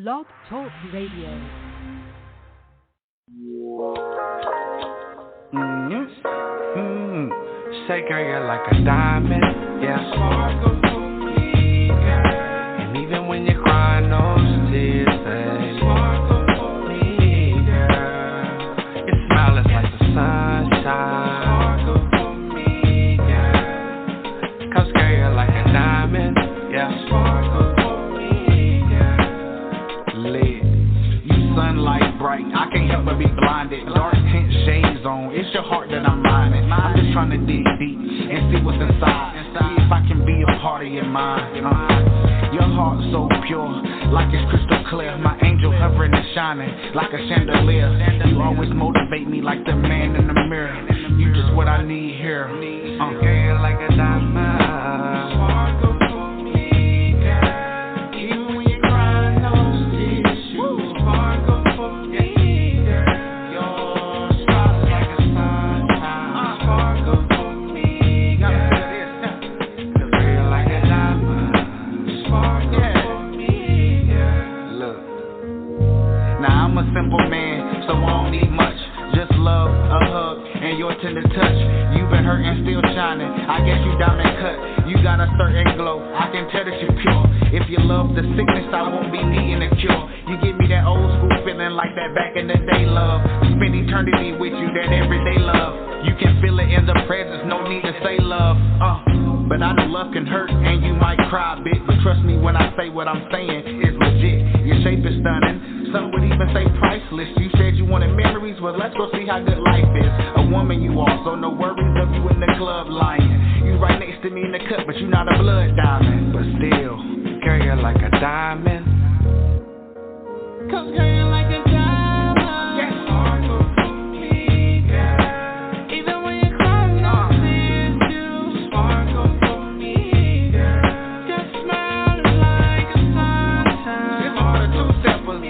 Blog Talk Radio. Shake her like a diamond, yeah. Sparkle for me, girl. And even when you're crying, those tears say sparkle for me, girl. Your smile is like the sunshine. Sparkle for me, girl. Cause girl, you're like a diamond, yeah. Sparkle for me, girl. Lit, you sunlight bright, I can't help but be blinded. Dark tint shades on, it's your heart that I'm minding. I'm just trying to dig deep and see what's inside. See if I can be a part of your mind. Your heart so pure, like it's crystal clear. My angel hovering and shining like a chandelier. You always motivate me like the man in the mirror. You just what I need here. Girl, like a diamond. Sparkle for me, girl. Even when you're crying, those tears you sparkle for me, girl. Your smile is like a sunshine. Sparkle for me, girl. Cause girl, like a diamond. Sparkle for me, girl. Look, now I'm a simple man, so I don't need much. Just love, a hug, and your tender touch. You've been hurt and still shining. I guess you diamond cut. You got a certain glow. I can tell that you're pure. If you love the sickness, I won't be needing a cure. You give me that old school feeling like that back in the day love. Spend eternity with you, that everyday love. You can feel it in the presence, no need to say love. But I know love can hurt and you might cry a bit. But trust me when I say what I'm saying is legit. Your shape is stunning. Some would even say priceless. You said you wanted memories, well let's go see how good life is. A woman you are, so no worries of you in the club lying. You right next to me in the cut, but you not a blood diamond. But still, girl, you're like a diamond. Cause girl, you're like a diamond. Yes, sparkle for me, girl. Even when you're crying, no tears you sparkle for me, girl. Your smile is like a sunshine. It's more than two steppers.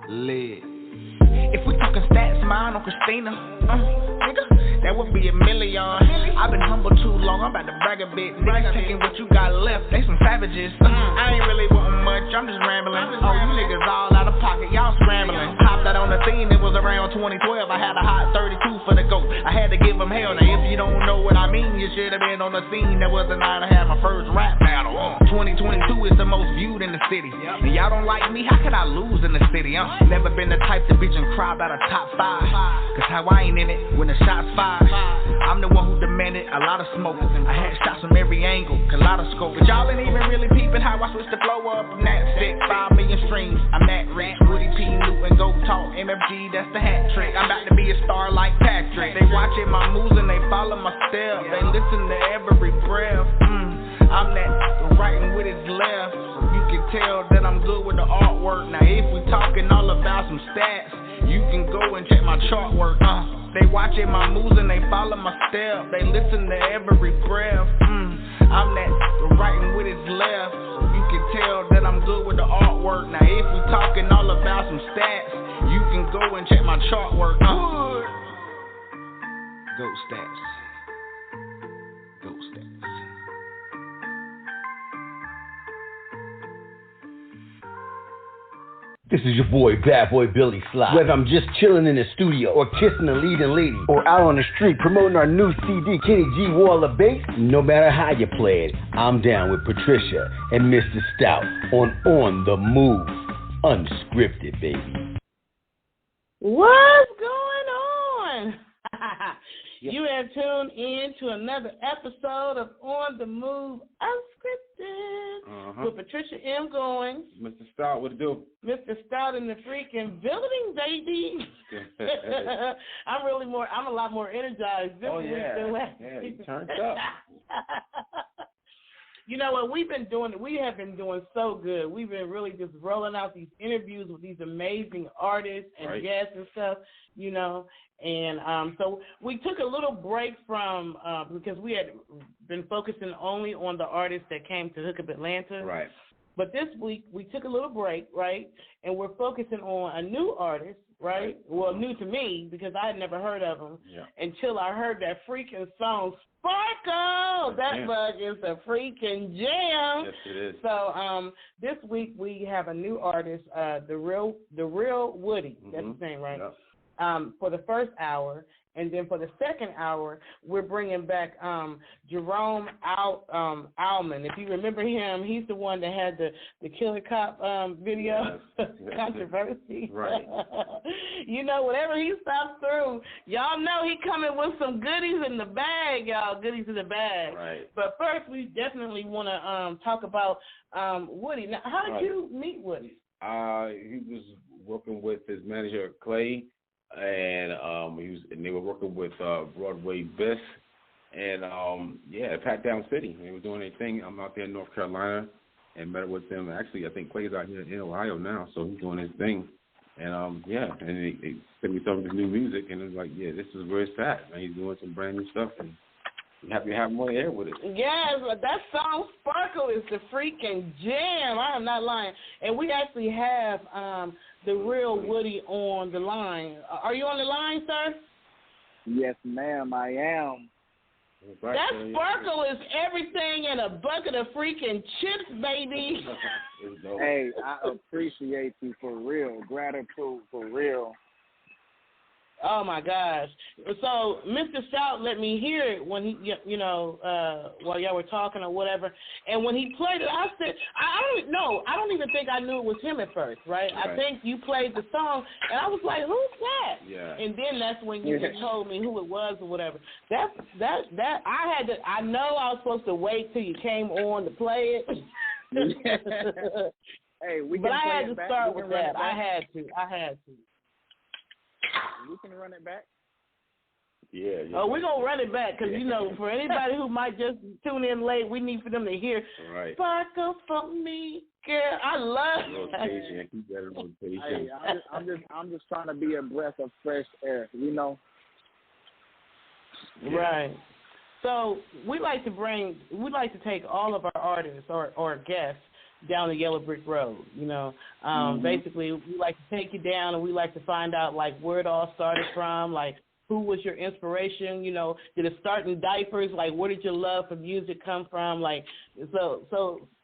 Lit. If we talking stats, mine on Christina, nigga, that would be $1 million. I've been humble too long, I'm about to brag a bit. Niggas taking what you got left, they some savages. I ain't really wanting much, I'm just rambling. Oh, you niggas all out of pocket, y'all scrambling. Hopped out on the scene, it was around 2012. I had a hot 32 for the GOAT. I had to give them hell. Now if you don't know what I mean, you should have been on the scene. That was the night I had my first rap battle. 2022 is the most viewed in the city. And y'all don't like me, how could I lose in the city? Never been the type to bitch and cry about a top 5. Cause how I ain't in it when the shots fired. I'm the one who demanded a lot of smoke. I had shots from every angle, kaleidoscope. But y'all ain't even really peeping how I switched the flow up from that sick. 5 million streams, I'm that rich. Woody P, Newton, Go Talk, MFG, that's the hat trick. I'm about to be a star like Patricia. They watching my moves and they follow my steps. They listen to every breath. I'm that writing with his left. You can tell that I'm good with the artwork. Now if we talking all about some stats, you can go and check my chart work. They watching my moves and they follow my steps. They listen to every breath. I'm that writing with his left. You can tell that I'm good with the artwork. Now if we talking all about some stats, you can go and check my chart work. Go stats. Go stats. This is your boy, Bad Boy Billy Sly. Whether I'm just chilling in the studio or kissing a leading lady or out on the street promoting our new CD, Kenny G Wall of Bass, no matter how you play it, I'm down with Patricia and Mr. Stout on the Move. Unscripted, baby. What's going on? You have tuned in to another episode of On the Move Unscripted. with Patricia M. Goins. Mr. Stout, what to do? Mr. Stout in the freaking building, baby. I'm a lot more energized this week than last week. Yeah, you turned up. You know what, we have been doing so good. We've been really just rolling out these interviews with these amazing artists and guests and stuff, you know. And so we took a little break from, because we had been focusing only on the artists that came to Hook Up Atlanta. Right. But this week we took a little break, right? And we're focusing on a new artist, right? Well, new to me because I had never heard of him until I heard that freaking song, Sparkle. That bug is a freaking jam. Yes, it is. So this week we have a new artist, DaRealWoodie. That's his name, right? Yep. For the first hour, and then for the second hour, we're bringing back Jerome Almon. If you remember him, he's the one that had the Killer Cop video controversy. Right. You know, whatever he stops through, y'all know he coming with some goodies in the bag, y'all. Goodies in the bag. Right. But first, we definitely want to talk about Woody. Now, how did you meet Woody? He was working with his manager Clay, and they were working with Broadway Best, and Pat Down City. They were doing their thing. I'm out there in North Carolina, and met with them. Actually, I think Clay's out here in Ohio now, so he's doing his thing. And and they sent me some of his new music, and it was like, this is where it's at. Man, he's doing some brand new stuff, and I'm happy to have him on the air with it. Yes, that song Sparkle is the freaking jam. I am not lying. And we actually have DaRealWoodie on the line. Are you on the line, sir? Yes, ma'am, I am. That Sparkle is everything in a bucket of freaking chips, baby. Hey, I appreciate you for real. Gratitude for real. Oh, my gosh. So Mr. Stout let me hear it when he, while y'all were talking or whatever. And when he played it, I said, I don't even think I knew it was him at first, right? I think you played the song, and I was like, who's that? Yeah. And then that's when you told me who it was or whatever. I know I was supposed to wait till you came on to play it. Hey, but I had to start with that. I had to. We can run it back. Yeah. Oh, we're going to run it back because, for anybody who might just tune in late, we need for them to hear Sparkle for me, girl. I love rotation. Keep that in rotation. Hey, I'm just trying to be a breath of fresh air, Right. So we like to take all of our artists or guests down the yellow brick road, Basically, we like to take you down, and we like to find out, like, where it all started from, like, who was your inspiration, did it start in diapers, like, where did your love for music come from, like, so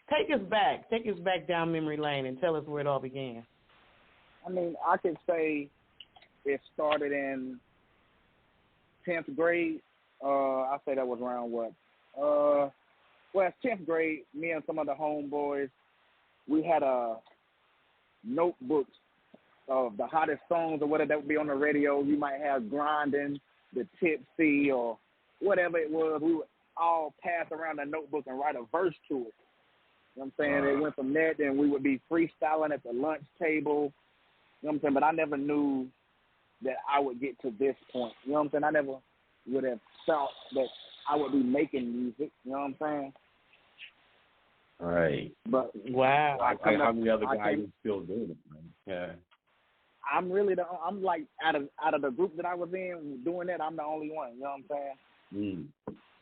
take us back down memory lane and tell us where it all began. I mean, I could say it started in 10th grade. I say that was around what? It's 10th grade. Me and some of the homeboys, we had notebooks of the hottest songs or whatever that would be on the radio. You might have Grinding, The Tipsy, or whatever it was. We would all pass around the notebook and write a verse to it. You know what I'm saying? It went from that, then we would be freestyling at the lunch table. You know what I'm saying? But I never knew that I would get to this point. You know what I'm saying? I never would have thought that I would be making music. You know what I'm saying? Right. But wow. How many other guys are still doing it, man? Yeah. I'm like out of the group that I was in doing that, I'm the only one. You know what I'm saying?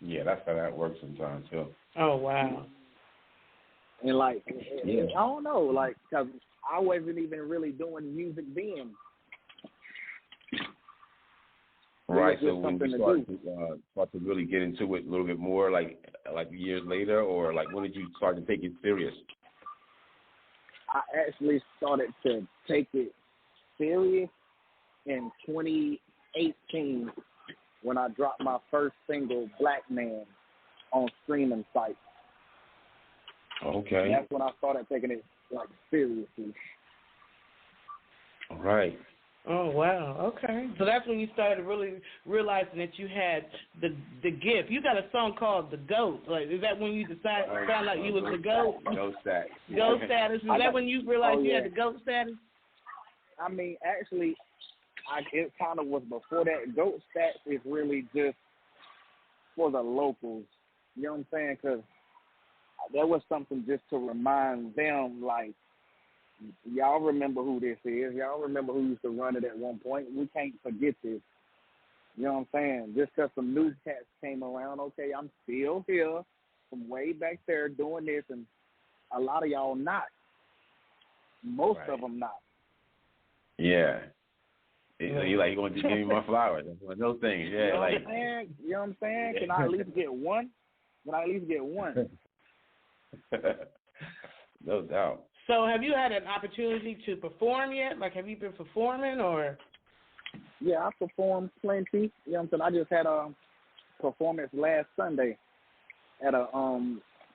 Yeah, that's how that works sometimes too. Oh wow. And like, I don't know, like, cause I wasn't even really doing music then. Right. So when you start to really get into it a little bit more, like years later, or like when did you start to take it serious? I actually started to take it serious in 2018 when I dropped my first single, Black Man, on streaming sites. Okay. And that's when I started taking it like seriously. Right. Oh, wow. Okay. So that's when you started really realizing that you had the gift. You got a song called The GOAT. Like, is that when you found out you was the GOAT? GOAT status. GOAT status. Is that when you realized you had the GOAT status? I mean, actually, it kind of was before that. GOAT status is really just for the locals. You know what I'm saying? Because there was something just to remind them, like, y'all remember who this is. Y'all remember who used to run it at one point. We can't forget this. You know what I'm saying? Just because some new cats came around, okay, I'm still here from way back there doing this, and a lot of y'all not. Most of them not. Yeah. You like, you going to give me my flowers. That's one of those things. Yeah, you know what I'm saying? You know what I'm saying? Can I at least get one? No doubt. So have you had an opportunity to perform yet? Like, have you been performing or? Yeah, I performed plenty. You know what I'm saying? I just had a performance last Sunday at a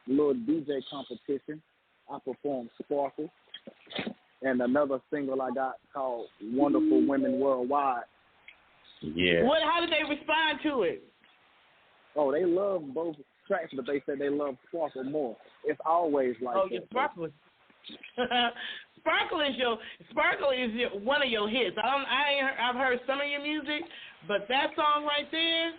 little DJ competition. I performed Sparkle and another single I got called Wonderful Women Worldwide. Yeah. How did they respond to it? Oh, they love both tracks, but they said they love Sparkle more. It's always like that. Oh, yeah, Sparkle. Sparkle is one of your hits. I've heard some of your music, but that song right there,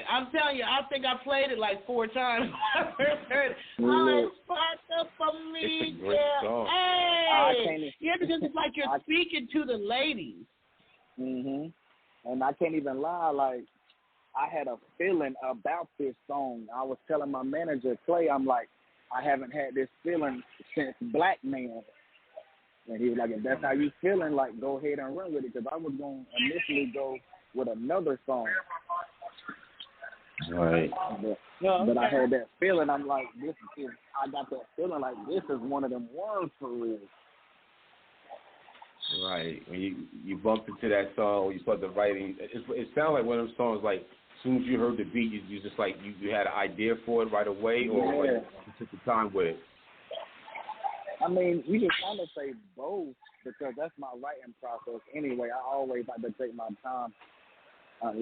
I'm telling you, I think I played it like 4 times. I first heard it. Oh, Sparkle for me, yeah. Hey, yeah, because it's like you're speaking to the ladies. Mhm. And I can't even lie, like, I had a feeling about this song. I was telling my manager, Clay, I'm like, I haven't had this feeling since Black Man. And he was like, if that's how you feeling, like, go ahead and run with it. Because I was going to initially go with another song. Right. But I had that feeling. I'm like, I got that feeling like this is one of them ones for real. Right. When you bumped into that song, you started writing, it sounded like one of those songs, like, as soon as you heard the beat, you just like, you had an idea for it right away, or like, you took the time with it? I mean, you can kind of say both, because that's my writing process anyway. I always like to take my time. I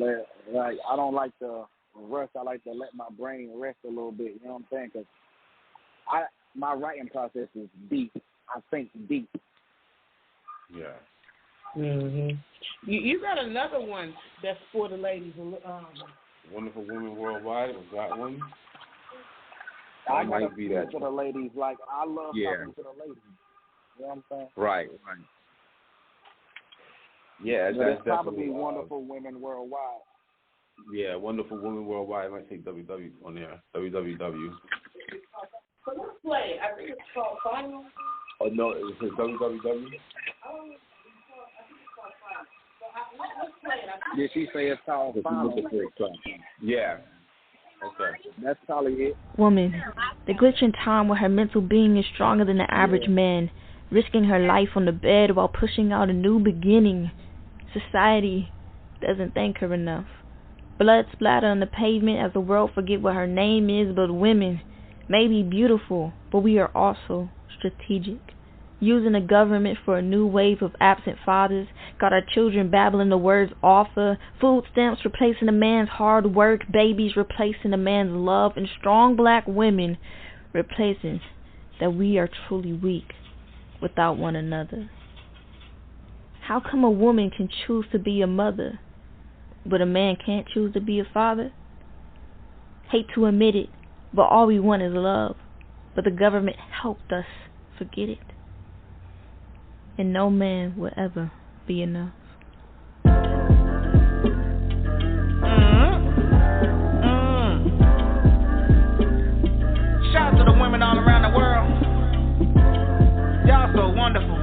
don't like to rush. I like to let my brain rest a little bit, you know what I'm saying? Because my writing process is deep. I think deep. Yeah. Mhm. You got another one that's for the ladies. Wonderful Women Worldwide. Was that one? I might be that for the ladies. Like, I love talking to the ladies. You know what I'm saying? Right. Yeah, that's probably Wonderful Women Worldwide. Yeah, Wonderful Women Worldwide. I might say WW on there. WWW. So let's play. I think it's called Final. Oh no, it says WWW. Did she say it's called Final? Yeah. Okay. That's probably it. Woman, the glitch in time where her mental being is stronger than the average man, risking her life on the bed while pushing out a new beginning. Society doesn't thank her enough. Blood splatter on the pavement as the world forget what her name is, but women may be beautiful, but we are also strategic. Using the government for a new wave of absent fathers, got our children babbling the words author, food stamps replacing a man's hard work, babies replacing a man's love, and strong black women replacing that we are truly weak without one another. How come a woman can choose to be a mother, but a man can't choose to be a father? Hate to admit it, but all we want is love, but the government helped us forget it. And no man will ever be enough. Shout out to the women all around the world. Y'all so wonderful.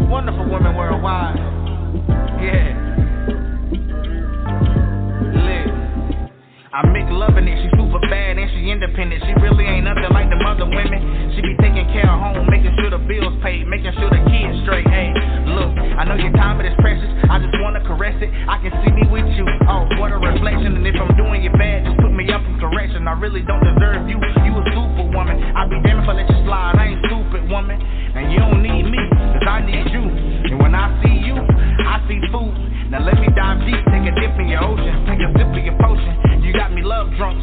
Wonderful women worldwide. Yeah. I'm McLovin' it, she super bad and she independent. She really ain't nothing like them other women. She be taking care of home, making sure the bills paid, making sure the kids straight. Hey, look, I know your time, but it's precious. I just wanna caress it. I can see me with you. Oh, what a reflection. And if I'm doing you bad, just put me up in correction. I really don't deserve you. You a superwoman. I be damned if I let you slide. I ain't stupid, woman. And you don't need me, cause I need you. And when I see you,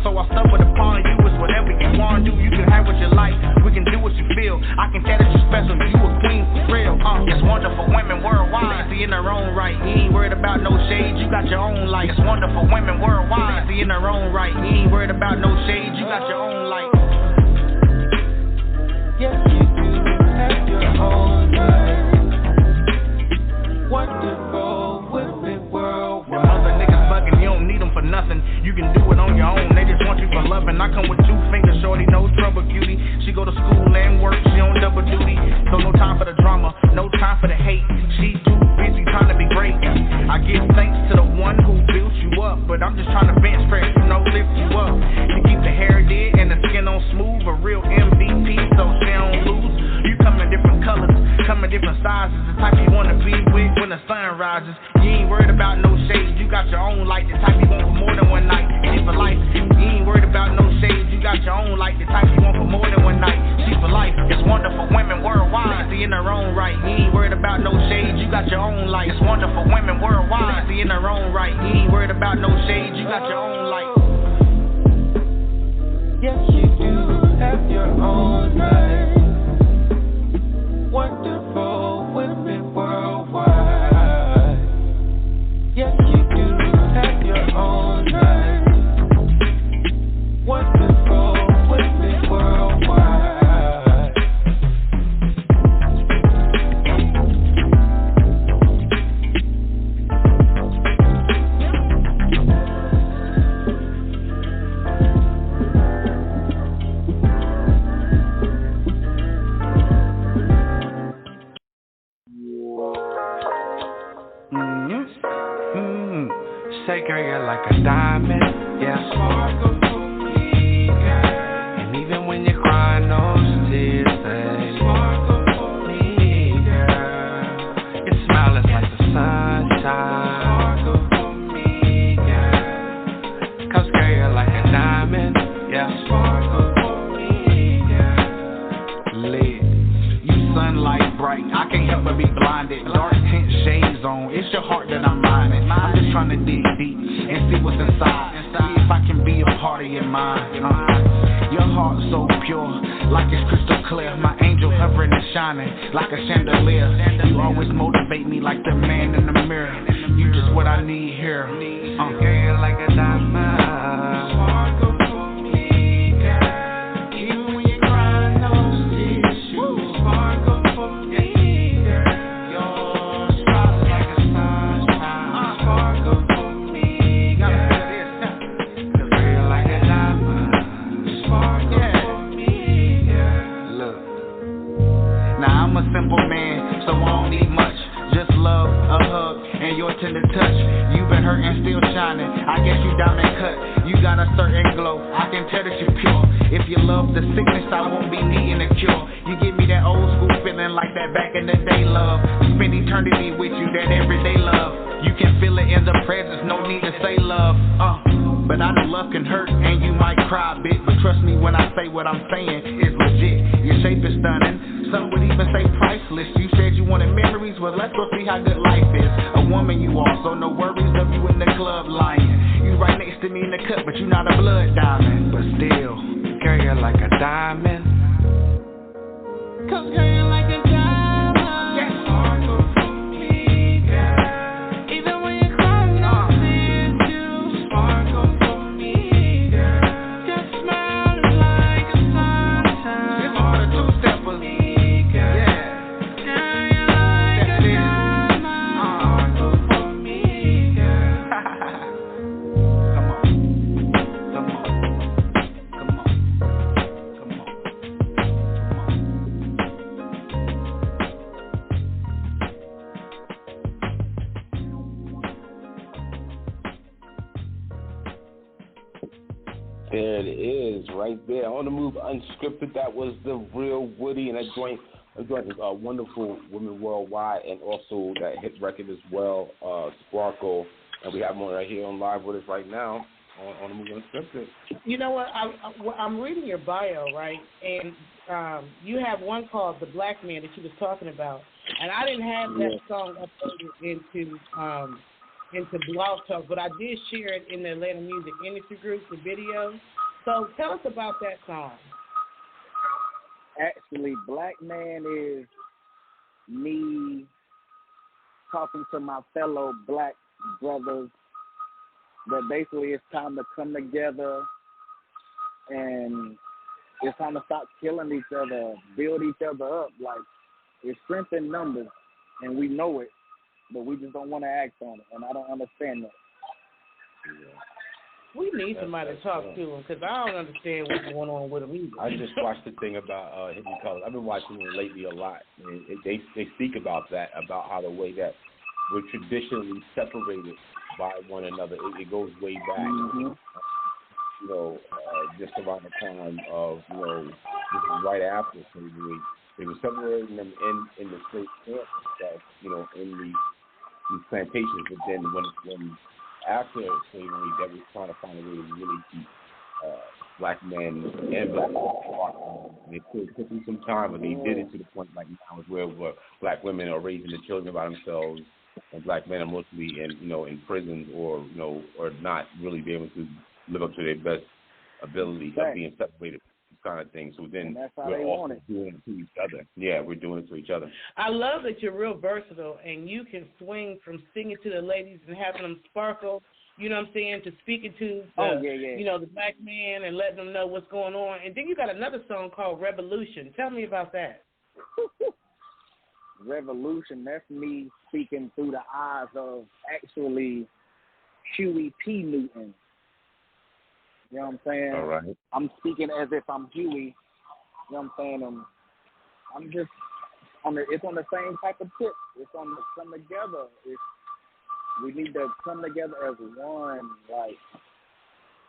so I stumbled upon you. It's whatever you want to do, you can have what you like. We can do what you feel. I can tell that you're special, you a queen for real. It's wonderful women worldwide. See in their own right, you ain't worried about no shade, you got your own light. It's wonderful women worldwide. See in their own right, you ain't worried about no shade, you got your own light. Yes, you do have your own light. Wonderful women worldwide. Them other niggas bugging, you don't need them for nothing. You can do it on your own, they just want you for loving. I come with 2 fingers, shorty, no trouble, cutie. She go to school and work, she on double duty. So no time for the drama, no time for the hate. She too busy trying to be great. I give thanks to the one who built you up, but I'm just trying to bench press, lift you up. She keep the hair dead and the skin on smooth, a real MVP, so she don't lose. You come in different colors, come in different sizes, the type you wanna be with when the sun rises. You ain't worried about no shade, you got your own light, the type you want for more than one night. She for life, you ain't worried about no shade, you got your own light, the type you want for more than one night. She for life, it's wonderful women worldwide. See in her own right, you ain't worried about no shade, you got your own light. It's wonderful women worldwide. See in her own right, you ain't worried about no shade, you got your own light. Yes, you do have your own light. Wonderful women worldwide. Yes, you do have your own light. Wonderful women worldwide. Say, girl, you're like a diamond, yeah. And even when you cry, those tears say, sparkle for me, girl. Your smile is like the sunshine. Sparkle for me, girl. 'Cause girl, you're like a diamond, yeah. Sparkle for me, girl. Lit, you sunlight bright, I can't help but be blinded. Dark tint shades on, it's your heart that I'm minding. I'm just trying to dig deep and see what's inside. See if I can be a part of your mind. Your heart so pure, like it's crystal clear. My angel hovering and shining like a chandelier. You always motivate me like the man in the mirror. You just what I need here. Girl, like a diamond. Sparkle for me, girl. Even when you cry, those tears you sparkle for me, girl. Your smile is like a sunshine. Sparkle for me, girl. Girl, like a diamond. Sparkle for me, girl. Look, now I'm a simple man, so I don't need much. Just love, a hug, and your tender touch. You've been hurt and still shining. I guess you diamond cut. You got a certain glow. I can tell that you're pure. If you love the sickness, I won't be needing a cure. You give me that old school feeling like that back in the day love. Spend eternity with you, that everyday love. You can feel it in the presence, no need to say love. But I know love can hurt and you might cry a bit. But trust me when I say what I'm saying is legit. Your shape is stunning. Some would even say priceless. You said you wanted memories, well let's go see how good life is. A woman you are, so no worries of you in the club lying. You right next to me in the cut, but you not a blood diamond. But still, girl, you're like a diamond. 'Cause girl, you're like a diamond. yes. Sparkle for me, girl. Even when you cry, no tears you sparkle for me, girl. Your smile is like a sunshine. This is for the two-steppers. Yeah. Girl, you're like a diamond. Sparkle for me, girl. Come on. Come on. Come on. Come on. There it is, right there. On the Move Unscripted. That was the Real Woody, and that joint is Wonderful Women Worldwide, and also that hit record as well, Sparkle. And we have one right here on live with us right now on the Move Unscripted. You know what? I'm reading your bio, right? And you have one called The Black Man that you was talking about. And I didn't have that song uploaded into into Blog Talk, but I did share it in the Atlanta Music Industry Group, the video. So tell us about that song. Actually, Black Man is me talking to my fellow black brothers that basically it's time to come together and it's time to stop killing each other, build each other up. Like, it's strength in numbers, and we know it, but we just don't want to act on it, and I don't understand that. Yeah. We need somebody to talk to him because I don't understand what's going on with him either. I just watched the thing about Hidden Colors. I've been watching it lately a lot. And they speak about that, about how the way that we're traditionally separated by one another. It goes way back. Mm-hmm. You know, just around the time of, you know, this is right after slavery. They were separating them in the slave camps, that, you know, in these plantations. But then when after slavery, they were trying to find a way to really keep black men and black women. It took them some time, but they did it to the point like now, where black women are raising the children by themselves, and black men are mostly in prisons or or not really be able to live up to their best ability of being separated. Kind of thing. So then we're also doing it to each other. Yeah, we're doing it to each other. I love that you're real versatile and you can swing from singing to the ladies and having them sparkle, you know what I'm saying, to speaking to the, the black man and letting them know what's going on. And then you got another song called Revolution. Tell me about that. Revolution, that's me speaking through the eyes of actually Huey P. Newton. You know what I'm saying? All right. I'm speaking as if I'm Huey. You know what I'm saying? I'm just it's on the same type of tip. It's on the come together. We need to come together as one. Like,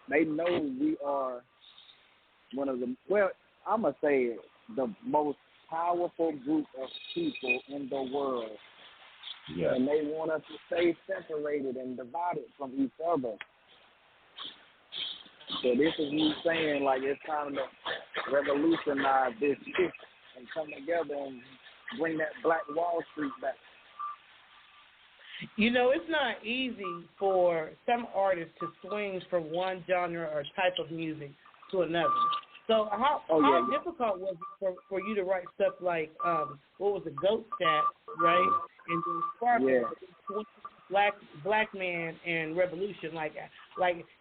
they know we are one of the, I'm going to say it, the most powerful group of people in the world. Yeah. And they want us to stay separated and divided from each other. So this is me saying, like, it's time to revolutionize this shit and come together and bring that Black Wall Street back. You know, it's not easy for some artists to swing from one genre or type of music to another. So how difficult was it for you to write stuff like, what was it, Goat Stat, right? And then Sparkle, Black Man and Revolution. Like,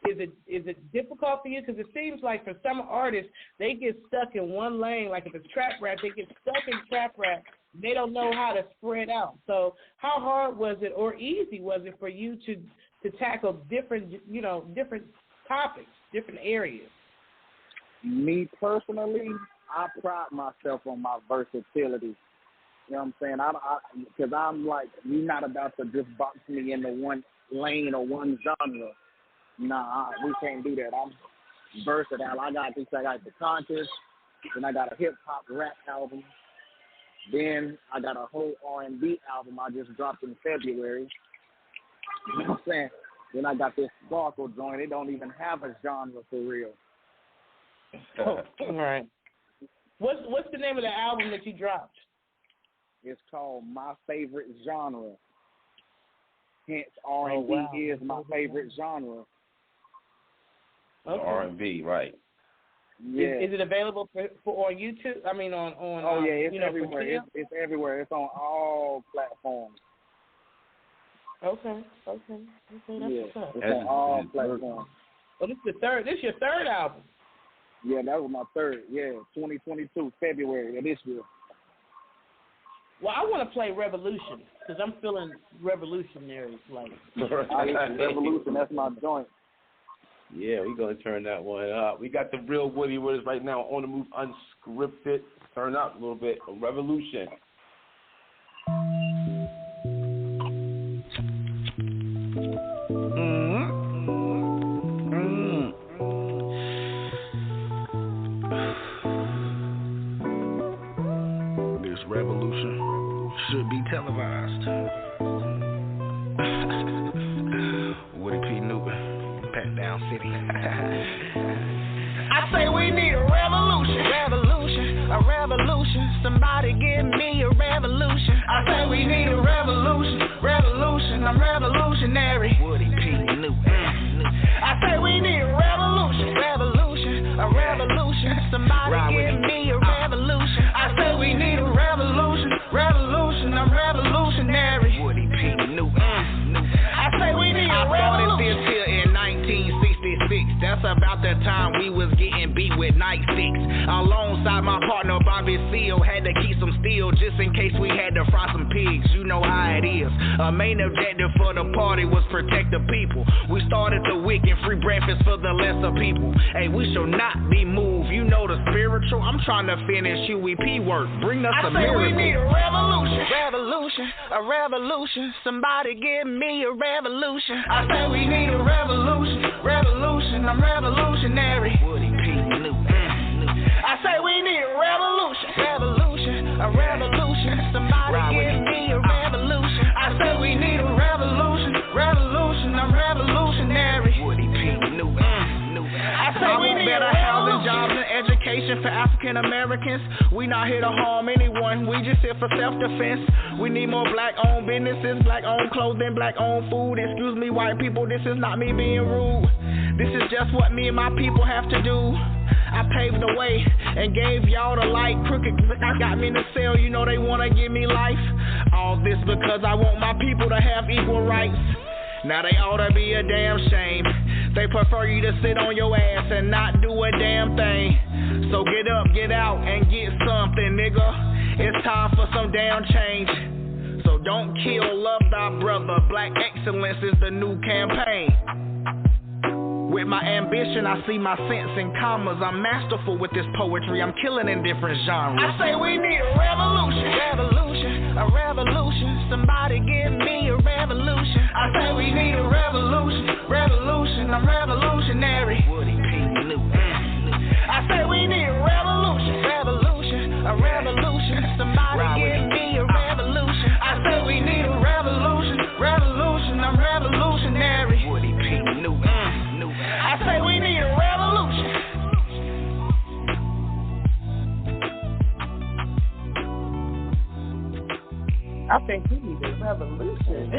is it difficult for you? Because it seems like for some artists, they get stuck in one lane. Like if it's trap rap, they get stuck in trap rap. They don't know how to spread out. So how hard was it, or easy was it for you to tackle different topics, different areas? Me personally, I pride myself on my versatility. You know what I'm saying? Because I'm like, you're not about to just box me into one lane or one genre. Nah, we can't do that. I'm versatile. I got the conscious, then I got a hip-hop rap album. Then I got a whole R&B album I just dropped in February. You know what I'm saying? Then I got this Sparkle joint. It don't even have a genre for real. All right. What's the name of the album that you dropped? It's called My Favorite Genre. Hence, R&B is my favorite genre. Okay. R&B, right. Yeah. Is it available for on YouTube? I mean, on it's everywhere. It's everywhere. It's on all platforms. Okay. That's what's up. It's on all platforms. Well, this is your third album. Yeah, that was my third. Yeah, 2022, February of this year. Well, I want to play Revolution because I'm feeling revolutionary. Like Revolution, that's my joint. Yeah, we're going to turn that one up. We got the real Woody with us right now on the move, unscripted. Turn up a little bit. Revolution. This revolution should be televised. Woody P. Newton, Pat Down City. I say we need a revolution, a revolution. Somebody give me a revolution. I say we need a revolution. revolution. I'm revolutionary. Woody P. New. I say we need a revolution. Revolution, a revolution. Somebody give me a revolution. I say we need a revolution. Revolution, I'm revolutionary. Woody P. New. I say we need a revolution. I started this here in 1966. That's about the time we was getting beat with night sticks. Alongside my partner Bobby Seal, had to keep some steel just in case we had to fry some pigs. You know how it is. A main objective for the party was protect the people. We started the week and free breakfast for the lesser people. Hey, we shall not be moved. You know the spiritual. I'm trying to finish UEP work. Bring us a miracle. I say we need a revolution. Revolution, a revolution. Somebody give me a revolution. I say we need a revolution. Revolution, I'm revolutionary. Woody P. New. I say we need a revolution. Revolution, a revolution. Somebody give me a revolution. I say we need a revolution. Revolution, I'm revolutionary. Woody P. New. I say we need better housing, jobs, and education for African Americans. We not here to harm anyone. We just here for self-defense. We need more black-owned businesses, black-owned clothing, black-owned food. Excuse me, white people, this is not me being rude. This is just what me and my people have to do. I paved the way and gave y'all the light. Crooked got me in the cell, you know they wanna give me life. All this because I want my people to have equal rights. Now they ought to be a damn shame. They prefer you to sit on your ass and not do a damn thing. So get up, get out, and get something, nigga. It's time for some damn change. So don't kill, love thy brother. Black excellence is the new campaign. With my ambition, I see my sense in commas. I'm masterful with this poetry. I'm killing in different genres. I say we need a revolution. Revolution, a revolution. Somebody give me a revolution. I say we need a revolution. Revolution, I'm revolutionary. Woody P. New. I say we need a revolution. Revolution, a revolution. Somebody give me a revolution. I say we need a revolution. Revolution, I'm revolutionary. Woody P. New. I say we need a revolution. I think we need a revolution.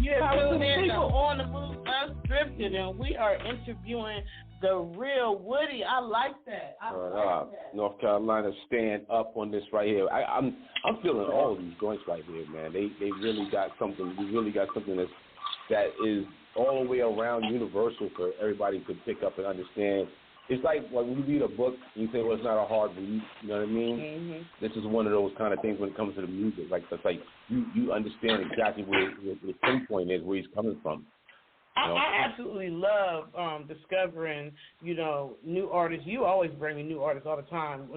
Yeah, people on the move unscripted, and we are interviewing the real Woody. I like that. North Carolina stand up on this right here. I'm feeling all of these joints right here, man. They really got something. We really got something that is all the way around universal for everybody to pick up and understand. It's like when you read a book and you say, well, it's not a hard read, you know what I mean? Mm-hmm. This is one of those kind of things when it comes to the music. Like, it's like you understand exactly where the pinpoint is, where he's coming from. You know? I absolutely love discovering, new artists. You always bring me new artists all the time.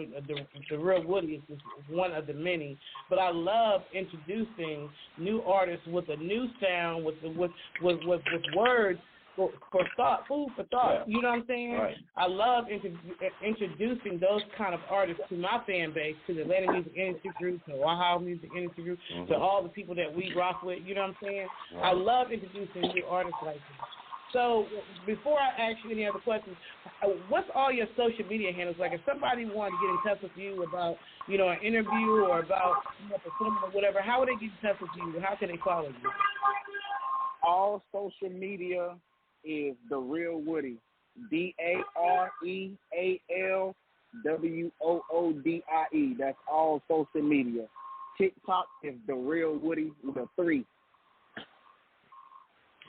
The Real Woody is one of the many. But I love introducing new artists with a new sound, with words for thought, food for thought. Yeah. You know what I'm saying? Right. I love introducing those kind of artists to my fan base, to the Atlanta Music Industry Group, to the Ohio Music Industry Group, to all the people that we rock with. You know what I'm saying? Right. I love introducing new artists like this. So before I ask you any other questions, what's all your social media handles? Like if somebody wanted to get in touch with you about, an interview or about performing or whatever, how would they get in touch with you? How can they follow you? All social media is The Real Woodie. DaRealWoodie. That's all social media. TikTok is The Real Woodie with a 3.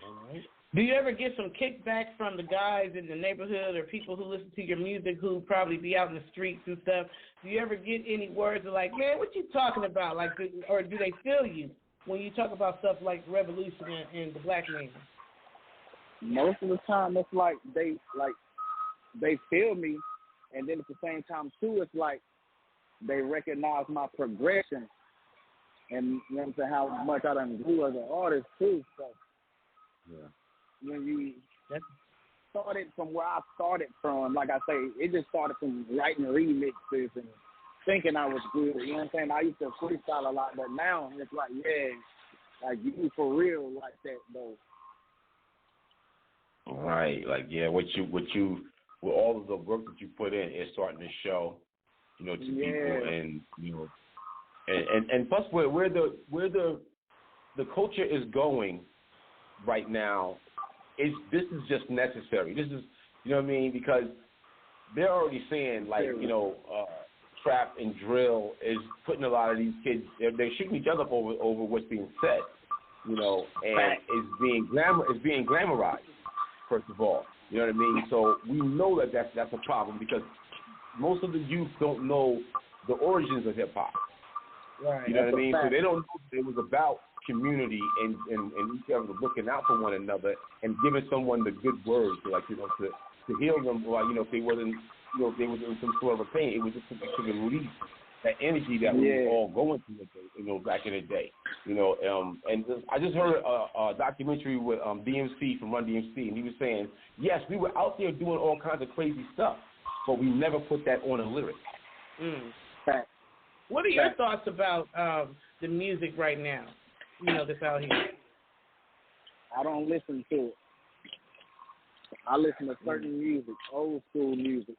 All right. Do you ever get some kickback from the guys in the neighborhood or people who listen to your music who probably be out in the streets and stuff? Do you ever get any words like, man, what you talking about? Like, or do they feel you when you talk about stuff like revolution and the black man? Most of the time, it's like they feel me, and then at the same time too, it's like they recognize my progression, and you know what I'm saying, how much I done grew as an artist too. So yeah, when you started from where I started from, like I say, it just started from writing remixes and thinking I was good. You know what I'm saying? I used to freestyle a lot, but now it's like, yeah, like you for real like that though. Right, like with all of the work that you put in, it's starting to show, to people, and and plus where the the culture is going right now, this is just necessary. This is, you know what I mean? Because they're already saying, like, you know, trap and drill is putting a lot of these kids, they're shooting each other up over what's being said, you know, and it's being glamorized, first of all. You know what I mean? So we know that that's a problem because most of the youth don't know the origins of hip-hop. Right. You know what I mean? So they don't know that it was about community and each other looking out for one another and giving someone the good words, like, you know, to heal them, or, you know, if they wasn't, you know, if they was in some sort of a pain, it was just to release that energy that we were all going through, you know, back in the day. You know, I just heard a documentary with DMC from Run DMC, and he was saying, yes, we were out there doing all kinds of crazy stuff, but we never put that on a lyric. What are your thoughts about the music right now, you know, that's out here? I don't listen to it. I listen to certain music, old school music,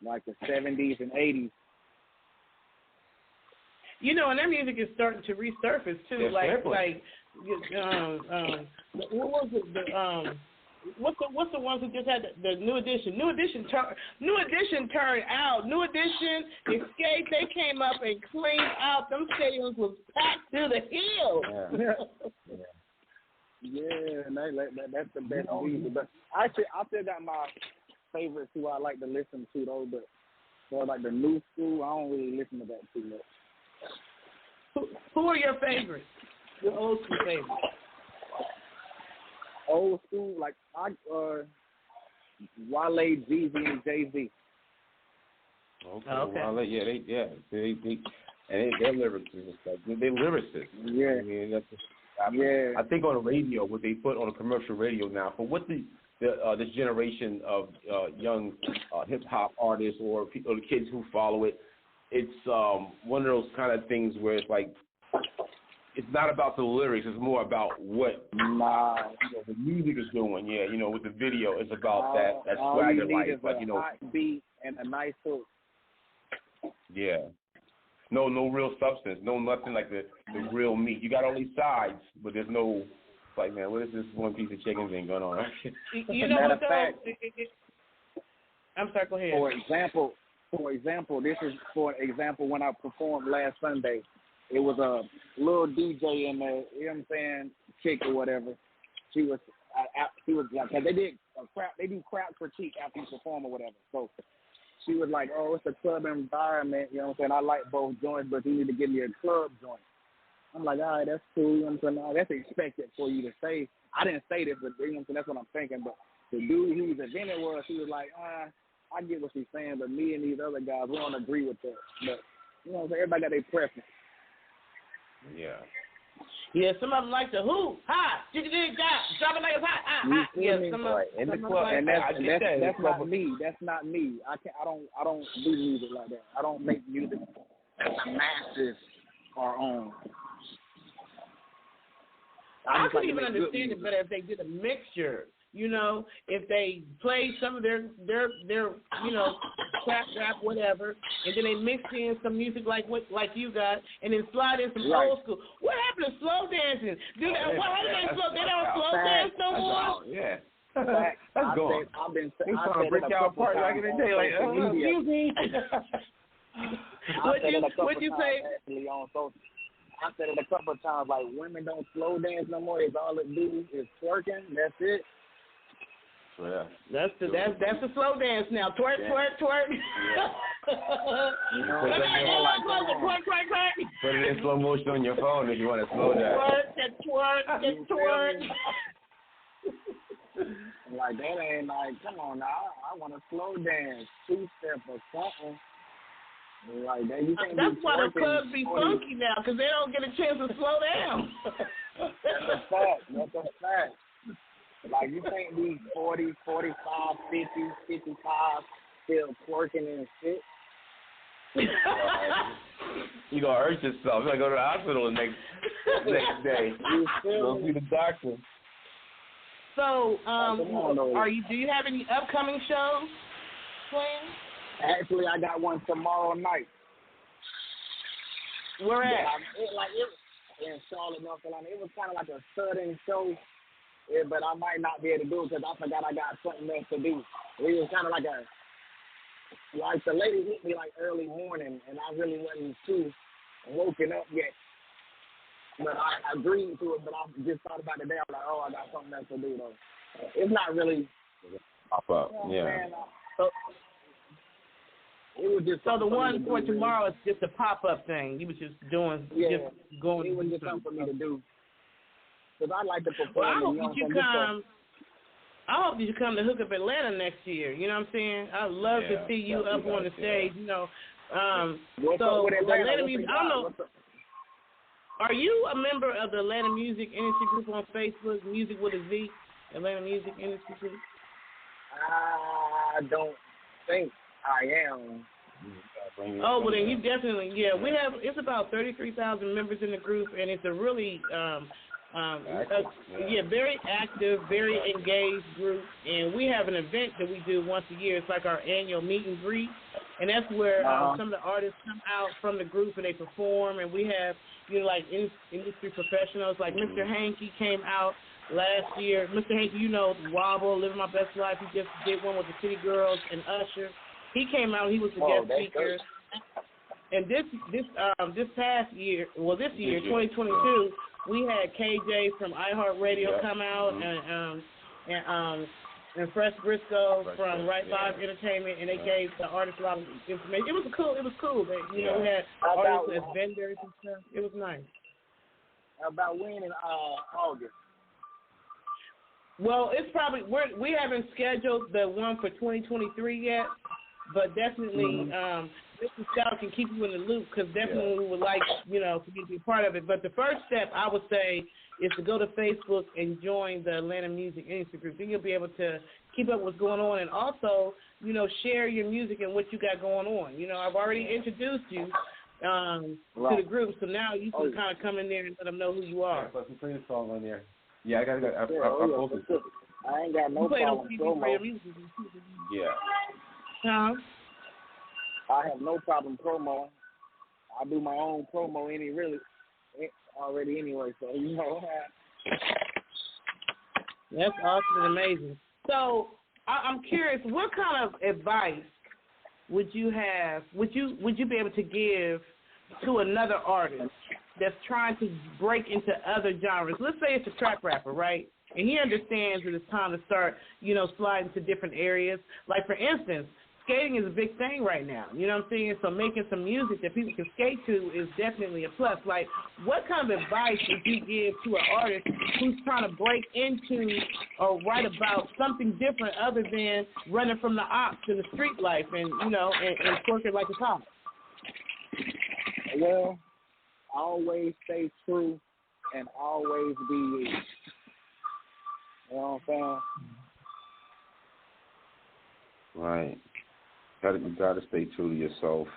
like the 70s and 80s. You know, and that music is starting to resurface too. Yes, like definitely. What was it? What's the ones who just had the New Edition? New Edition turned out. New Edition, Escape, they came up and cleaned out. Them stadiums was packed to the hill. Yeah, and that's the best music. But I still got my favorites who I like to listen to though. But for like the new school, I don't really listen to that too much. Who are your favorites? Your old school favorites? Old school, like Wale, Jeezy, and Jay-Z. Okay. Wale, they're lyricists. They're lyricists. Yeah. I mean, I think on the radio, what they put on a commercial radio now, for what this generation of young hip hop artists or the kids who follow it, it's one of those kind of things where it's like, it's not about the lyrics. It's more about what you know, the music is doing. Yeah, you know, with the video, it's about that swagger life. Like, you know, hot beat and a nice hook. Yeah. No real substance. No nothing like the real meat. You got all these sides, but there's no, like, man, what is this one piece of chicken thing going on? You know what, though? I'm sorry, go ahead. For example, this is for example when I performed last Sunday. It was a little DJ in there, you know what I'm saying, chick or whatever. She was like, cause they do crap for cheap after you perform or whatever. So she was like, oh, it's a club environment, you know what I'm saying. I like both joints, but you need to give me a club joint. I'm like, all right, that's cool, you know what I'm saying. That's expected for you to say. I didn't say this, but you know what I'm saying, that's what I'm thinking. But the dude whose event it was, he was like, I get what she's saying, but me and these other guys, we don't agree with that. But you know what I'm saying, everybody got their preference. Yeah. Yeah, some of them like to hoop, ha, drop it like it's hot, Yeah, some of in the club, like and that's not me. That's not me. I don't do music like that. I don't make music that the masses are on. I could even understand it better if they did a mixture. You know, if they play some of their you know, trap, rap, whatever, and then they mix in some music like you got, and then slide in some old school. What happened to slow dancing? They don't slow dance no more? Yeah. That's gone. They trying to break y'all apart like in the day. Like, excuse me. What'd you say? I said it a couple of times, like, women don't slow dance no more. It's all it do is twerking. That's it. Yeah. That's the slow dance now. Twerk, twerk, twerk. Yeah. Twerk. Put it in slow motion on your phone if you want to slow down. Twerk. Like, that ain't like, come on now. I want to slow dance, 2-step or something. Like that, you can't that's why the clubs be funky now, because they don't get a chance to slow down. That's a fact. Like, you can't be 40, 45, 50, 55, still twerking and shit. You gonna hurt yourself. You're gonna go to the hospital the next day. Go see the doctor. So, do you have any upcoming shows planned? Actually, I got one tomorrow night. Where at? in Charlotte, North Carolina. It was kind of like a sudden show, but I might not be able to do it because I forgot I got something else to do. It was kind of like the lady hit me like early morning, and I really wasn't too woken up yet. But I agreed to it, but I just thought about it there. I'm like, oh, I got something else to do, though. It's not really. Pop up, yeah. So, it was just so the one for tomorrow is just a pop-up thing. You was just doing, just going. It was just something for me to do. Because I like to perform. Well, I hope that you come. I hope that you come to Hook Up Atlanta next year. You know what I'm saying? I'd love to see you up on the stage. You know, so the Atlanta Music. I don't know. Are you a member of the Atlanta Music Industry Group on Facebook? Music with a Z. Atlanta Music Industry Group. I don't think I am. Oh, well then you definitely, we have, it's about 33,000 members in the group, and it's a really, very active, very engaged group, and we have an event that we do once a year. It's like our annual meet and greet, and that's where some of the artists come out from the group and they perform, and we have, like industry professionals, like Mr. Hankey came out last year. Mr. Hankey, Wobble, Living My Best Life. He just did one with the City Girls and Usher. He came out. He was the guest speaker. And this past year, this year, 2022, we had KJ from iHeartRadio come out and Fresh Briscoe from Right Five Entertainment, and they gave the artists a lot of information. It was cool. They, we had artists as vendors and stuff. It was nice. About when in August? Well, it's probably we haven't scheduled the one for 2023 yet, but definitely Mr. Stout can keep you in the loop because definitely we would like for you to be a part of it. But the first step I would say is to go to Facebook and join the Atlanta Music Industry Group. Then you'll be able to keep up what's going on and also share your music and what you got going on. I've already introduced you to the group, so now you can kind of come in there and let them know who you are. Plus, we play the song on there. Yeah, I ain't got no problem promo. Yeah. I have no problem promo. I do my own promo already anyway, so That's awesome and amazing. So I'm curious, what kind of advice would you have? Would you be able to give to another artist that's trying to break into other genres? Let's say it's a trap rapper, right? And he understands that it's time to start, sliding to different areas. Like, for instance, skating is a big thing right now. You know what I'm saying? So making some music that people can skate to is definitely a plus. Like, what kind of advice would you give to an artist who's trying to break into or write about something different other than running from the ops in the street life and, and twerking like a cop? Well, always stay true and always be you. You know what I'm saying? Right. You gotta stay true to yourself.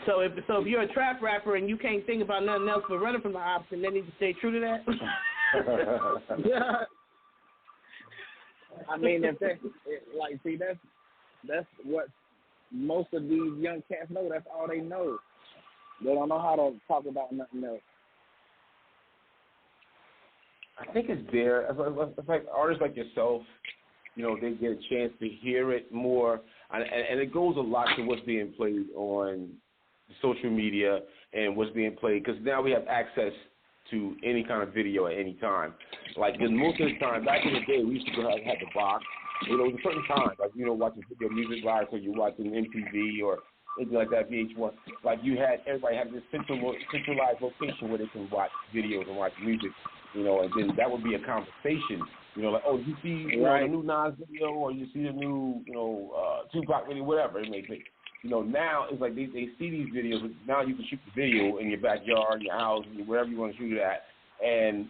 So if you're a trap rapper and you can't think about nothing else but running from the ops, then they need to stay true to that. Yeah. I mean, that's what most of these young cats know. That's all they know. They don't know how to talk about nothing else. I think it's there. It's like artists like yourself, they get a chance to hear it more. And it goes a lot to what's being played on social media and what's being played, because now we have access to any kind of video at any time. Like, most of the time, back in the day, we used to have the box. It was a certain time, like, watching video music live, so you're watching MTV or anything like that, VH1. Like, everybody had this centralized location where they can watch videos and watch music, and then that would be a conversation. Like, oh, you see the new Nas video, or you see the new, Tupac video, whatever it may be. Now it's like they see these videos, but now you can shoot the video in your backyard, your house, wherever you want to shoot it at, and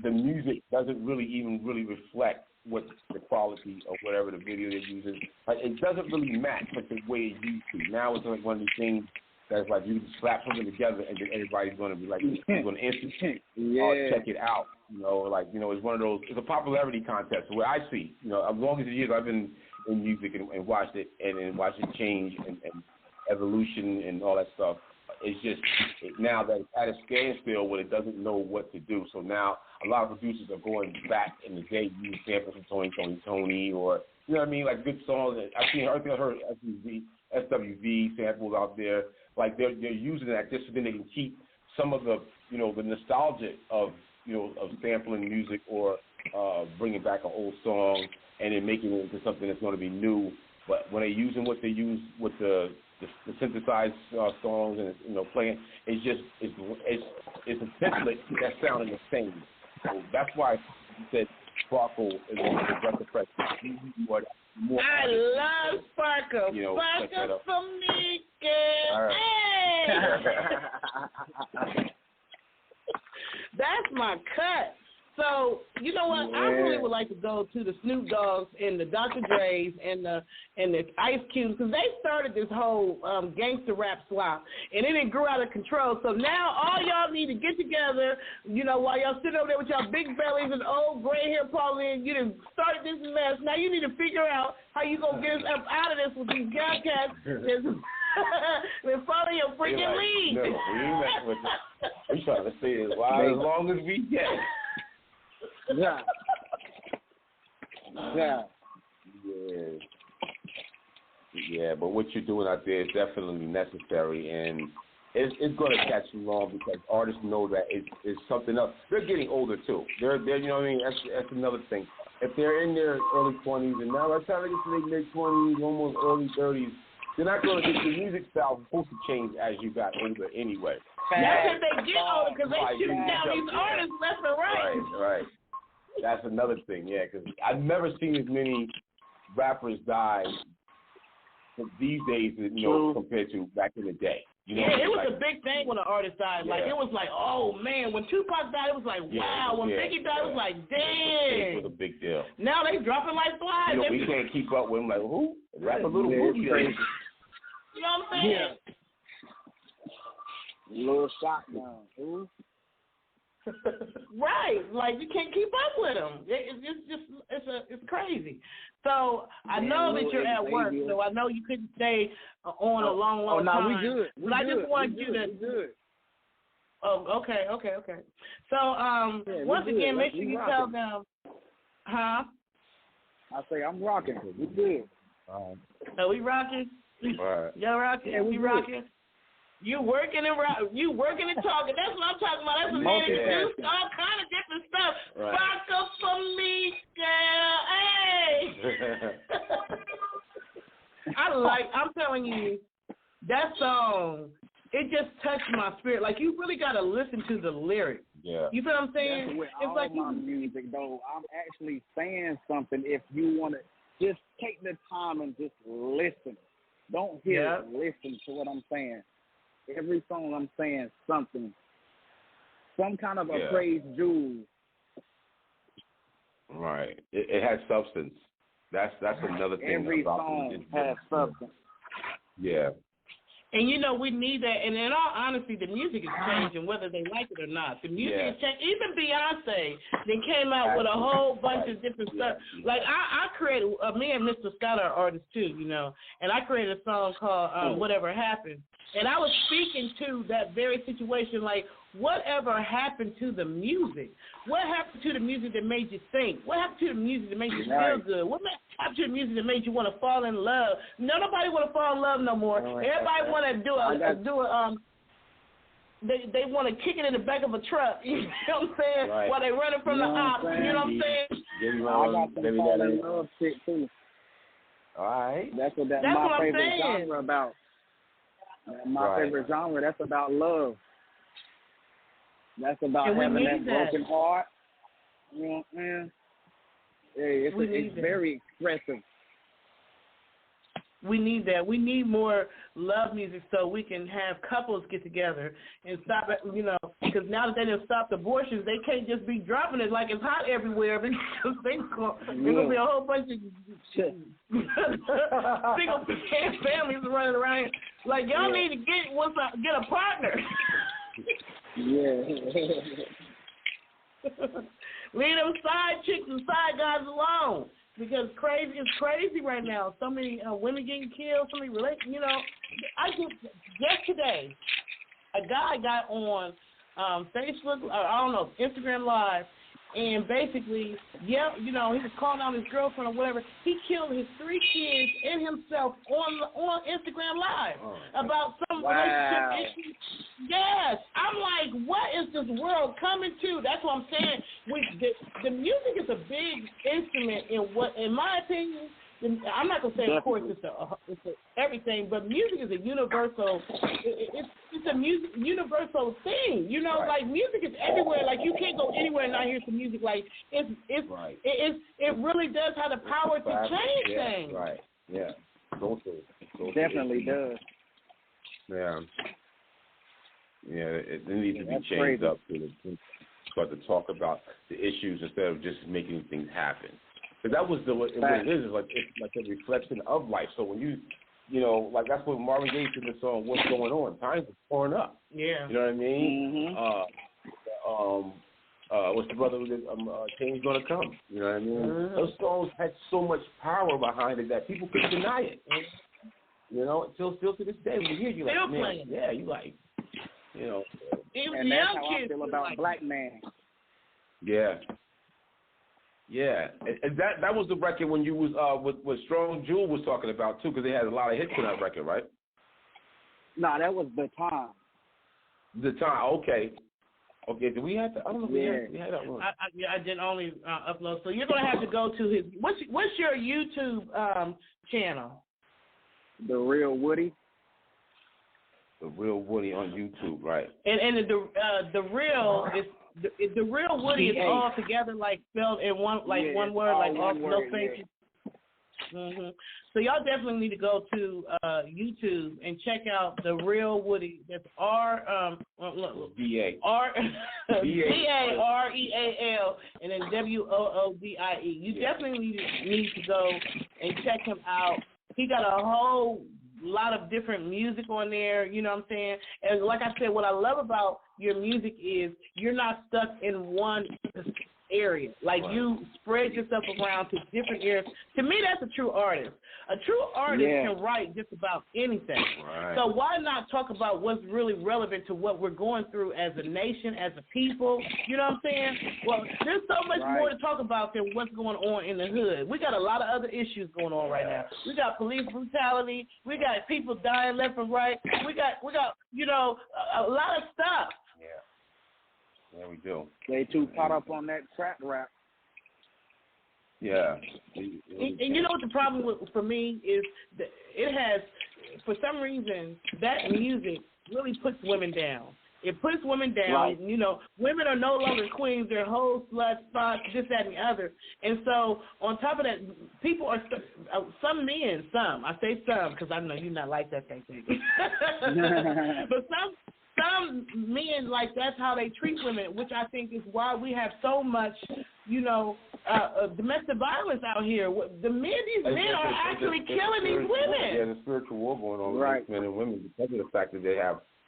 the music doesn't really reflect what the quality of whatever the video they're using. Like, it doesn't really match like the way it used to. Now it's like one of these things that's like you can slap something together and then everybody's going to be like, you're going to instantly check it out. It's one of those, it's a popularity contest. The way I see, as long as the years I've been in music and watched it and watched it change and evolution and all that stuff, it's just now that it's at a standstill when it doesn't know what to do. So now a lot of producers are going back in the day using samples from Tony, or you know what I mean, like good songs. I've heard SWV samples out there. Like they're using that just so then they can keep some of the the nostalgia of of sampling music or bringing back an old song and then making it into something that's going to be new. But when they're using what they use with the synthesized songs and playing, it's a template that's sounding the same. So that's why you said Sparkle is a breath of fresh air. I love Sparkle. Sparkle for me, girl. Right. Hey. That's my cut. So, you know what? I really would like to go to the Snoop Dogg's and the Dr. Dre's and the Ice Cubes, because they started this whole gangster rap swap, and it grew out of control. So now all y'all need to get together, while y'all sitting over there with y'all big bellies and old gray hair Pauline, you done started this mess. Now you need to figure out how you going to get us up out of this with these young cats and follow your freaking lead. No, we ain't messing with it. We trying to stay as wild as long as we can. Yeah. But what you're doing out there is definitely necessary, and it's going to catch you on because artists know that it's something else. They're getting older too. They're you know what I mean. That's another thing. If they're in their early 20s, and now by the time they get to their mid 20s, almost early 30s, they're not going to get your music style supposed to change as you got older anyway. That's if they get older, because they shoot down these artists left and right. Right. That's another thing, because I've never seen as many rappers die these days, compared to back in the day. It was a big thing when an artist died. Like, it was like, oh, man. When Tupac died, it was like, wow. When Biggie died, it was like, dang. It was a big deal. Now they dropping like flies. We can't keep up with them. Like, who? Rapper Little Booty. You know what I'm saying? Little Shotgun. Who? Right, like you can't keep up with them. It's crazy. So I know that you're at work, so I know you couldn't stay on a long time. We good. But I just wanted you to. Good. Oh, okay. So once again, make sure you tell them, huh? I say I'm rocking. We good. Are we rocking? Right. Y'all rocking? We rocking. You working and talking. That's what I'm talking about. That's a man that do all kind of different stuff. Right. Rock up for me, girl. Hey. I'm telling you, that song, it just touched my spirit. Like, you really got to listen to the lyrics. Yeah. You feel what I'm saying? That's with it's all like my music, though. I'm actually saying something. If you want to just take the time and just listen. Don't hear it. Listen to what I'm saying. Every song I'm saying something, some kind of a praise jewel. Right. It has substance. That's another thing. Every about song has substance. Yeah. And we need that. And in all honesty, the music is changing, whether they like it or not. The music is changing. Even Beyonce then came out with a whole bunch of different stuff. Like I created, me and Mr. Scott are artists too, and I created a song called Whatever Happened. And I was speaking to that very situation, like, whatever happened to the music? What happened to the music that made you think? What happened to the music that made you feel good? What happened to the music that made you want to fall in love? Nobody want to fall in love no more. Everybody want to they want to kick it in the back of a truck. You know what I'm saying? Right. While they running from the ops. You know what I'm saying? I got some fall in love shit too. All right. That's my favorite genre about. My favorite genre, that's about love. That's about having that broken heart. You know what I'm saying? It's very expressive. We need that. We need more love music so we can have couples get together and stop it, because now that they done stopped abortions, they can't just be dropping it like it's hot everywhere because there's going to be a whole bunch of single families running around. Like, y'all need to get a partner. Leave them side chicks and side guys alone. Because it's crazy right now. So many women getting killed. So many I just today a guy got on Facebook, I don't know, Instagram Live, and basically, he was calling out his girlfriend or whatever. He killed his 3 kids and himself on Instagram Live about some relationship issue. Yes, I'm like, what is this world coming to? That's what I'm saying. The music is a big instrument in my opinion. I'm not gonna say, of course, it's everything, but music is a universal. It's a universal thing. Like music is everywhere. Like you can't go anywhere and not hear some music. Like it really does have the power to change things. Right. Yeah. Definitely does. Yeah. Yeah. It needs to be changed up to start to talk about the issues instead of just making things happen. Because that was what it is. It's like a reflection of life. So when like that's what Marvin Gaye said in the song, "What's Going On?" Times are pouring up. Yeah. You know what I mean? Mm-hmm. What's the brother? Change Gonna Come. You know what I mean? Mm-hmm. Those songs had so much power behind it that people couldn't deny it. Still to this day, when you hear you like, man, yeah, you like, Even and that's young how kids I feel about Black Man. Yeah. Yeah, and that was the record when you was what Strong Jewel was talking about too, because they had a lot of hits on that record, right? No, that was The Time. The Time, okay. Do we have to? I don't know. If we had that one. I didn't only upload, so you're gonna have to go to his. What's your YouTube channel? DaRealWoodie. DaRealWoodie on YouTube, right? And the real is. The DaRealWoodie is all together, like spelled in one word, like all no spaces. Yeah. Mm-hmm. So y'all definitely need to go to YouTube and check out DaRealWoodie. That's D-A-R-E-A-L and then WOODIE. You definitely need to go and check him out. He got a whole lot of different music on there, you know what I'm saying? And like I said, what I love about your music is you're not stuck in one area. Like you spread yourself around to different areas. To me, that's a true artist. A true artist can write just about anything. Right. So why not talk about what's really relevant to what we're going through as a nation, as a people? You know what I'm saying? Well, there's so much more to talk about than what's going on in the hood. We got a lot of other issues going on right now. We got police brutality. We got people dying left and right. We got a lot of stuff. Yeah, we do. They too caught up on that trap rap. Yeah. And you know what the problem for me is that it has, for some reason, that music really puts women down. It puts women down. Right. Women are no longer queens. They're hoes, sluts, spots, this, that, and the other. And so on top of that, people are, some, I say some because I know you're not like that thing. But some men, like, that's how they treat women, which I think is why we have so much, domestic violence out here. These men are actually killing these women. Yeah, the spiritual war going on with men and women because of the fact that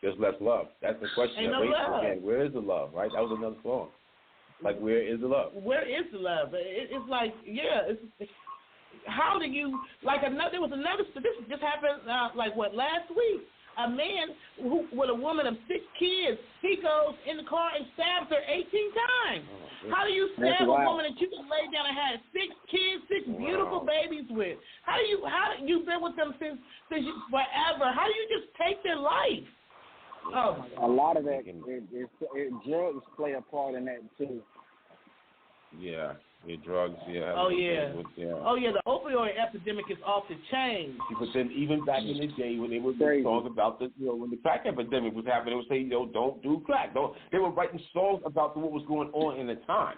there's less love. That's the question. Where is the love, right? That was another song. Like, where is the love? Where is the love? It's like, how do you, there was another, this just happened, last week. A man with a woman of 6 kids, he goes in the car and stabs her 18 times. How do you stab a woman that you can lay down and had 6 kids, 6 beautiful babies with? How do you been with them since forever? How do you just take their life? Oh my God. A lot of that, drugs play a part in that too. Yeah. Drugs, Oh, yeah. The opioid epidemic is off the chain. But then even back in the day when they were doing songs about when the crack epidemic was happening, they would say, don't do crack. They were writing songs about what was going on in the time,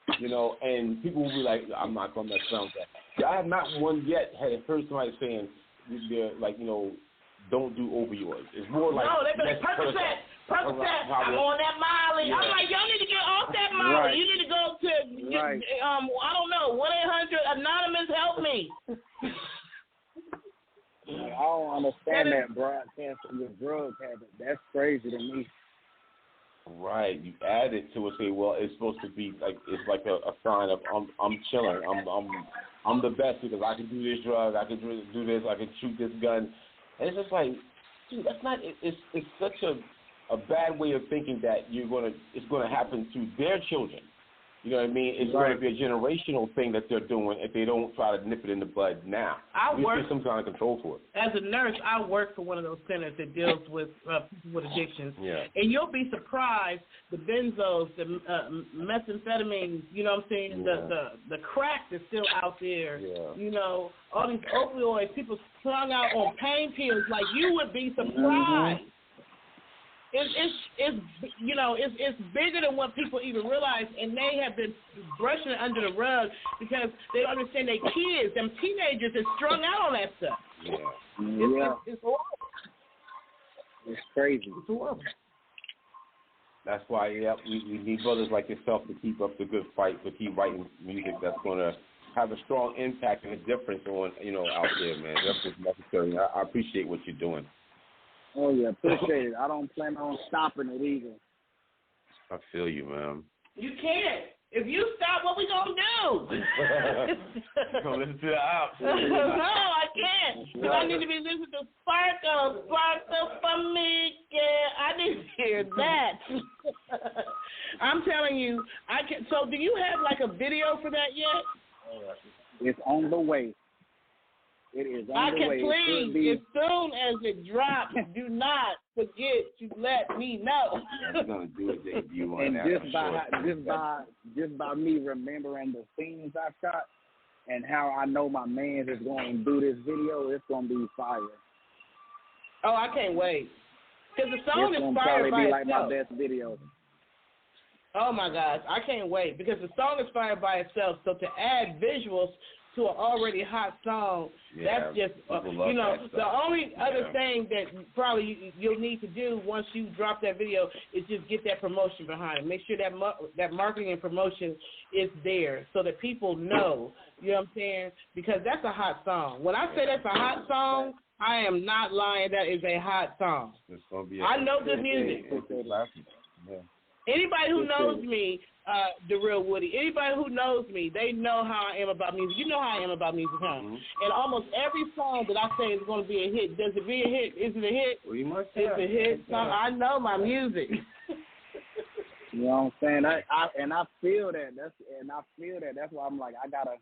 and people would be like, I'm not going to mess around with that. I have not one yet heard somebody saying, don't do opioids. It's more like... No, they're like, Patricia, I'm on that Molly. Yeah. I'm like, y'all need to get off that Molly. Right. You need to go to, I don't know, 1-800 Anonymous, help me. I don't understand that broadcast of your drug habit. That's crazy to me. Right. You add it to it, say, well, it's supposed to be like, it's like a sign of I'm chilling. I'm the best because I can do this drug, I can do this, I can shoot this gun. And it's just like, dude, that's not, it's such a a bad way of thinking that it's gonna happen to their children. You know what I mean? It's going to be a generational thing that they're doing if they don't try to nip it in the bud now. There's some kind of control for it. As a nurse, I work for one of those centers that deals with people with addictions. Yeah. And you'll be surprised, the benzos, the methamphetamines, you know what I'm saying, the crack that's still out there, you know, all these opioids, people strung out on pain pills, like you would be surprised. It's you know, it's bigger than what people even realize, and they have been brushing it under the rug because they don't understand their kids, them teenagers are strung out on that stuff. It's horrible. It's crazy. It's horrible. That's why, we need brothers like yourself to keep up the good fight, to keep writing music that's going to have a strong impact and a difference on, you know, out there, man. That's what's necessary. I appreciate what you're doing. Oh, yeah, appreciate it. I don't plan on stopping it either. I feel you, man. You can't. If you stop, what we going to do? Gonna listen to the album. No, I can't. Because I need to be listening to Sparkle for me. Yeah, I need to hear that. I'm telling you, I can. So do you have like a video for that yet? It's on the way. It is on the way. Please, as soon as it drops, do not forget to let me know. We're gonna do a debut on and that. Just by me remembering the scenes I shot and how I know my man is going to do this video, it's gonna be fire. Oh, I can't wait. Because the song is It's gonna fired by probably be itself. like my best video. Oh my gosh, I can't wait because the song is fired by itself. So to add visuals to an already hot song, that's just, you know, the only other thing that probably you'll need to do once you drop that video is just get that promotion behind it. Make sure that marketing and promotion is there so that people know, you know what I'm saying? Because that's a hot song. When I say that's a hot song, I am not lying. That is a hot song. I know good music. Anybody who knows me, DaRealWoodie, anybody who knows me, they know how I am about music. You know how I am about music, huh? Mm-hmm. And almost every song that I say is going to be a hit. Does it be a hit? Is it a hit? Well, you must it's a hit song. I know my music. You know what I'm saying? I feel that. That's why I'm like, I gotta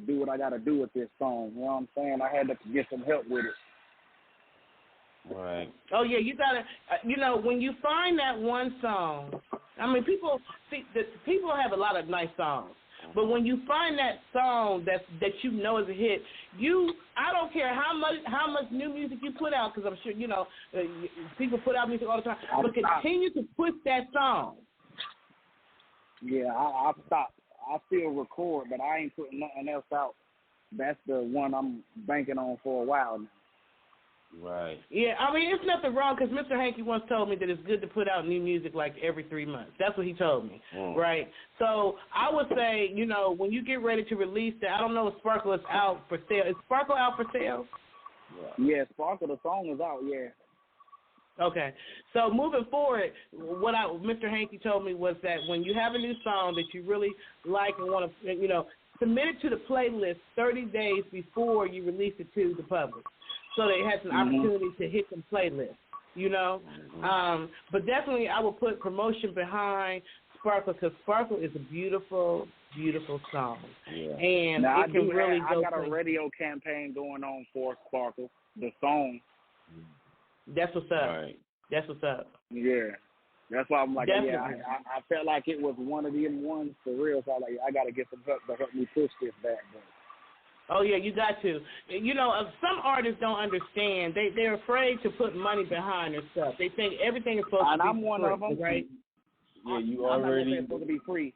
do what I gotta do with this song. You know what I'm saying? I had to get some help with it. Right. Oh yeah, you gotta. You know, when you find that one song, I mean, people have a lot of nice songs, but when you find that song that you know is a hit, I don't care how much new music you put out, because I'm sure you know people put out music all the time, but continue to push that song. Yeah, I stopped. I still record, but I ain't putting nothing else out. That's the one I'm banking on for a while now. Right. Yeah, I mean, it's nothing wrong, because Mr. Hankey once told me that it's good to put out new music like every 3 months. That's what he told me, right? So I would say, you know, when you get ready to release that, I don't know if Sparkle is out for sale. Is Sparkle out for sale? Yeah, Sparkle, the song is out, yeah. Okay. So moving forward, what Mr. Hankey told me was that when you have a new song that you really like and want to, you know, submit it to the playlist 30 days before you release it to the public, so they had an opportunity to hit some playlists, you know. But definitely I will put promotion behind Sparkle, because Sparkle is a beautiful, beautiful song. Yeah. And now, it can really go. I got a radio campaign going on for Sparkle, the song. That's what's up. Right. That's what's up. Yeah. That's why I'm like, definitely. I felt like it was one of them ones for real, so I got to get some help to help me push this back. Oh, yeah, you got to. You know, some artists don't understand. They're afraid to put money behind their stuff. They think everything is supposed to be free. And I'm one of them. Right? Yeah, I'm not going to say it's supposed to be free.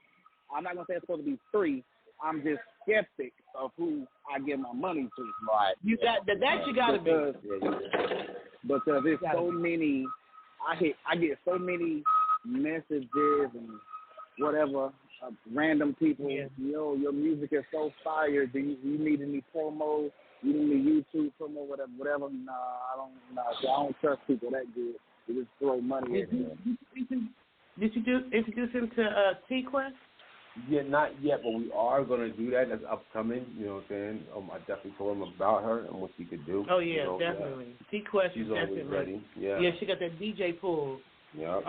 I'm not going to say it's supposed to be free. I'm just skeptic of who I give my money to. Right. You got that. You got to be. Because there's so many. I get so many messages and whatever. Random people, yo, your music is so fire. Do you need any promo? You need any YouTube promo, whatever? Nah, I don't trust people that good. They just throw money at me. Did you introduce him to T-Quest? Yeah, not yet, but we are going to do that. That's upcoming, you know what I'm saying? I definitely told him about her and what she could do. Oh, yeah, you know, definitely. T-Quest she's is always definitely ready. Yeah. Yeah, she got that DJ pool. Yeah,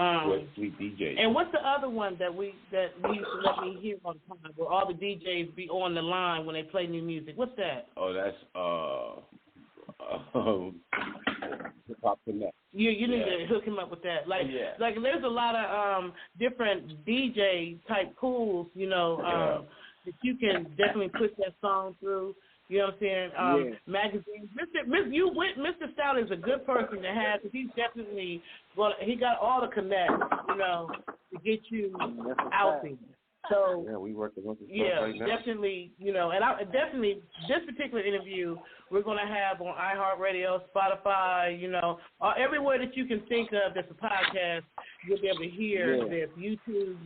sweet DJ. And what's the other one that we used to let me hear on time, where all the DJs be on the line when they play new music? What's that? Oh, that's Hip Hop Connect. You need to hook him up with that. Like there's a lot of different DJ type pools, that you can definitely push that song through. You know what I'm saying? Magazines. Mr. Stout is a good person to have because he's definitely he got all the connects, to get you out there. So we working with this right now. Definitely, and I definitely this particular interview we're gonna have on iHeartRadio, Spotify, everywhere that you can think of that's a podcast, you'll be able to hear this. YouTube,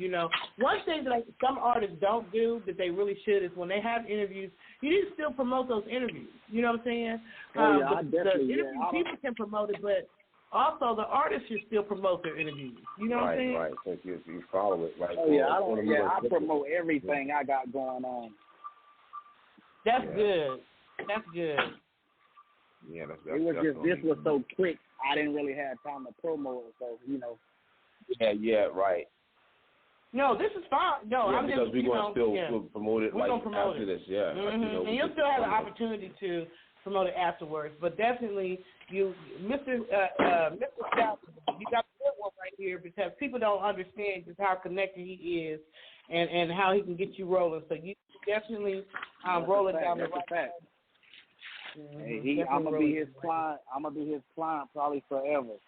One thing that some artists don't do that they really should is when they have interviews, you need to still promote those interviews. You know what I'm saying? The interview people can promote it, but also the artists should still promote their interviews. You know what I'm saying? Right. So you follow it, right? I promote everything I got going on. That's good. That's good. Yeah, that's it was just this was so quick. I didn't really have time to promote it, so Yeah, right. No, this is fine. No, I'm because just we're gonna still promote it. We're gonna promote after it. This, yeah. Mm-hmm. And you'll still have an opportunity to promote it afterwards. But definitely, Mr. Stout, you got a good one right here because people don't understand just how connected he is and how he can get you rolling. So you definitely rolling down the right path. Hey, I'm gonna be his client. I'm gonna be his client probably forever.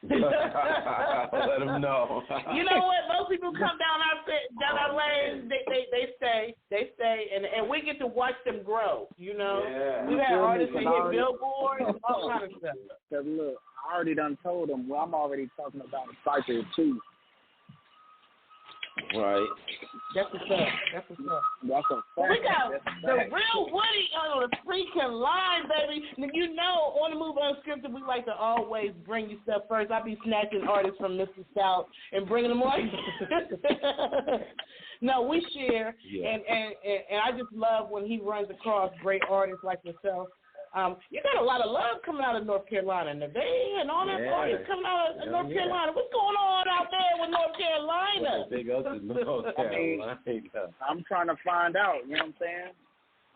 Let him know. You know what? Most people come down our lane. They stay, and we get to watch them grow. We've had artists that hit billboards and all kind of stuff. Cause look, I already done told them. Well, I'm already talking about the cycle too. Right. That's what's up. That's a fact. We got the real Woody on the freaking line, baby. And on the Move Unscripted, we like to always bring you stuff first. I be snatching artists from Mr. Stout and bringing them on. No, we share, and I just love when he runs across great artists like yourself. You got a lot of love coming out of North Carolina, Nevada, and all that artists coming out of North Carolina. What's going on out there with North Carolina? North Carolina. I'm trying to find out. You know what I'm saying?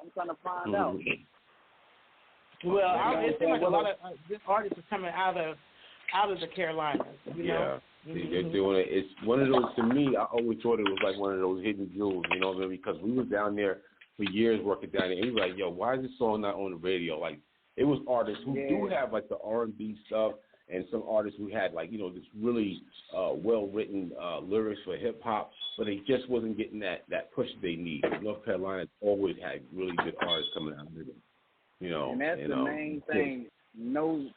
I'm trying to find out. Well, it seems like a lot of good artists are coming out of the Carolinas. You know? They're doing it. It's one of those. To me, I always thought it was like one of those hidden jewels. You know what I mean? Because we was down there for years working down there. And we were like, yo, why is this song not on the radio? Like, it was artists who do have, like, the R&B stuff and some artists who had, like, this really well-written lyrics for hip-hop, but they just wasn't getting that push they need. North Carolina always had really good artists coming out of it. And that's the main thing. No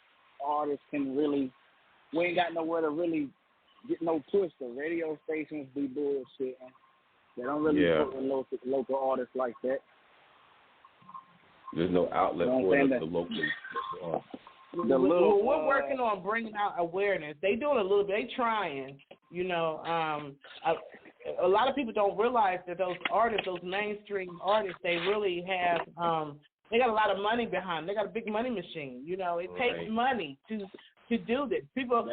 artist can really – we ain't got nowhere to really get no push. The radio stations be bullshitting. They don't really put with local artists like that. There's no outlet for the local. We're working on bringing out awareness. They doing a little bit. They trying. A lot of people don't realize that those artists, those mainstream artists, they really have. They got a lot of money behind them. They got a big money machine. It takes money to do this. People,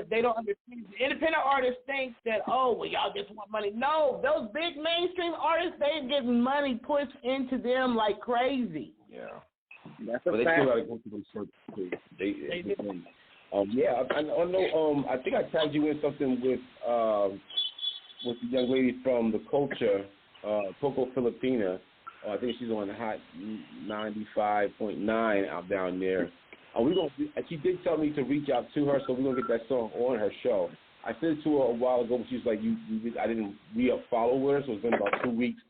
they don't understand. The independent artists think that, y'all just want money. No, those big mainstream artists, they get money pushed into them like crazy. Yeah. That's a fact. They still got to go through them circles too. I know. I think I tagged you in something with the young lady from the Culture, Coco Filipina. I think she's on Hot 95.9 out down there. She did tell me to reach out to her, so we're gonna get that song on her show. I sent it to her a while ago, but she was like, I didn't re-follow her, so it's been about 2 weeks.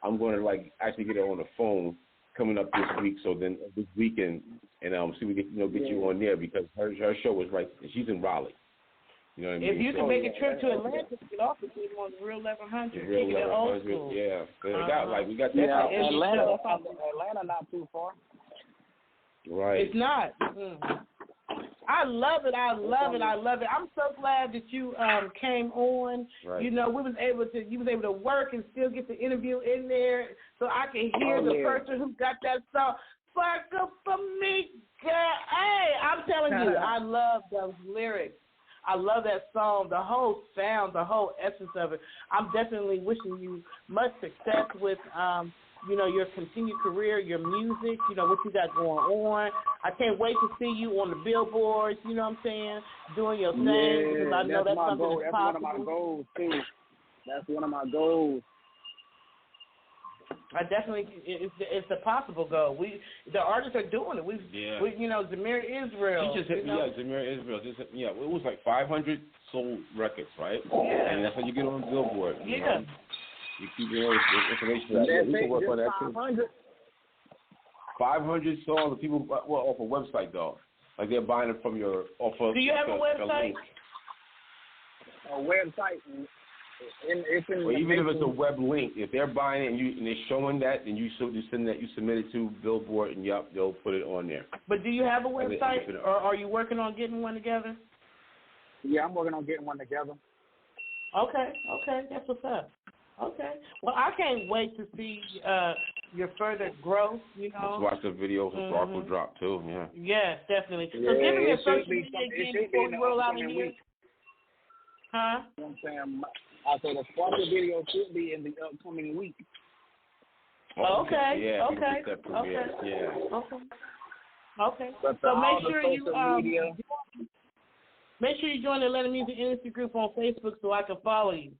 I'm going to actually get her on the phone coming up this week, so then this weekend, and see if we can get you on there because her show is right. She's in Raleigh. You know what I mean? If you can make a trip to Atlanta, you can also do it on the Real 1100. Real 1100, yeah. We got that. Atlanta not too far. Right. It's not. I love it. I'm so glad that you came on. Right. You was able to work and still get the interview in there, so I can hear the person who got that song. Fuck up for me, girl. Hey, I'm telling you, I love those lyrics. I love that song, the whole sound, the whole essence of it. I'm definitely wishing you much success with, your continued career, your music, what you got going on. I can't wait to see you on the billboards, you know what I'm saying, doing your thing, because I know that's something goal. that's possible. That's one of my goals, too. That's one of my goals. I definitely, it's a possible goal. The artists are doing it. Zamir Israel. Zamir Israel. It was like 500 sold records, right? Yeah. And that's how you get on the Billboard. Yeah. You keep your information. We can work on that too. 500 songs. People, off a website though. Like they're buying it from your off of. Do you have a website? A website. Even if it's a web link, if they're buying it and they're showing that, then you send that, you submit it to Billboard, and they'll put it on there. But do you have a website, or are you working on getting one together? Yeah, I'm working on getting one together. Okay, that's what's up. Okay, well, I can't wait to see your further growth. Let's watch the video for Sparkle drop too. Yeah. Yes, definitely. Yeah, so give me your social media again before we roll out in here. Huh? You know what I'm saying? I said the Sparkle video should be in the upcoming week. Okay. Yeah. Okay. But so make sure you join the Atlanta Music Industry group on Facebook so I can follow you.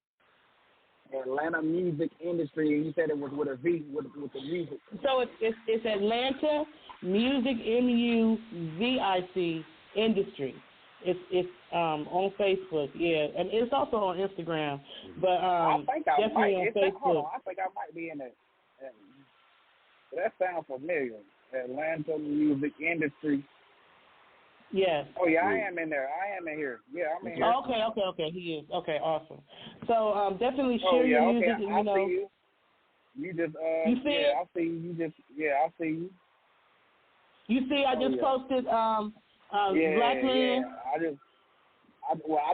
Atlanta Music Industry, and you said it was with a V, with the music. So it's Atlanta Music MUVIC Industry. It's on Facebook, yeah, and it's also on Instagram. But definitely on Facebook. I think I might be in it. That sounds familiar. Atlanta Music Industry. Yes. Oh yeah, I am in there. I am in here. Yeah, I'm in here. Okay. He is. Okay, awesome. So definitely share your music. Okay. I see you. You just you see it? I see you. I see you. You see, I just posted Black Man. Yeah. I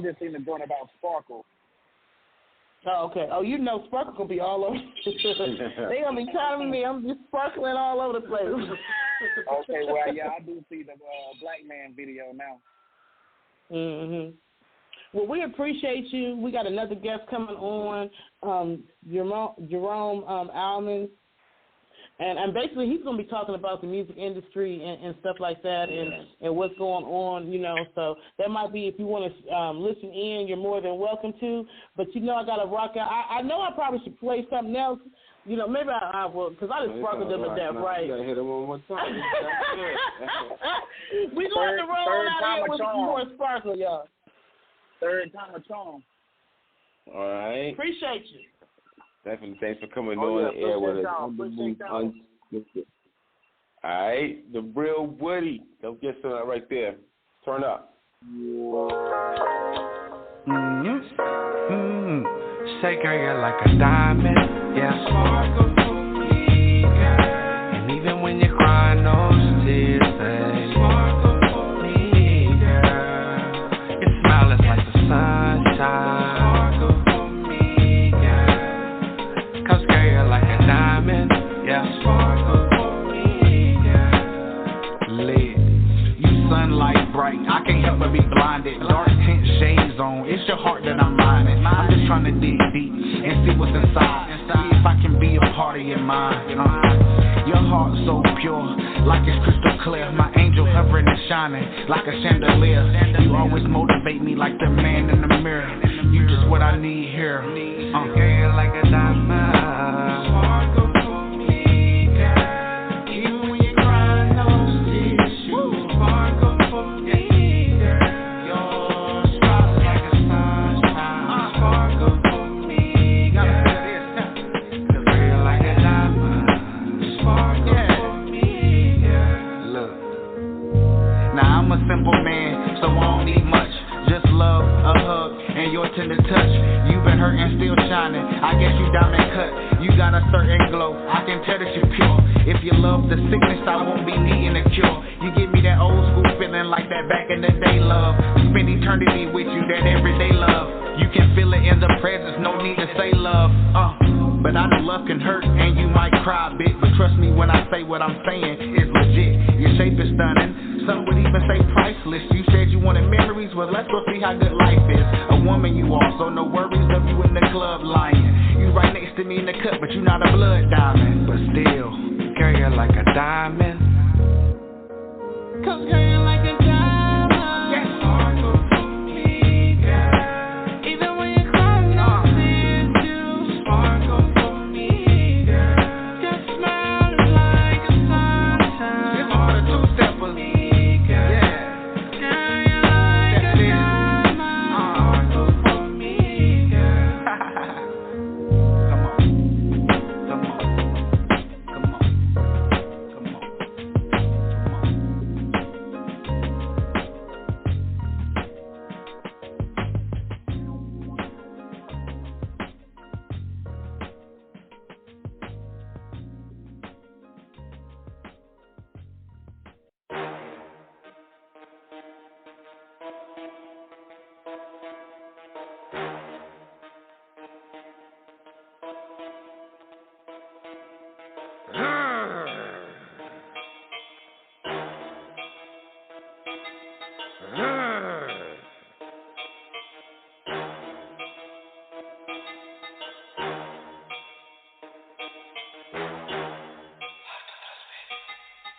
just seen the joint about Sparkle. Oh, okay. Oh, Sparkle gonna be all over. They gonna be telling me I'm just sparkling all over the place. Okay, well, yeah, I do see the Black Man video now. Well, we appreciate you. We got another guest coming on, Jerome Almon. And basically, he's going to be talking about the music industry and stuff like that and what's going on, So that might be, if you want to listen in, you're more than welcome to. But, I got to rock out. I know I probably should play something else. Maybe I will, because I just sparkled them to death, right? You got to hit him one more time. We're going to roll out here with some more sparkle, y'all. Third time a charm. All right. Appreciate you. Definitely, thanks for coming on the air with us. All right, DaRealWoodie. Don't get some right there. Turn up. Say, girl, you're like a diamond, yeah. And even when you cry, those tears, say, sparkle for me, girl. Your smile is like the sunshine. Sunlight bright, I can't help but be blinded. Dark tint shades on, it's your heart that I'm minding. I'm just trying to dig deep and see what's inside. See if I can be a part of your mind. Your heart so pure, like it's crystal clear. My angel hovering and shining like a chandelier. You always motivate me like the man in the mirror. You just what I need here. Girl, like a diamond. Sparkle for me, girl. Even when you cry, those tears, you sparkle for me, girl. Your smile like a sunshine. Sparkle for me, girl. Girl, like a diamond. Sparkle for me, girl. Look, now I'm a simple man, so I don't need much. Just love, a hug, and your tender touch. You've been hurting, still shining. I guess you diamond cut. You got a certain glow. I can tell that you're pure. If you love the sickness, I won't be needing a cure. You give me that old school feeling like that back in the day love. Spend eternity with you, that everyday love. You can feel it in the presence, no need to say love. But I know love can hurt and you might cry a bit. But trust me when I say what I'm saying is legit. Your shape is stunning. Some would even say priceless. You said you wanted memories, well let's go see me how good life is. A woman you are, so no worries of you in the club lying. You right next to me in the cut, but you not a blood diamond. But still, carry her like a diamond. Come carry her like a diamond. Yes, sparkle for me, girl. Even when you're crying, no tears, you sparkle for me, girl. Your smile is like a sunshine. It's all the two-steppers.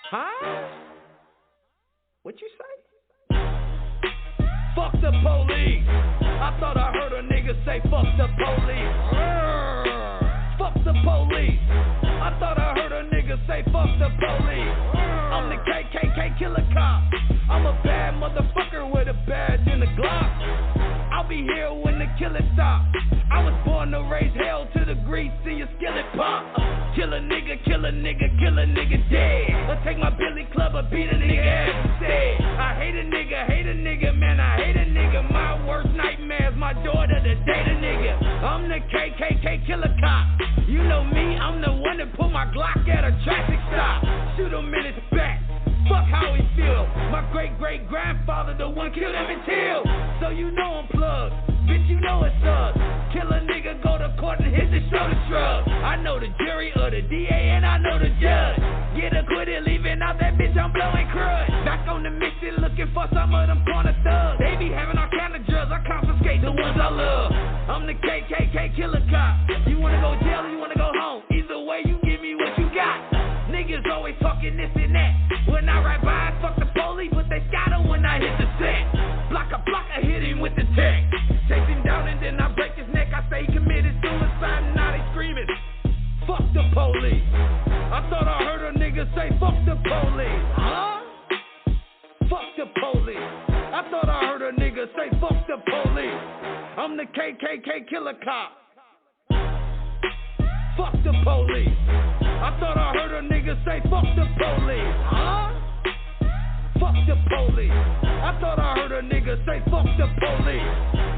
Huh? What you say? Fuck the police. I thought I heard a nigga say fuck the police. Fuck the police. I thought I heard a nigga say fuck the police. I'm the KKK killer cop. I'm a bad motherfucker with a badge and a Glock. I'll be here when the killer stops. I was born to raise hell to the grease in your skillet pop. Kill a nigga, kill a nigga, kill a nigga dead. Or take my billy club or beat a nigga ass instead. I hate a nigga, man, I hate a nigga. My worst nightmares, my daughter to date a nigga. I'm the KKK killer cop. You know me, I'm the one that put my Glock at a traffic stop. Shoot him in his back. Fuck how he feel. My great-great-grandfather, the one killed him in Till. So you know I'm plugged. Bitch, you know it's up. Kill a nigga, go to court and hit the shoulder shrug. I know the jury or the DA and I know the judge. Get acquitted, leaving out that bitch, I'm blowing crud. Back on the mission, looking for some of them corner thugs. They be having all kind of drugs, I confiscate the ones I love. I'm the KKK killer cop. You wanna go jail or you wanna go home? Either way, you give me what you got. Niggas always talking this and that. When I ride by, I fuck the police, but they scatter when I hit the set. Block, I hit him with the tech. Chase him down and then I break his neck. I say he committed suicide and now they screaming, fuck the police. I thought I heard a nigga say fuck the police. Huh? Fuck the police. I thought I heard a nigga say fuck the police. I'm the KKK killer cop. Fuck the police. I thought I heard a nigga say fuck the police. Huh? Fuck the police. I thought I heard a nigga say fuck the police.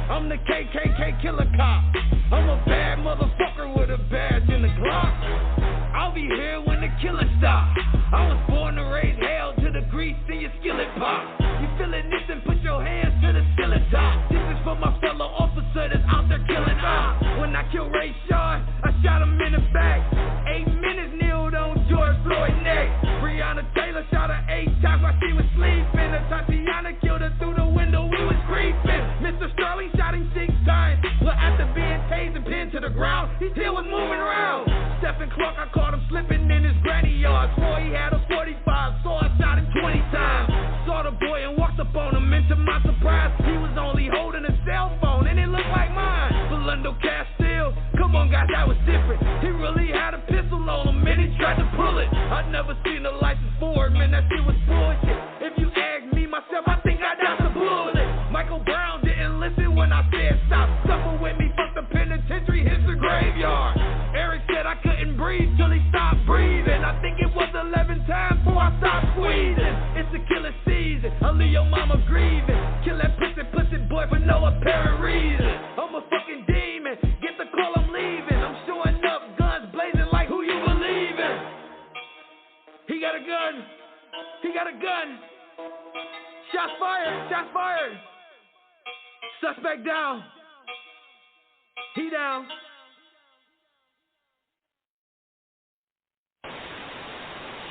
I'm the KKK killer cop. I'm a bad motherfucker with a badge and a Glock. I'll be here when the killer stop. I was born to raise hell to the grease in your skillet pop. You feeling this and put your hands to the ceiling top. This is for my fellow officer that's out there killing ops. When I killed Ray Shaw, I shot him in the back. 8 minutes kneeled on George Floyd's neck. Breonna Taylor shot her 8 times while she was sleeping. Tatiana killed her through the window, we was creeping. Mr. Sterling shot him 6 times. But after being tased and pinned to the ground, he still was moving around. Stephen Clark, I caught him slipping in his granny yard. Swore he had a 45, so I shot him 20 times. Saw the boy and walked up on him, and to my surprise, he was only holding a cell phone, and it looked like mine. Philando Castile, come on guys, that was different. He really had a pistol on him, and he tried to pull it. I'd never seen a license for it, man, that shit was bullshit. If you ask me myself, I think I dodged a bullet. Michael Brown didn't listen when I said stop. Suffer with me, fuck the penitentiary, hits the graveyard. Eric said I couldn't breathe till he stopped breathing. I think it was 11 times before I stopped squeezing. It's the killer season, I'll leave your mama grieving. Kill that pussy boy for no apparent reason. I'm a fucking demon, get the call, I'm leaving. I'm showing up, guns blazing like who you believe in. He got a gun, he got a gun. Shots fired, shots fired. Suspect down. He down.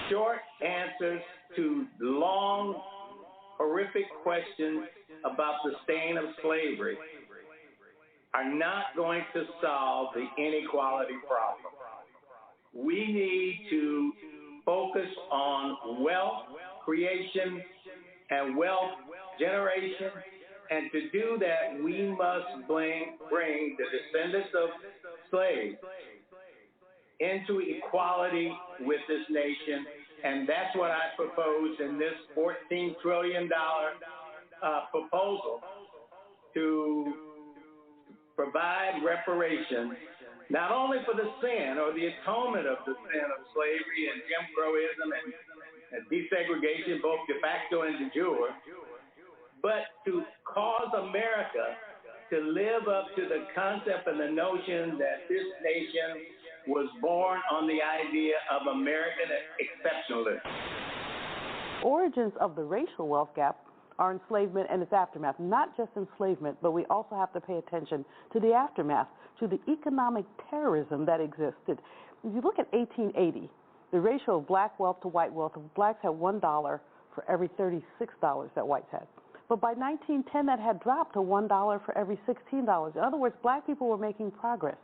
Short answers to long, horrific questions about the stain of slavery are not going to solve the inequality problem. We need to focus on wealth creation and wealth generation, and to do that, we must bring the descendants of slaves into equality with this nation, and that's what I propose in this $14 trillion proposal to provide reparations, not only for the sin or the atonement of the sin of slavery and Jim Crowism and desegregation, both de facto and de jure, but to cause America to live up to the concept and the notion that this nation was born on the idea of American exceptionalism. Origins of the racial wealth gap are enslavement and its aftermath. Not just enslavement, but we also have to pay attention to the aftermath, to the economic terrorism that existed. If you look at 1880, the ratio of black wealth to white wealth, blacks had $1 for every $36 that whites had. But by 1910, that had dropped to $1 for every $16. In other words, black people were making progress.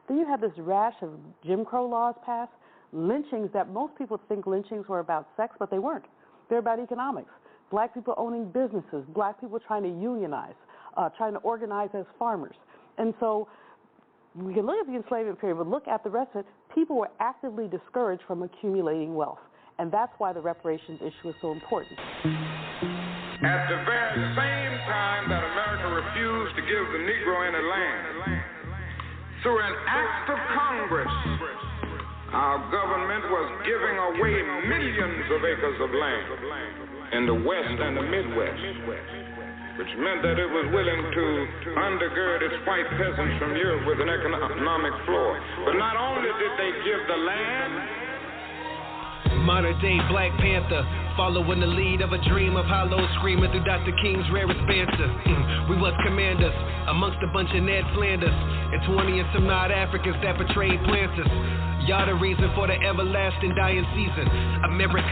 Then you had this rash of Jim Crow laws passed, lynchings that most people think lynchings were about sex, but they weren't. They're about economics. Black people owning businesses, black people trying to unionize, trying to organize as farmers. And so we can look at the enslavement period, but look at the rest of it. People were actively discouraged from accumulating wealth. And that's why the reparations issue is so important. At the very same time that America refused to give the Negro any land, through an act of Congress, our government was giving away millions of acres of land in the West and the Midwest, which meant that it was willing to undergird its white peasants from Europe with an economic floor. But not only did they give the land, modern day Black Panther, following the lead of a dream of hollow screaming through Dr. King's rarest banter. We was commanders amongst a bunch of Ned Flanders and 20 and some odd Africans that portrayed planters. Y'all the reason for the everlasting dying season. America,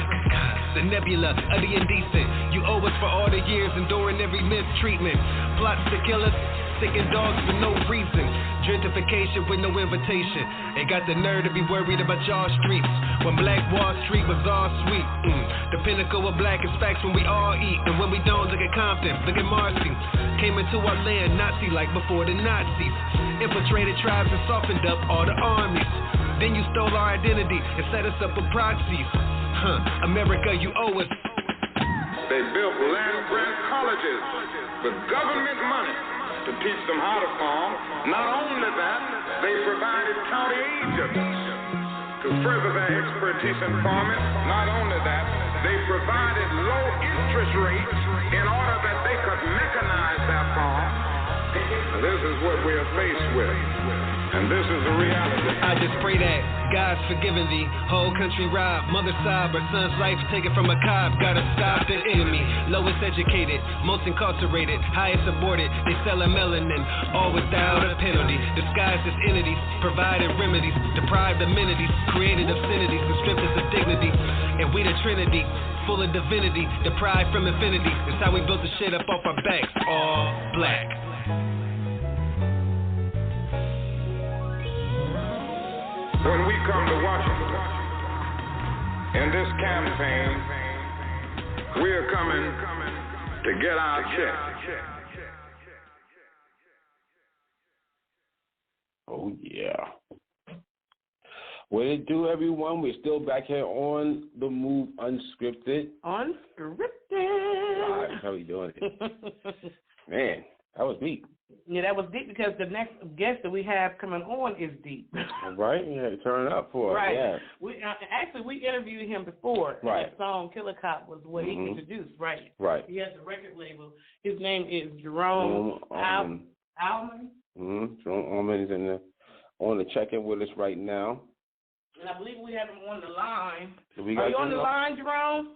the nebula of the indecent. You owe us for all the years enduring every mistreatment. Plots to kill us, sticking dogs for no reason. Gentrification with no invitation. Ain't got the nerve to be worried about y'all streets. When Black Wall Street was all sweet. The pinnacle of black is facts when we all eat. And when we don't, look at Compton, look at Marcy. Came into our land Nazi-like before the Nazis. Infiltrated tribes and softened up all the armies. Then you stole our identity and set us up with proxies. America, you owe us. they built land-grant colleges with government money to teach them how to farm. Not only that, they provided county agents to further their expertise in farming. Not only that, they provided low interest rates in order that they could mechanize their farm. This is what we are faced with, and this is the reality. I just pray that God's forgiven thee. Whole country robbed, mother sobbed, her son's life taken from a cop. Gotta stop the enemy. Lowest educated, most incarcerated, highest aborted. They selling melanin, all without a penalty. Disguised as entities, provided remedies. Deprived amenities, created obscenities, and stripped us of dignity. And we the Trinity, full of divinity, deprived from infinity. That's how we built the shit up off our backs, all black. When we come to Washington in this campaign, we're coming to get our check. Oh, yeah. What it do, everyone? We're still back here on The Move Unscripted. Unscripted. All right, how we doing it? Man, that was deep. Yeah, that was deep because the next guest that we have coming on is deep. Right? You had to turn it up for it. Right. Yeah. We interviewed him before. Right. That song Killer Cop was what he introduced, right? Right. He has a record label. His name is Jerome Almon. Jerome Almon is on the check-in with us right now. And I believe we have him on the line. Are you on the line, Jerome?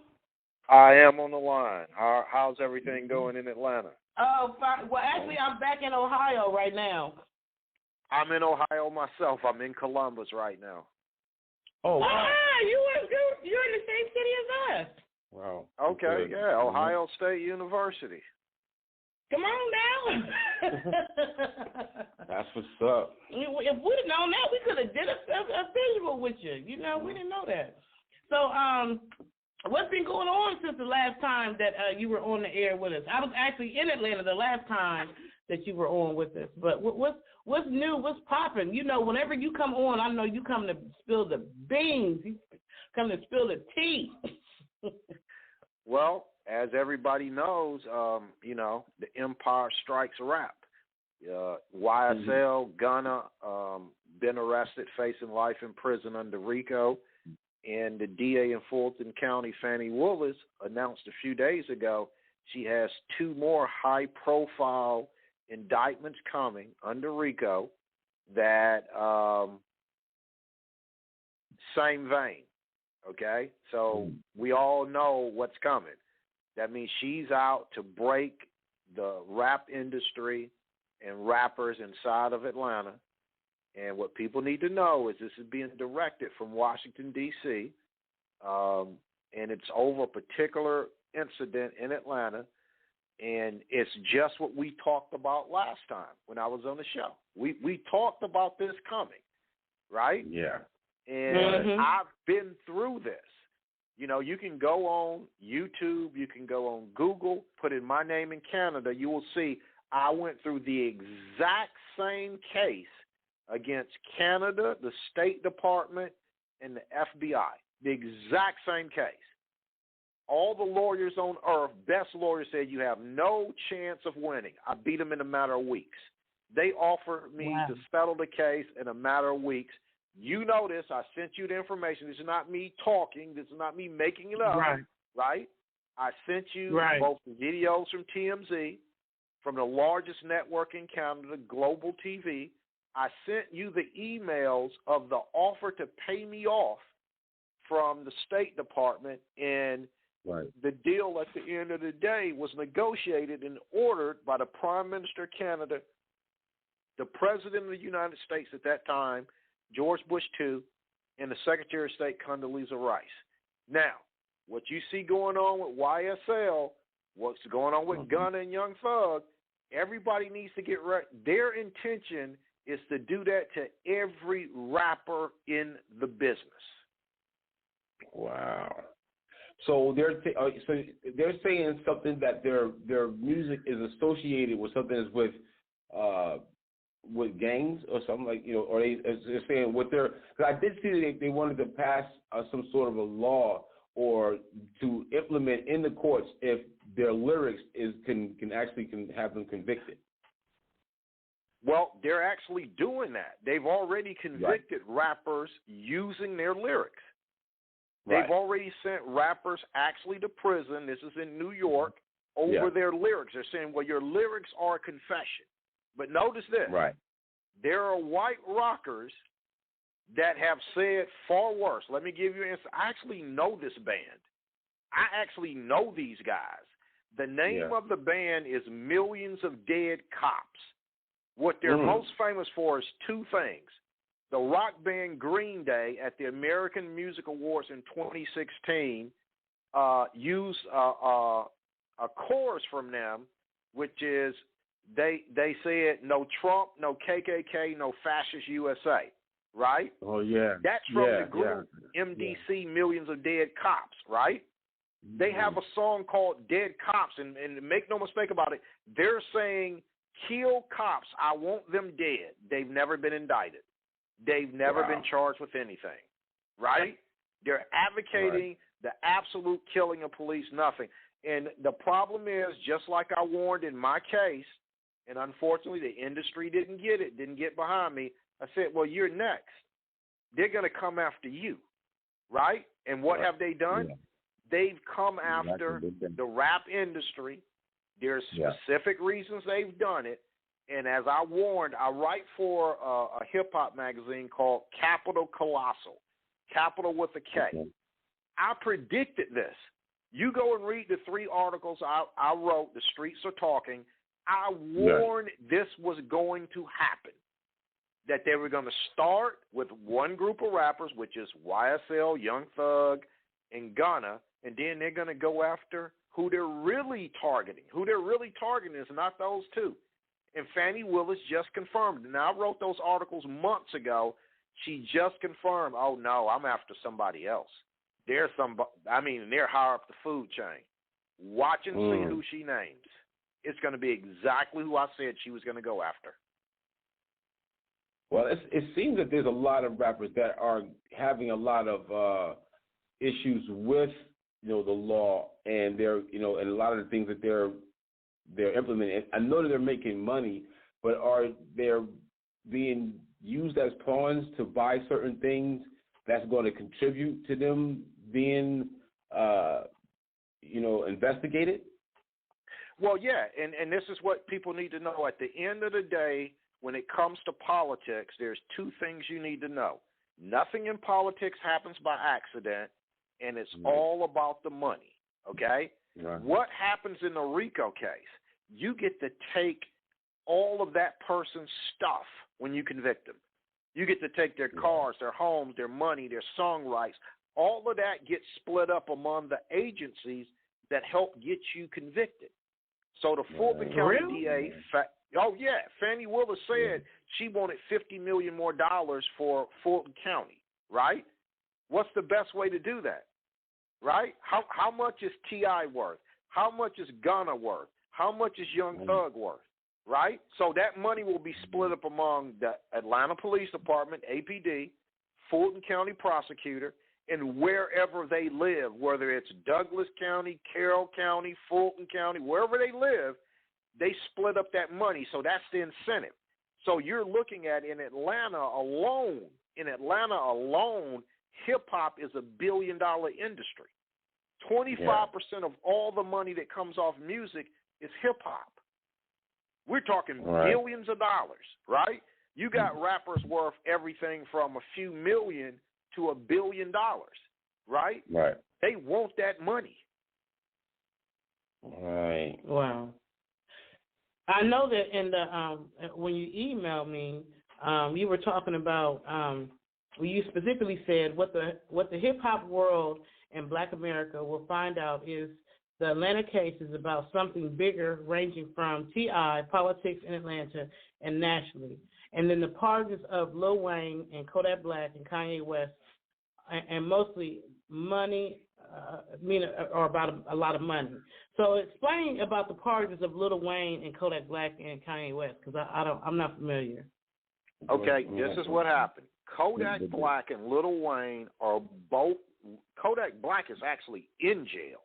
I am on the line. How's everything going in Atlanta? Oh, fine. Well, actually, I'm back in Ohio right now. I'm in Ohio myself. I'm in Columbus right now. Oh, wow. You're in the same city as us. Wow. Okay, yeah, Ohio State University. Come on now. That's what's up. If we'd have known that, we could have did a visual with you. You know, we didn't know that. So, what's been going on since the last time that you were on the air with us? I was actually in Atlanta the last time that you were on with us. But what's new? What's popping? You know, whenever you come on, I know you come to spill the beans. You come to spill the tea. Well, as everybody knows, you know, the Empire Strikes Rap. YSL, Gunna, been arrested, facing life in prison under RICO. And the DA in Fulton County, Fannie Willis, announced a few days ago she has 2 more high-profile indictments coming under RICO that same vein, okay? So we all know what's coming. That means she's out to break the rap industry and rappers inside of Atlanta. And what people need to know is this is being directed from Washington, D.C., and it's over a particular incident in Atlanta, and it's just what we talked about last time when I was on the show. We talked about this coming, right? Yeah. And I've been through this. You know, you can go on YouTube, you can go on Google, put in my name in Canada, you will see I went through the exact same case against Canada, the State Department, and the FBI. The exact same case. All the lawyers on earth, best lawyers, said you have no chance of winning. I beat them in a matter of weeks. They offered me to settle the case in a matter of weeks. You know this. I sent you the information. This is not me talking. This is not me making it up. Right? I sent you both the videos from TMZ, from the largest network in Canada, Global TV. I sent you the emails of the offer to pay me off from the State Department, and the deal at the end of the day was negotiated and ordered by the Prime Minister of Canada, the President of the United States at that time, George Bush II, and the Secretary of State, Condoleezza Rice. Now, what you see going on with YSL, what's going on with Gunna and Young Thug, everybody needs to get right. Their intention is to do that to every rapper in the business. Wow. So they're saying something that their music is associated with something that's with gangs or something, like, you know, or they're saying what they're. Because I did see they wanted to pass some sort of a law or to implement in the courts if their lyrics can have them convicted. Well, they're actually doing that. They've already convicted rappers using their lyrics. They've already sent rappers actually to prison. This is in New York over their lyrics. They're saying, well, your lyrics are a confession. But notice this. There are white rockers that have said far worse. Let me give you an answer. I actually know this band. I actually know these guys. The name of the band is Millions of Dead Cops. What they're most famous for is 2 things. The rock band Green Day at the American Music Awards in 2016 used a chorus from them, which is they said, no Trump, no KKK, no fascist USA, right? Oh, yeah. That's from the group MDC, Millions of Dead Cops, right? They have a song called Dead Cops, and make no mistake about it, they're saying, kill cops, I want them dead. They've never been indicted. They've never been charged with anything, right? They're advocating the absolute killing of police, nothing. And the problem is, just like I warned in my case, and unfortunately the industry didn't get behind me, I said, well, you're next. They're going to come after you, right? And what have they done? They've come after the rap industry. There's specific reasons they've done it. And as I warned, I write for a hip-hop magazine called Capital Colossal, Capital with a K. I predicted this. You go and read the 3 articles I wrote, The Streets Are Talking. I warned this was going to happen, that they were going to start with one group of rappers, which is YSL, Young Thug, and Gunna, and then they're going to go after who they're really targeting. Who they're really targeting is not those two. And Fannie Willis just confirmed. Now, I wrote those articles months ago. She just confirmed, oh, no, I'm after somebody else. They're higher up the food chain. Watch and see who she names. It's going to be exactly who I said she was going to go after. Well, it seems that there's a lot of rappers that are having a lot of issues with, the law, and they're, and a lot of the things that they're implementing. I know that they're making money, but are they being used as pawns to buy certain things that's going to contribute to them being, investigated? Well, yeah, and this is what people need to know. At the end of the day, when it comes to politics, there's two things you need to know. Nothing in politics happens by accident, and it's all about the money, okay? Right. What happens in the RICO case? You get to take all of that person's stuff when you convict them. You get to take their cars, their homes, their money, their song rights. All of that gets split up among the agencies that help get you convicted. So the Fulton County DA, Fannie Willis said she wanted $50 million more for Fulton County, right? What's the best way to do that, right? How much is T.I. worth? How much is Gunna worth? How much is Young Thug worth, right? So that money will be split up among the Atlanta Police Department, APD, Fulton County Prosecutor, and wherever they live, whether it's Douglas County, Carroll County, Fulton County, wherever they live, they split up that money. So that's the incentive. So you're looking at in Atlanta alone, hip-hop is $1 billion industry. 25% of all the money that comes off music is hip-hop. We're talking billions of dollars, right? You got rappers worth everything from a few million to $1 billion, right? Right. They want that money. Right. Wow. I know that in the when you emailed me, you were talking about you specifically said what the hip hop world and Black America will find out is the Atlanta case is about something bigger, ranging from T.I., politics in Atlanta and nationally, and then the pardons of Lil Wayne and Kodak Black and Kanye West, and mostly money, or about a lot of money. So explain about the pardons of Lil Wayne and Kodak Black and Kanye West, because I'm not familiar. Okay, this is what happened. Kodak Black and Lil Wayne are both. Kodak Black is actually in jail.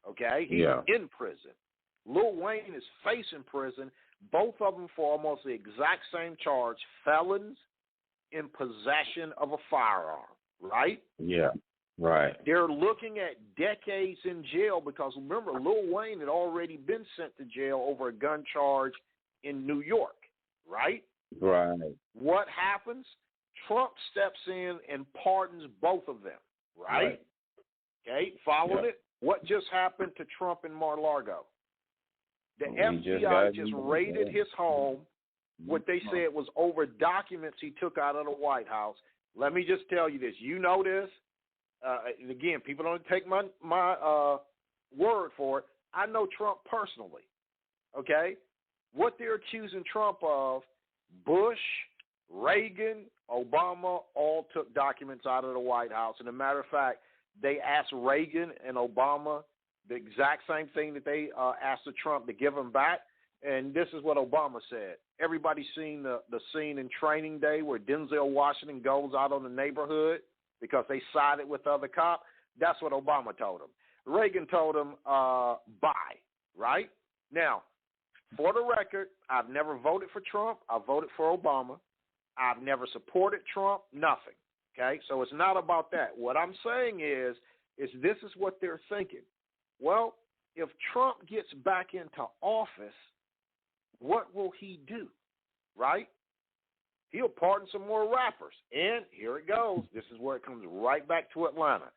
Okay, he's in prison. Lil Wayne is facing prison. Both of them for almost the exact same charge: felons in possession of a firearm. Right? Yeah. Right. They're looking at decades in jail because, remember, Lil Wayne had already been sent to jail over a gun charge in New York, right? Right. What happens? Trump steps in and pardons both of them, right? Okay, followed it? What just happened to Trump in Mar-a-Lago? The FBI just raided his home. What they said was over documents he took out of the White House. Let me just tell you this. You know this. And again, people don't take my word for it. I know Trump personally, okay? What they're accusing Trump of, Bush, Reagan, Obama all took documents out of the White House. And as a matter of fact, they asked Reagan and Obama the exact same thing that they asked Trump to give them back. And this is what Obama said. Everybody's seen the scene in Training Day where Denzel Washington goes out on the neighborhood because they sided with the other cop. That's what Obama told him. Reagan told him, bye, right? Now, for the record, I've never voted for Trump. I voted for Obama. I've never supported Trump, nothing, okay? So it's not about that. What I'm saying is this is what they're thinking. Well, if Trump gets back into office, what will he do, right? He'll pardon some more rappers. And here it goes. This is where it comes right back to Atlanta.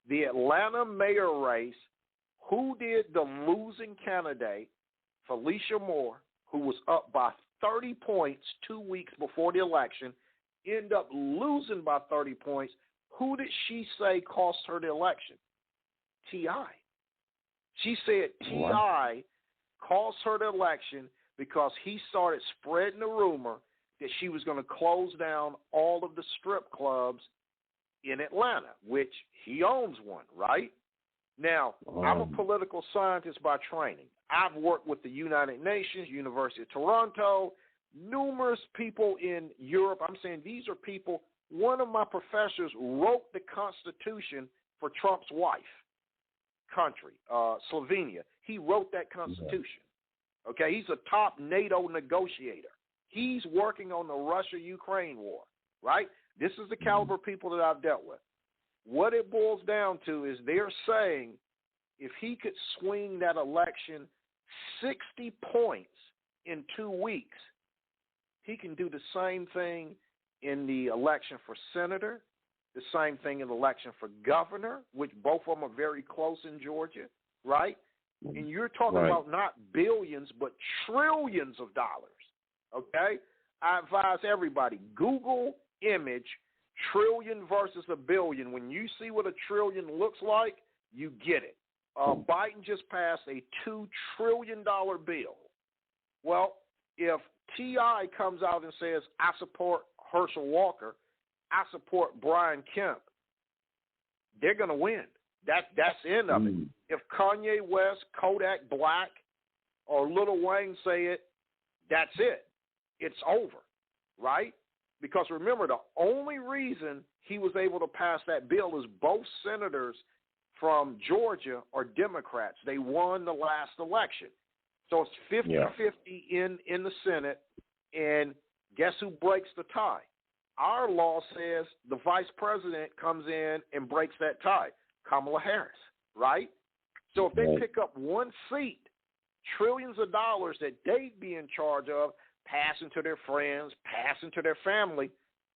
The Atlanta mayor race, who did the losing candidate, Felicia Moore, who was up by 30 points 2 weeks before the election, end up losing by 30 points. Who did she say cost her the election? T.I. She said T.I. cost her the election because he started spreading the rumor that she was going to close down all of the strip clubs in Atlanta, which he owns one, right? Now, I'm a political scientist by training. I've worked with the United Nations, University of Toronto, numerous people in Europe. I'm saying these are people. One of my professors wrote the Constitution for Trump's wife country, Slovenia. He wrote that Constitution. Okay, he's a top NATO negotiator. He's working on the Russia-Ukraine war, right? This is the caliber of people that I've dealt with. What it boils down to is they're saying if he could swing that election 60 points in 2 weeks, he can do the same thing in the election for senator, the same thing in the election for governor, which both of them are very close in Georgia, right? And you're talking about not billions, but trillions of dollars, okay? I advise everybody, Google image trillion versus a billion. When you see what a trillion looks like, you get it. Biden just passed a $2 trillion bill. Well, if T.I. comes out and says, I support Herschel Walker, I support Brian Kemp, they're going to win. That's the end of it. If Kanye West, Kodak Black, or Lil Wayne say it, that's it. It's over, right? Because remember, the only reason he was able to pass that bill is both senators from Georgia are Democrats. They won the last election. So it's 50-50 in the Senate, and guess who breaks the tie? Our law says the vice president comes in and breaks that tie, Kamala Harris, right? So if they pick up one seat, trillions of dollars that they'd be in charge of, passing to their friends, passing to their family,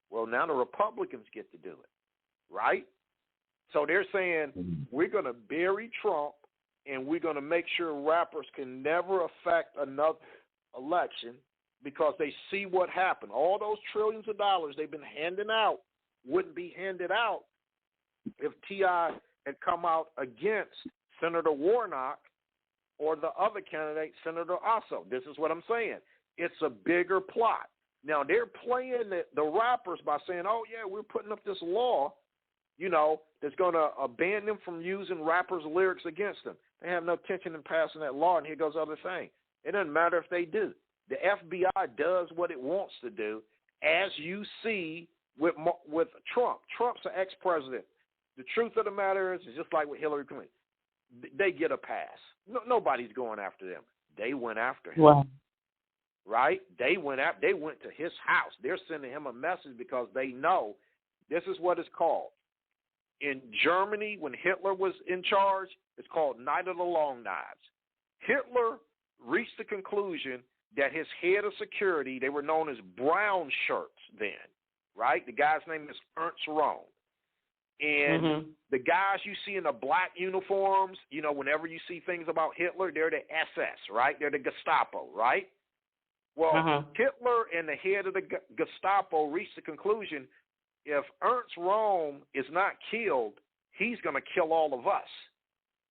well, now the Republicans get to do it, right? So they're saying we're going to bury Trump and we're going to make sure rappers can never affect another election because they see what happened. All those trillions of dollars they've been handing out wouldn't be handed out if T.I. had come out against Senator Warnock or the other candidate, Senator Osso. This is what I'm saying. It's a bigger plot. Now, they're playing the rappers by saying, oh, yeah, we're putting up this law, you know, that's going to ban them from using rappers' lyrics against them. They have no intention in passing that law, and here goes the other thing. It doesn't matter if they do. The FBI does what it wants to do, as you see with Trump. Trump's an ex-president. The truth of the matter is, it's just like with Hillary Clinton. They get a pass. Nobody's going after them. They went after him. Wow. Right? They went to his house. They're sending him a message because they know this is what it's called. In Germany, when Hitler was in charge, it's called Night of the Long Knives. Hitler reached the conclusion that his head of security, they were known as brown shirts then, right? The guy's name is Ernst Röhm. And the guys you see in the black uniforms, you know, whenever you see things about Hitler, they're the SS, right? They're the Gestapo, right? Well, Hitler and the head of the Gestapo reached the conclusion, if Ernst Röhm is not killed, he's going to kill all of us.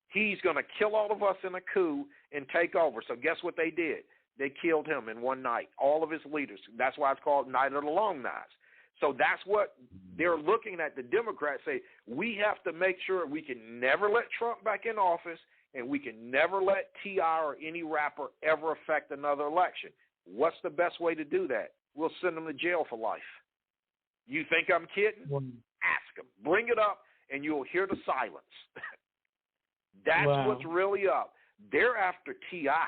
He's going to kill all of us in a coup and take over. So guess what they did? They killed him in one night, all of his leaders. That's why it's called Night of the Long Knives. So that's what they're looking at. The Democrats say, we have to make sure we can never let Trump back in office and we can never let T.I. or any rapper ever affect another election. What's the best way to do that? We'll send them to jail for life. You think I'm kidding? Ask them. Bring it up, and you'll hear the silence. That's what's really up. They're after T.I.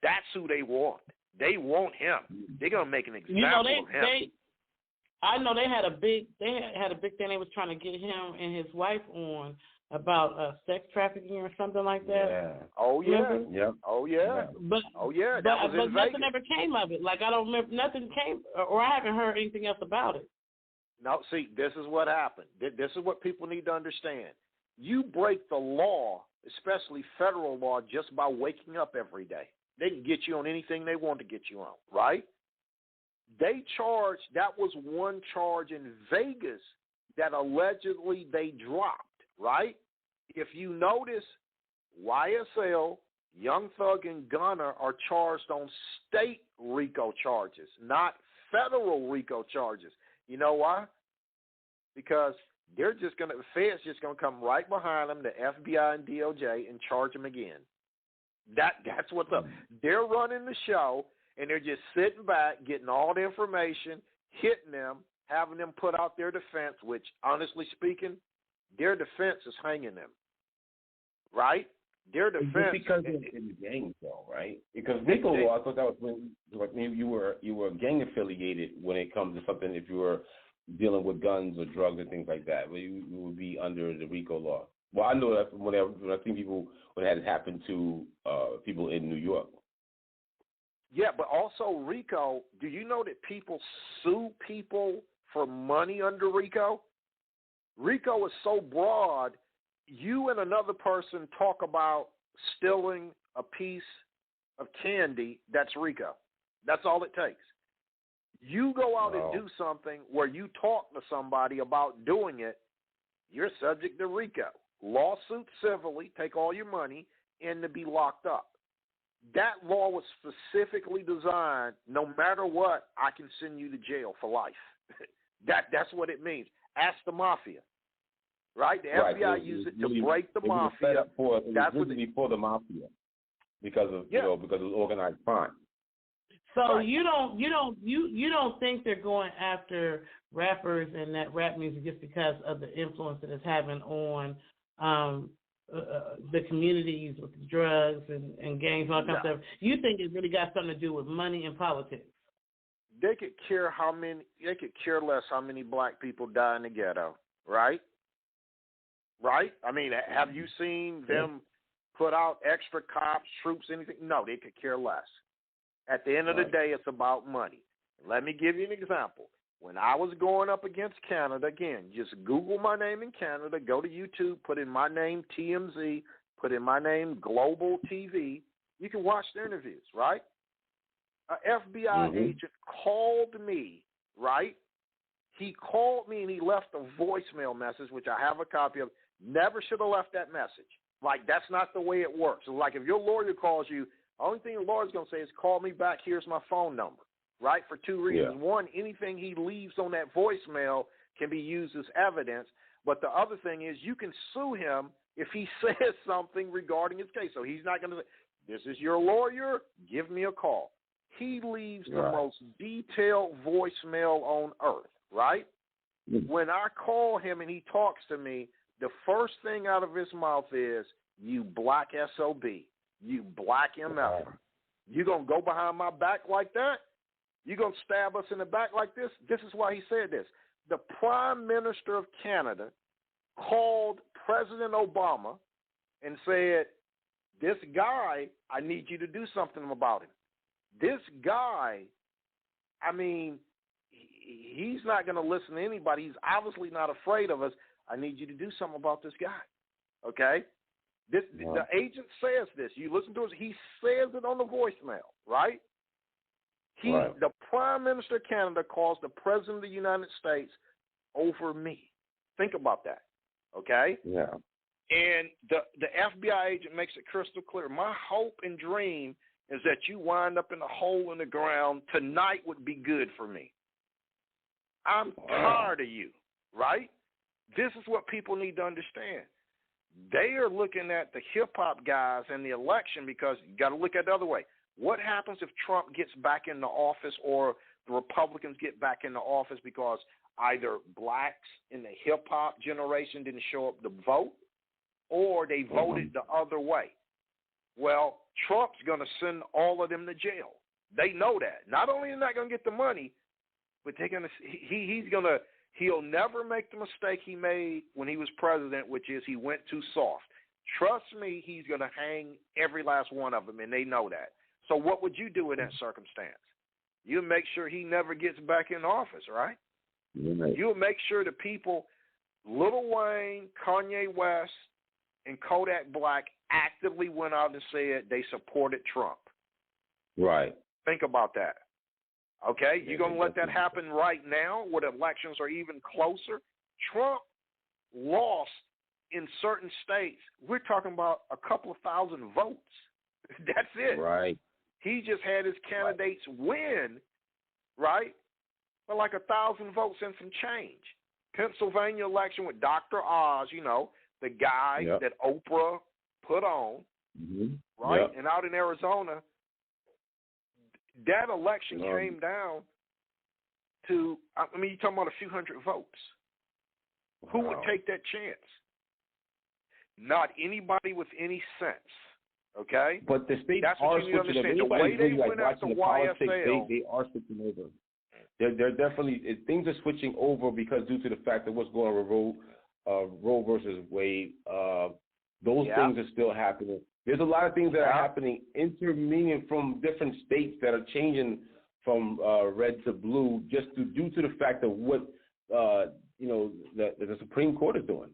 That's who they want. They want him. They're going to make an example of him. I know they had a big thing they was trying to get him and his wife on about sex trafficking or something like that. Yeah. Oh yeah. Yeah. Oh yeah. But nothing ever came of it. Like I don't remember nothing came, or I haven't heard anything else about it. No, see, this is what happened. This is what people need to understand. You break the law, especially federal law, just by waking up every day. They can get you on anything they want to get you on, right? They charged, that was one charge in Vegas that allegedly they dropped, right? If you notice, YSL, Young Thug, and Gunna are charged on state RICO charges, not federal RICO charges. You know why? Because the Fed's just gonna come right behind them, the FBI and DOJ, and charge them again. That's what's up. They're running the show, and they're just sitting back, getting all the information, hitting them, having them put out their defense, which, honestly speaking, their defense is hanging them. Right? Their defense. Because in the gangs, though, right? Because RICO law, I thought that was when you were gang affiliated when it comes to something. If you were dealing with guns or drugs and things like that, you would be under the RICO law. Well, I know that when I think people when it had happened to people in New York. Yeah, but also RICO. Do you know that people sue people for money under RICO? RICO is so broad. You and another person talk about stealing a piece of candy, that's RICO. That's all it takes. You go out and do something where you talk to somebody about doing it, you're subject to RICO. Lawsuit civilly, take all your money, and to be locked up. That law was specifically designed, no matter what, I can send you to jail for life. That's what it means. Ask the mafia. Right? The FBI used it to break the mafia. That's what for the mafia because of because of organized crime. So you don't think they're going after rappers and that rap music just because of the influence that it's having on the communities with the drugs and gangs and all that stuff. You think it really got something to do with money and politics? They could care less how many black people die in the ghetto, right? Right? I mean, have you seen them put out extra cops, troops, anything? No, they could care less. At the end of the day, it's about money. Let me give you an example. When I was going up against Canada, again, just Google my name in Canada, go to YouTube, put in my name TMZ, put in my name Global TV. You can watch the interviews, right? An FBI agent called me, right? He called me and he left a voicemail message, which I have a copy of. Never should have left that message. Like, that's not the way it works. So, like, if your lawyer calls you, the only thing your lawyer's going to say is, call me back, here's my phone number, right? For two reasons. Yeah. One, anything he leaves on that voicemail can be used as evidence. But the other thing is you can sue him if he says something regarding his case. So he's not going to say, this is your lawyer, give me a call. He leaves the most detailed voicemail on earth, right? When I call him and he talks to me, the first thing out of his mouth is, you black SOB, you black MF. You going to go behind my back like that? You going to stab us in the back like this? This is why he said this. The Prime Minister of Canada called President Obama and said, this guy, I need you to do something about him. This guy, I mean, he's not going to listen to anybody. He's obviously not afraid of us. I need you to do something about this guy, okay? The agent says this. You listen to us. He says it on the voicemail, right? The Prime Minister of Canada calls the President of the United States over me. Think about that, okay? Yeah. And the FBI agent makes it crystal clear. My hope and dream is that you wind up in a hole in the ground. Tonight would be good for me. I'm tired of you, right? This is what people need to understand. They are looking at the hip-hop guys in the election because you got to look at it the other way. What happens if Trump gets back into office or the Republicans get back into office because either blacks in the hip-hop generation didn't show up to vote or they voted the other way? Well, Trump's going to send all of them to jail. They know that. Not only are they not going to get the money, but they're going to he'll never make the mistake he made when he was president, which is he went too soft. Trust me, he's going to hang every last one of them, and they know that. So what would you do in that circumstance? You make sure he never gets back in office, right? You'll make sure the people, Lil Wayne, Kanye West, and Kodak Black actively went out and said they supported Trump. Right. Think about that. Okay? You're going to let that happen right now where the elections are even closer? Trump lost in certain states, we're talking about a couple of thousand votes. That's it. Right. He just had his candidates win, right, for like 1,000 votes and some change. Pennsylvania election with Dr. Oz, you know, the guy that Oprah put on, right? Yep. And out in Arizona, that election came down to, I mean, you're talking about a few hundred votes. Who would take that chance? Not anybody with any sense, okay? But the states That's are what you switching understand. over. The way they Really, went after watching the politics, YSL. they are switching over. They're definitely, things are switching over because due to the fact that what's going on with Roe versus Wade, those things are still happening. There's a lot of things that are happening intervening from different states that are changing from red to blue just due to the fact of what the Supreme Court is doing,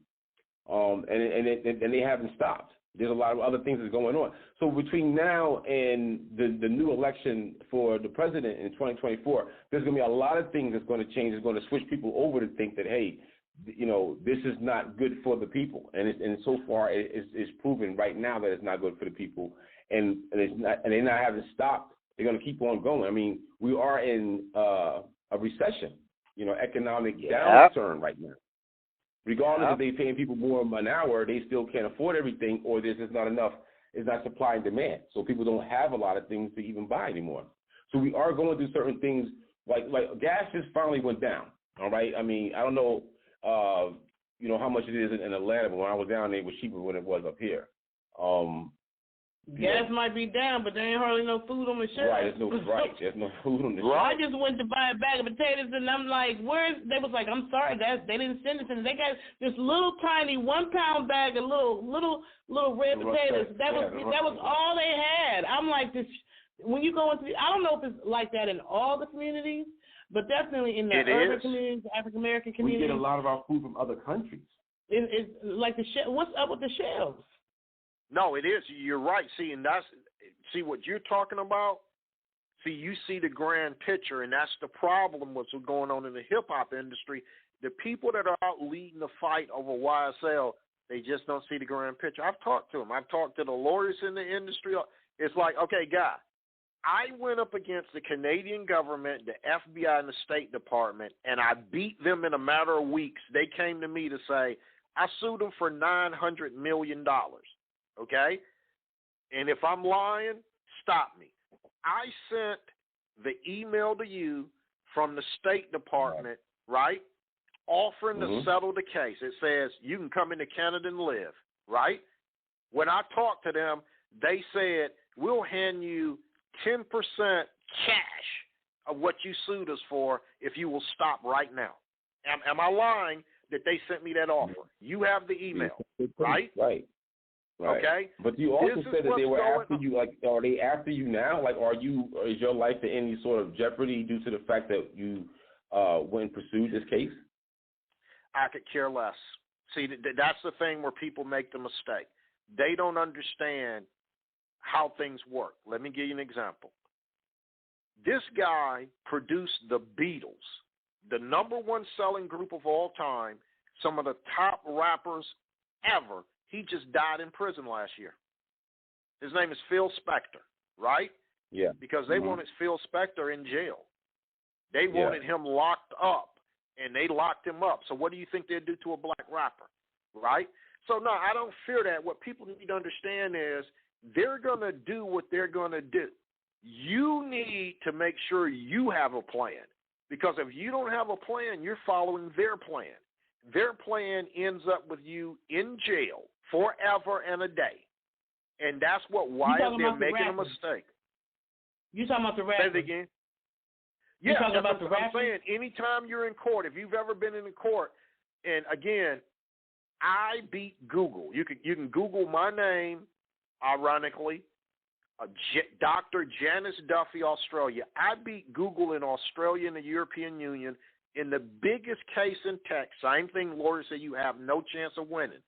and they haven't stopped. There's a lot of other things that's going on. So between now and the new election for the president in 2024, there's going to be a lot of things that's going to change. It's going to switch people over to think that, hey, this is not good for the people. And so far it's proven right now that it's not good for the people. And they're not having stopped. They're going to keep on going. I mean, we are in a recession, economic downturn right now. Regardless if they're paying people more an hour, they still can't afford everything, or there's just not enough. It's not supply and demand, so people don't have a lot of things to even buy anymore. So we are going through certain things, like gas just finally went down. All right, I mean, I don't know, how much it is in Atlanta, but when I was down there, it was cheaper than it was up here. Gas might be down, but there ain't hardly no food on the shelf. There's no food on the shelf. I just went to buy a bag of potatoes, and I'm like, they was like, I'm sorry, they didn't send it to me. They got this little tiny 1 pound bag of little red potatoes. That was all they had. I'm like, this. When you go into, I don't know if it's like that in all the communities, but definitely in the urban communities, African American communities. We get a lot of our food from other countries. It's like what's up with the shelves? No, it is. You're right. See what you're talking about. See, you see the grand picture, and that's the problem. What's going on in the hip hop industry? The people that are out leading the fight over YSL, they just don't see the grand picture. I've talked to them. I've talked to the lawyers in the industry. It's like, okay, guy, I went up against the Canadian government, the FBI, and the State Department, and I beat them in a matter of weeks. They came to me to say, I sued them for $900 million. Okay? And if I'm lying, stop me. I sent the email to you from the State Department, right, offering to settle the case. It says you can come into Canada and live, right? When I talked to them, they said, we'll hand you 10% cash of what you sued us for if you will stop right now. Am I lying that they sent me that offer? You have the email, right? Right. Okay. But you also said that they were after you. Like, are they after you now? Like, is your life in any sort of jeopardy due to the fact that you went and pursued this case? I could care less. See, that's the thing where people make the mistake. They don't understand how things work. Let me give you an example. This guy produced the Beatles, the #1 selling group of all time, some of the top rappers ever. He just died in prison last year. His name is Phil Spector, right? Yeah. Because they wanted Phil Spector in jail. They wanted him locked up, and they locked him up. So what do you think they'd do to a black rapper, right? So, no, I don't fear that. What people need to understand is they're going to do what they're going to do. You need to make sure you have a plan, because if you don't have a plan, you're following their plan. Their plan ends up with you in jail forever and a day. And that's why they're making a mistake. You talking about the rappers? Say it again. Yeah, that's what I'm saying. Anytime you're in court, if you've ever been in court, and again, I beat Google. You can Google my name, ironically, Dr. Janice Duffy, Australia. I beat Google in Australia and the European Union in the biggest case in tech. Same thing, lawyers say you have no chance of winning.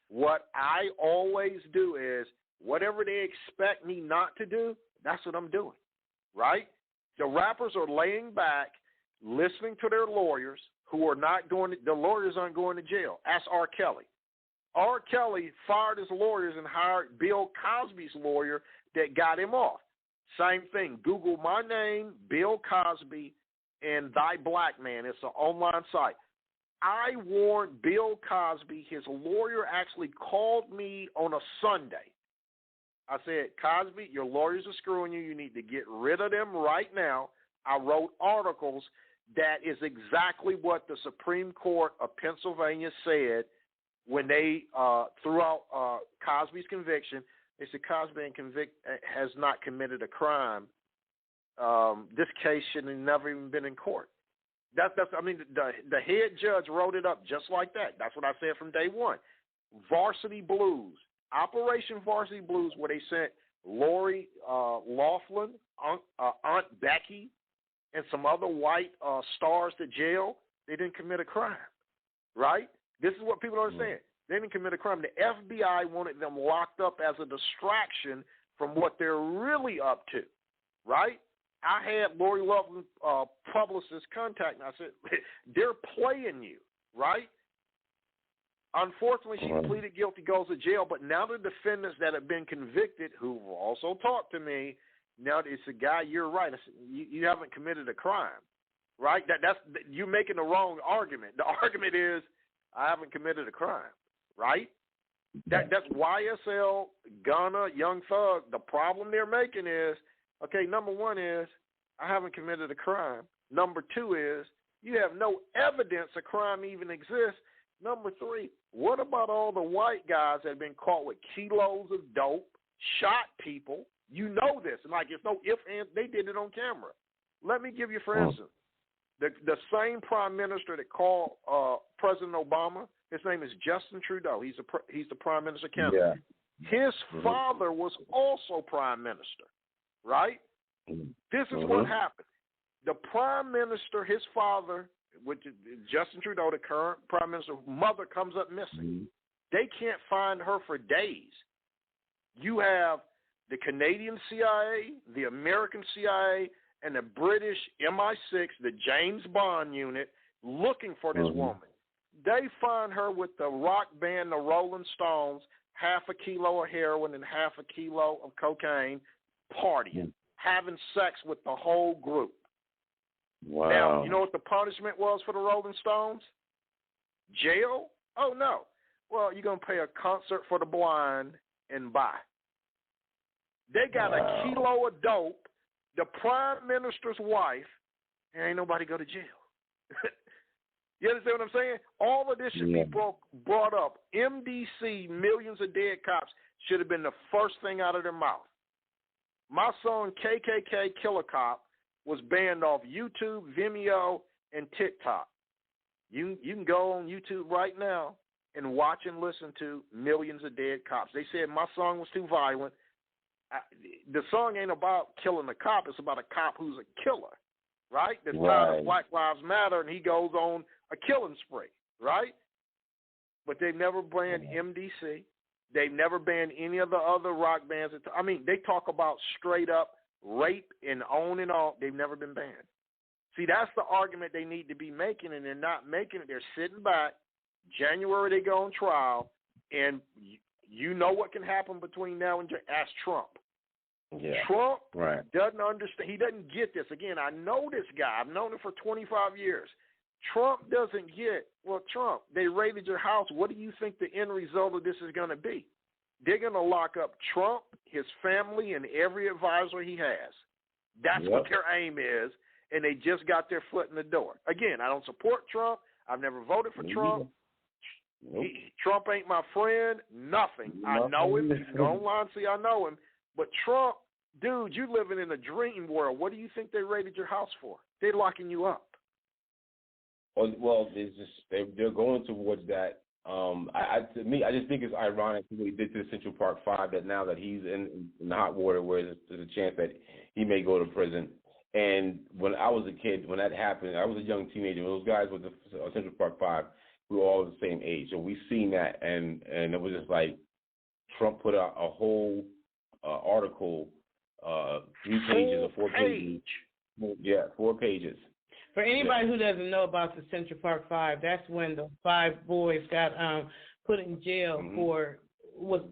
What I always do is whatever they expect me not to do, that's what I'm doing, right? The rappers are laying back, listening to their lawyers who are not going to, the lawyers aren't going to jail. Ask R. Kelly. R. Kelly fired his lawyers and hired Bill Cosby's lawyer that got him off. Same thing. Google my name, Bill Cosby, and Thy Black Man. It's an online site. I warned Bill Cosby. His lawyer actually called me on a Sunday. I said, Cosby, your lawyers are screwing you. You need to get rid of them right now. I wrote articles that is exactly what the Supreme Court of Pennsylvania said when they threw out Cosby's conviction. They said Cosby has not committed a crime. This case should have never even been in court. The head judge wrote it up just like that. That's what I said from day one. Varsity Blues, Operation Varsity Blues, where they sent Lori Loughlin, Aunt Becky, and some other white stars to jail. They didn't commit a crime, right? This is what people don't understand. They didn't commit a crime. The FBI wanted them locked up as a distraction from what they're really up to, right? I had Lori Loughlin publicist contact me. I said, they're playing you, right? Unfortunately, she pleaded guilty, goes to jail, but now the defendants that have been convicted, who've also talked to me, now it's a guy, you're right. I said, you haven't committed a crime, right? That's you're making the wrong argument. The argument is, I haven't committed a crime, right? That's YSL, Gunna, Young Thug. The problem they're making is, okay, number one is, I haven't committed a crime. Number two is, you have no evidence a crime even exists. Number three, what about all the white guys that have been caught with kilos of dope, shot people? You know this. And like, it's no if, and they did it on camera. Let me give you, for instance, the same prime minister that called President Obama, his name is Justin Trudeau. He's the prime minister of Canada. Yeah. His father was also prime minister, right? This is what happened. The prime minister, his father, which is Justin Trudeau, the current prime minister, mother comes up missing. They can't find her for days. You have the Canadian CIA, the American CIA, and the British MI6, the James Bond unit, looking for this woman. They find her with the rock band, the Rolling Stones, half a kilo of heroin and half a kilo of cocaine, partying, having sex with the whole group. Wow. Now, you know what the punishment was for the Rolling Stones? Jail? Oh, no. Well, you're going to pay a concert for the blind and buy. They got a kilo of dope, the prime minister's wife, and ain't nobody go to jail. You understand what I'm saying? All of this should be brought up. MDC, millions of dead cops, should have been the first thing out of their mouth. My song, KKK Killer Cop, was banned off YouTube, Vimeo, and TikTok. You can go on YouTube right now and watch and listen to Millions of Dead Cops. They said my song was too violent. The song ain't about killing a cop. It's about a cop who's a killer, right? That's tired of Black Lives Matter, and he goes on a killing spree, right? But they've never banned MDC. They've never banned any of the other rock bands. I mean, they talk about straight up rape and on and on. They've never been banned. See, that's the argument they need to be making, and they're not making it. They're sitting back. January they go on trial, and you know what can happen between now and ask Trump. Yeah. Trump doesn't understand. He doesn't get this. Again, I know this guy. I've known him for 25 years. Trump doesn't get, well, Trump, they raided your house. What do you think the end result of this is going to be? They're going to lock up Trump, his family, and every advisor he has. That's what their aim is, and they just got their foot in the door. Again, I don't support Trump. I've never voted for Trump. Trump ain't my friend. Nothing. I know him. You can go online and see I know him. But Trump, dude, you living in a dream world. What do you think they raided your house for? They're locking you up. Well, they're going towards that. To me, I just think it's ironic what he did to the Central Park 5, that now that he's in the hot water, where there's a chance that he may go to prison. And when I was a kid, when that happened, I was a young teenager. Those guys with the Central Park 5, we were all the same age. So we seen that, and it was just like Trump put out a whole article, 3 pages or 4 pages. Yeah, 4 pages. For anybody who doesn't know about the Central Park 5, that's when the 5 boys got put in jail for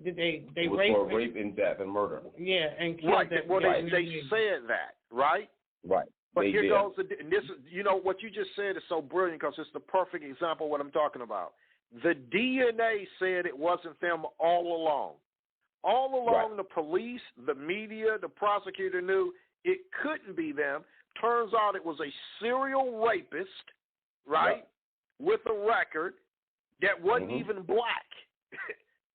did they rape for rape and death and murder? Yeah, and killed right. that. Well, they said that, right? Right. But they here did. goes and this is, you know, what you just said is so brilliant because it's the perfect example of what I'm talking about. The DNA said it wasn't them all along. All along, right. the police, the media, the prosecutor knew it couldn't be them. Turns out it was a serial rapist, right, with a record that wasn't even black.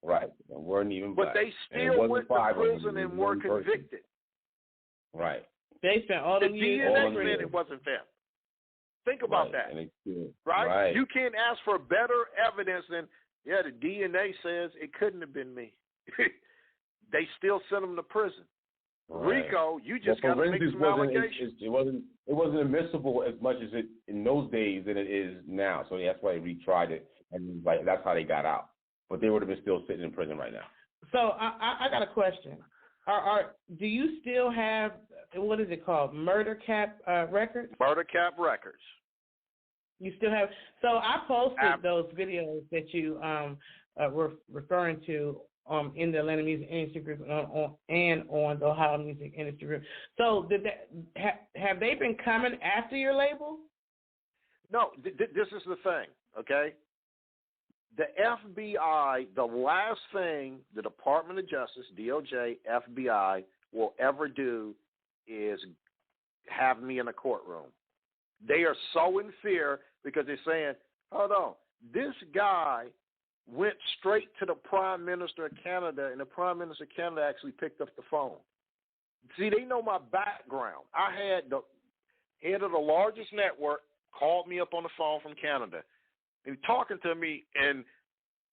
Right. They weren't even black. But they still went to prison and were convicted. Right. They spent all the DNA said it wasn't them. Think about that. Right? You can't ask for better evidence than, the DNA says it couldn't have been me. They still sent them to prison. Right. Rico, you just got to make some allegations. It wasn't admissible as much as it in those days than it is now. So that's why they retried it, and that's how they got out. But they would have been still sitting in prison right now. So I got a question. Do you still have, what is it called, MurderCap records? MurderCap records. You still have. So I posted those videos that you were referring to in the Atlanta Music Industry Group and on the Ohio Music Industry Group. So have they been coming after your label? No, this is the thing, okay? The FBI, the last thing the Department of Justice, DOJ, FBI, will ever do is have me in a courtroom. They are so in fear because they're saying, hold on, this guy went straight to the Prime Minister of Canada, and the Prime Minister of Canada actually picked up the phone. See, they know my background. I had the head of the largest network called me up on the phone from Canada. And talking to me and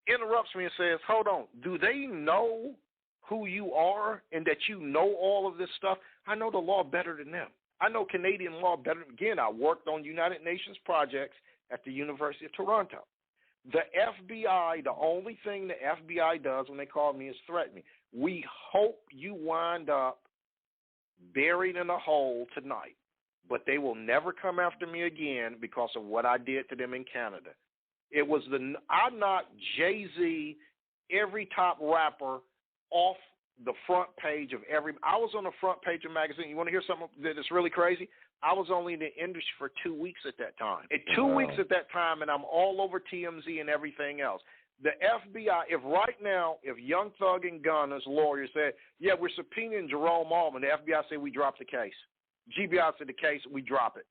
interrupts me and says, hold on, do they know who you are and that you know all of this stuff? I know the law better than them. I know Canadian law better. Again, I worked on United Nations projects at the University of Toronto. The FBI, the only thing the FBI does when they call me is threaten me. We hope you wind up buried in a hole tonight, but they will never come after me again because of what I did to them in Canada. It was I knocked Jay-Z, every top rapper, off the front page of I was on the front page of magazine. You want to hear something that's really crazy? I was only in the industry for 2 weeks at that time. In 2 weeks at that time, and I'm all over TMZ and everything else. The FBI, if Young Thug and Gunna's lawyers said, we're subpoenaing Jerome Almon, the FBI said we drop the case. GBI said the case, we drop it.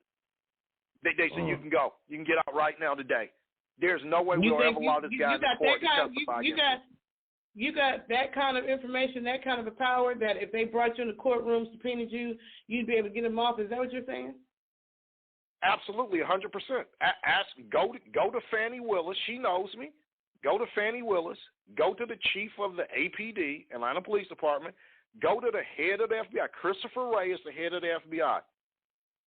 They said you can go. You can get out right now today. There's no way we'll ever allow this guy in the court to testify against him. You got that kind of information, that kind of a power that if they brought you in the courtroom, subpoenaed you, you'd be able to get them off. Is that what you're saying? Absolutely, 100%. Go to Fannie Willis. She knows me. Go to Fannie Willis. Go to the chief of the APD, Atlanta Police Department. Go to the head of the FBI. Christopher Wray is the head of the FBI.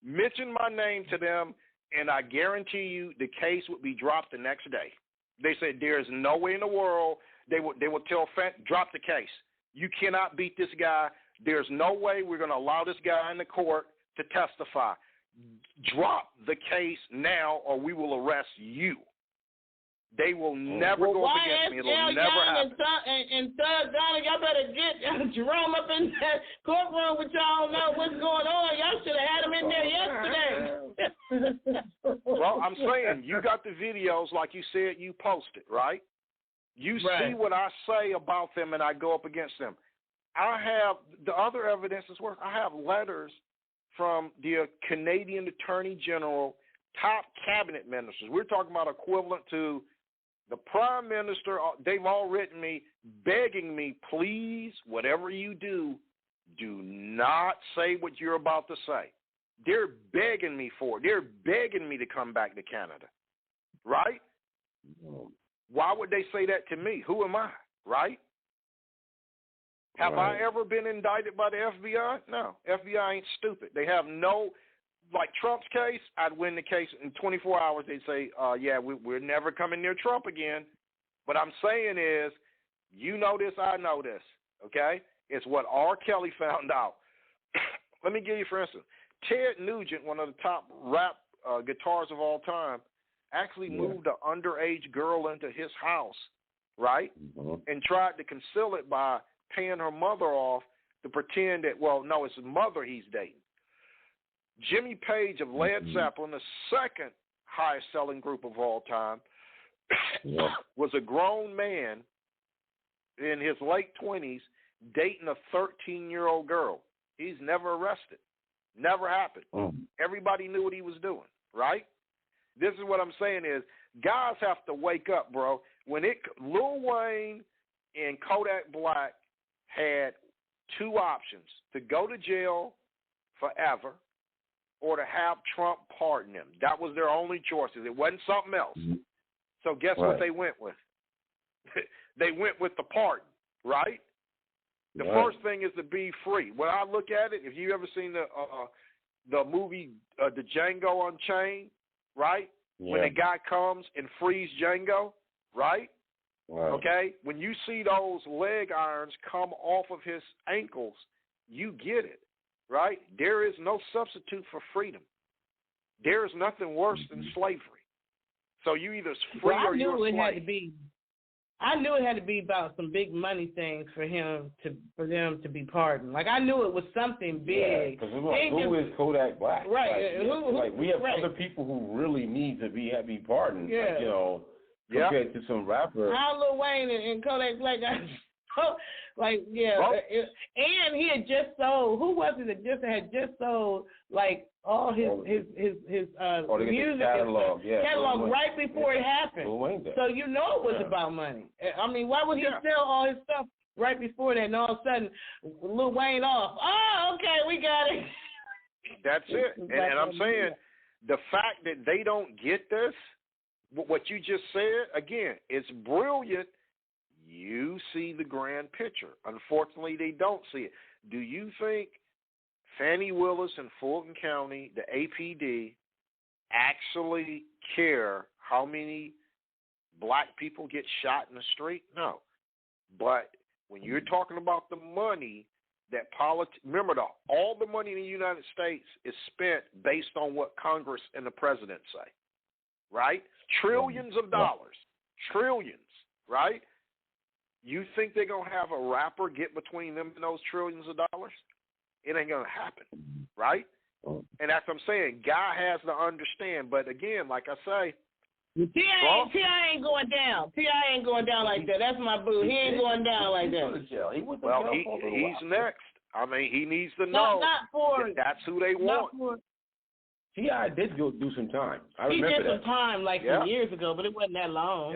Mention my name to them, and I guarantee you the case would be dropped the next day. They said there is no way in the world they would tell drop the case. You cannot beat this guy. There's no way we're going to allow this guy in the court to testify. Drop the case now or we will arrest you. They will never go up against me. It'll never happen. And Thug Donnie, y'all better get Jerome up in that courtroom with y'all know what's going on. Y'all should have had him in there yesterday. Well, I'm saying you got the videos like you said you posted, right? You see what I say about them and I go up against them. I have the other evidence is worse. I have letters from the Canadian Attorney General, top cabinet ministers. We're talking about equivalent to the Prime Minister. They've all written me begging me, please, whatever you do, do not say what you're about to say. They're begging me for it. They're begging me to come back to Canada, right? Why would they say that to me? Who am I, right? Have I ever been indicted by the FBI? No. FBI ain't stupid. They have no, like Trump's case, I'd win the case in 24 hours. They'd say, we're never coming near Trump again. What I'm saying is, you know this, I know this, okay? It's what R. Kelly found out. Let me give you, for instance, Ted Nugent, one of the top rap guitarists of all time, actually moved an underage girl into his house right? And tried to conceal it by paying her mother off to pretend that, well, no, it's his mother he's dating. Jimmy Page of Led Zeppelin, the second highest selling group of all time, was a grown man in his late 20s dating a 13-year-old girl. He's never arrested. Never happened. Everybody knew what he was doing, right? This is what I'm saying is guys have to wake up, bro. When Lil Wayne and Kodak Black had two options, to go to jail forever or to have Trump pardon them. That was their only choices. It wasn't something else. So guess what they went with? They went with the pardon, right? The first thing is to be free. When I look at it, if you ever seen the movie The Django Unchained, right? When the guy comes and frees Django, right? Okay? When you see those leg irons come off of his ankles, you get it, right? There is no substitute for freedom. There is nothing worse than slavery. So you either free or you're a slave. I knew it had to be about some big money things for them to be pardoned. Like I knew it was something big. Because who is Kodak Black? Right. We have other people who really need to be pardoned. Yeah. Like, compared to some rapper. How Lil Wayne and Kodak Black got and he had just sold. Who was it that had just sold like all his music catalog right before it happened. So you know it was about money. I mean, why would he sell all his stuff right before that? And all of a sudden, Lil Wayne off. Oh, okay, we got it. That's it. And I'm saying the fact that they don't get this, what you just said, again, it's brilliant. You see the grand picture. Unfortunately, they don't see it. Do you think Fannie Willis in Fulton County, the APD, actually care how many black people get shot in the street? No. But when you're talking about the money that remember, all the money in the United States is spent based on what Congress and the president say, right? Trillions of dollars. Trillions, right? You think they're going to have a rapper get between them and those trillions of dollars? It ain't going to happen, right? And that's what I'm saying. Guy has to understand. But again, like I say, T.I. ain't going down. T.I. ain't going down like that. That's my boo. He ain't going down like that. He's next. I mean, he needs to know that's who they want. T.I. did go do some time. He did some time some years ago, but it wasn't that long.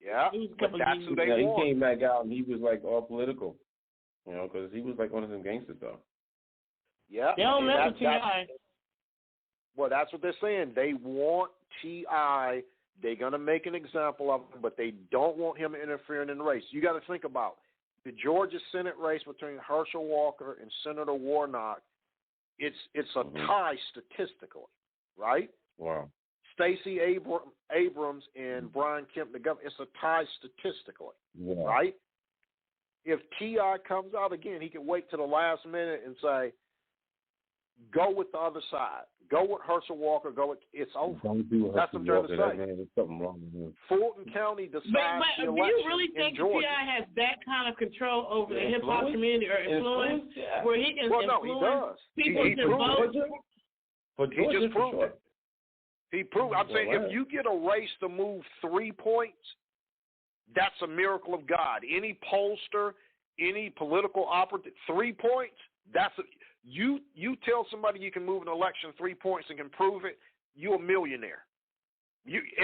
Yeah, but that's who they want. He came back out and he was like all political, because he was like one of them gangster stuff. Yeah, they don't mess with T.I. Well, that's what they're saying. They want T.I. They're gonna make an example of him, but they don't want him interfering in the race. You got to think about the Georgia Senate race between Herschel Walker and Senator Warnock. It's a tie statistically, right? Wow. Stacey Abrams and Brian Kemp, the governor, it's a tie statistically, right? If T.I. comes out again, he can wait to the last minute and say, go with the other side. Go with Herschel Walker. It's over. That's what I'm trying to say. There's something wrong with him. Fulton County decides the election. Do you really think T.I. has that kind of control over the hip-hop community or influence? Where he can influence people to vote? He just proved it. He proved. I'm saying if you get a race to move 3 points, that's a miracle of God. Any pollster, any political operative, 3 points, you tell somebody you can move an election 3 points and can prove it, you're a millionaire.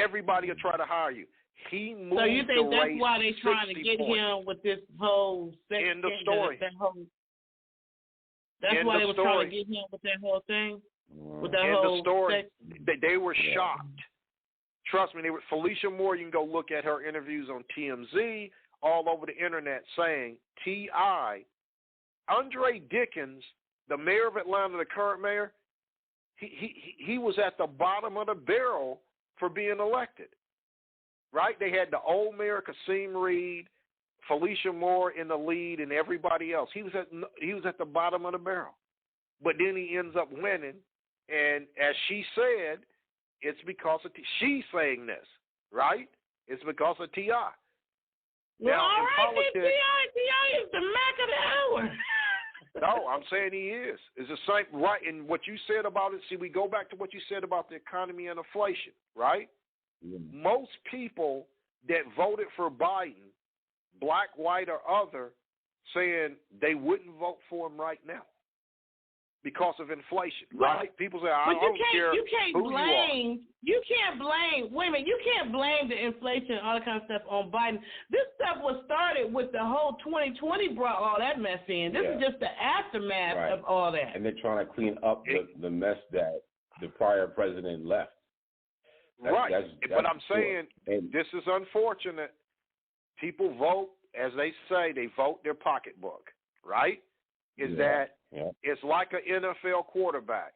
Everybody will try to hire you. He moved. So you think that's why they're trying to get him with this whole end of story. That's why they were trying to get him with that whole thing. With that whole story, they were shocked. Trust me, Felicia Moore, you can go look at her interviews on TMZ, all over the internet, saying T.I., Andre Dickens, the mayor of Atlanta, the current mayor, he was at the bottom of the barrel for being elected, right? They had the old mayor, Kasim Reed, Felicia Moore in the lead, and everybody else. He was at the bottom of the barrel. But then he ends up winning. And as she said, it's because of she's saying this, right? It's because of T.I. Well, Now, all in right, politics, T.I. is the Mac of the hour. no, I'm saying he is. It's the same, right? And what you said about it, see, we go back to what you said about the economy and inflation, right? Most people that voted for Biden, black, white, or other, saying they wouldn't vote for him right now because of inflation, right? People say, I don't care who you are. You can't blame women. You can't blame the inflation and all that kind of stuff on Biden. This stuff was started with the whole 2020 brought all that mess in. This is just the aftermath of all that. And they're trying to clean up the mess that the prior president left. But I'm saying this is unfortunate. People vote, as they say, they vote their pocketbook, right? It's like an NFL quarterback.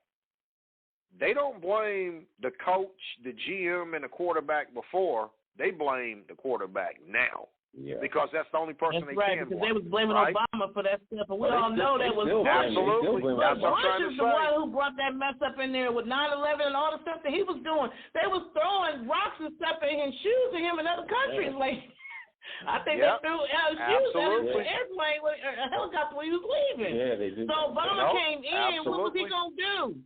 They don't blame the coach, the GM, and the quarterback before. They blame the quarterback now. Because that's the only person they can blame. They was blaming Obama for that stuff, and we all know that was absolutely. That's what I'm trying to say. Bush is the one who brought that mess up in there with 9/11 and all the stuff that he was doing. They was throwing rocks and stuff and shoes at him in other countries. Like, I think they threw shoes at an airplane, a helicopter when he was leaving. Yeah, they did. So Obama came in. What was he gonna do?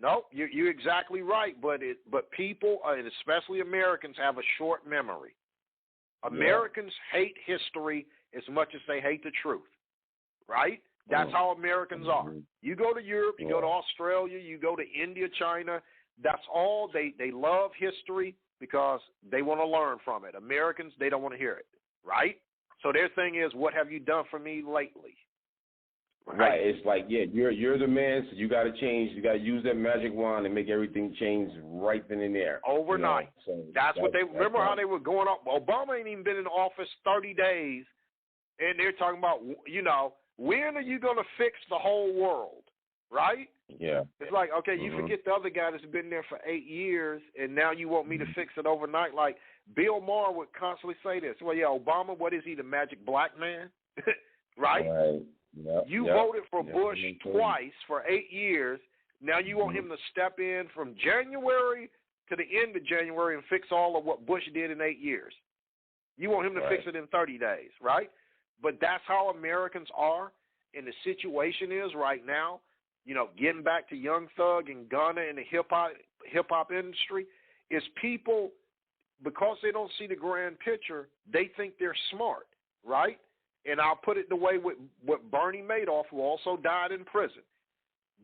No, you're exactly right. But people, and especially Americans, have a short memory. Americans hate history as much as they hate the truth, right? That's how Americans are. You go to Europe, you go to Australia, you go to India, China, that's all. They love history because they want to learn from it. Americans, they don't want to hear it, right? So their thing is, what have you done for me lately? Right. It's like, you're the man, so you got to change. You got to use that magic wand and make everything change right then and there. Overnight. So that's what they remember how they were going up. Obama ain't even been in office 30 days, and they're talking about, when are you going to fix the whole world, right? Yeah. It's like, okay, you forget the other guy that's been there for 8 years, and now you want me to fix it overnight. Like Bill Maher would constantly say this. Well, Obama, what is he, the magic black man? Right? You voted for Bush twice for 8 years. Now you want him to step in from January to the end of January and fix all of what Bush did in 8 years. You want him to fix it in 30 days, right? But that's how Americans are, and the situation is right now, getting back to Young Thug and Gunna and the hip-hop industry, is people, because they don't see the grand picture, they think they're smart, right? And I'll put it the way with Bernie Madoff, who also died in prison.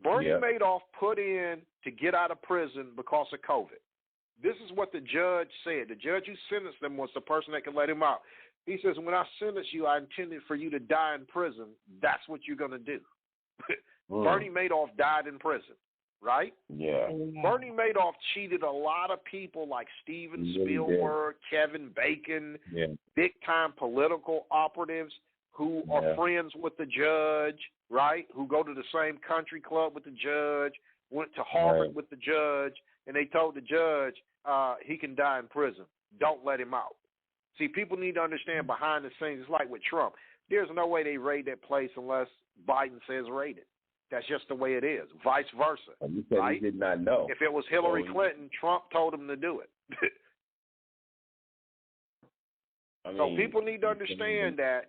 Bernie Madoff put in to get out of prison because of COVID. This is what the judge said. The judge who sentenced him was the person that could let him out. He says, when I sentenced you, I intended for you to die in prison. That's what you're going to do. Bernie Madoff died in prison, right? Yeah. Bernie Madoff cheated a lot of people like Steven Spielberg, Kevin Bacon, big-time political operatives who are friends with the judge, right, who go to the same country club with the judge, went to Harvard with the judge, and they told the judge he can die in prison. Don't let him out. See, people need to understand behind the scenes. It's like with Trump. There's no way they raid that place unless Biden says raid it. That's just the way it is. Vice versa. You said right? He did not know. If it was Hillary Clinton, Trump told him to do it. So people need to understand that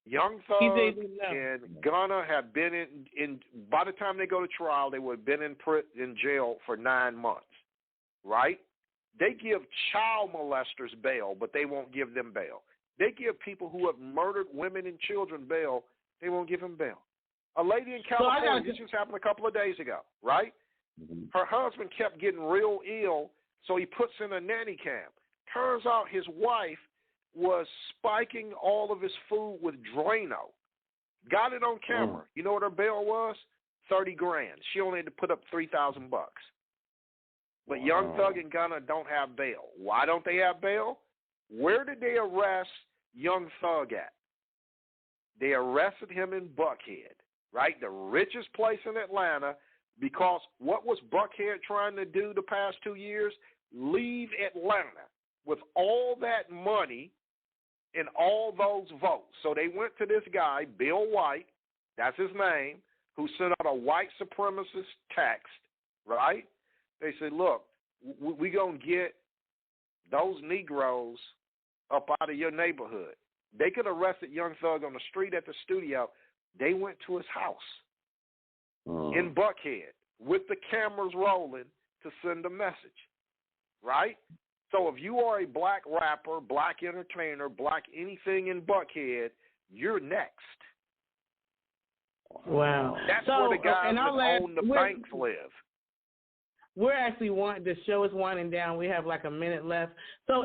Young Thug and Gunna have been in. By the time they go to trial, they would have been in jail for 9 months, right? They give child molesters bail, but they won't give them bail. They give people who have murdered women and children bail. They won't give them bail. A lady in California, this just happened a couple of days ago, right? Her husband kept getting real ill, so he puts in a nanny cam. Turns out his wife was spiking all of his food with Drano. Got it on camera. You know what her bail was? $30,000. She only had to put up $3,000. But Young Thug and Gunna don't have bail. Why don't they have bail? Where did they arrest Young Thug at? They arrested him in Buckhead, right? The richest place in Atlanta, because what was Buckhead trying to do the past 2 years? Leave Atlanta with all that money and all those votes. So they went to this guy, Bill White, that's his name, who sent out a white supremacist text, right? They said, look, we're going to get those Negroes up out of your neighborhood. They could have arrested Young Thug on the street at the studio. They went to his house in Buckhead with the cameras rolling to send a message, right? So if you are a black rapper, black entertainer, black anything in Buckhead, you're next. Wow. That's where the guys that own the banks live. We're actually the show is winding down. We have like a minute left. So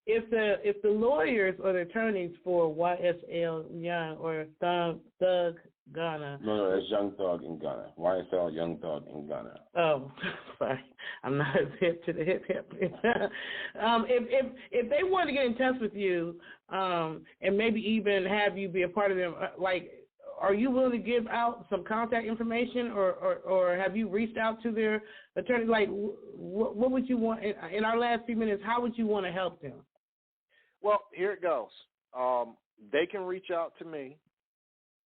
if the lawyers or the attorneys for YSL Young or Thug Gunna. No, it's Young Thug in Gunna. YSL Young Thug in Gunna. Oh, sorry. I'm not as hip to the hip. If they want to get in touch with you, and maybe even have you be a part of them, like, are you willing to give out some contact information, or have you reached out to their attorney? Like, what would you want in our last few minutes? How would you want to help them? Well, here it goes. They can reach out to me.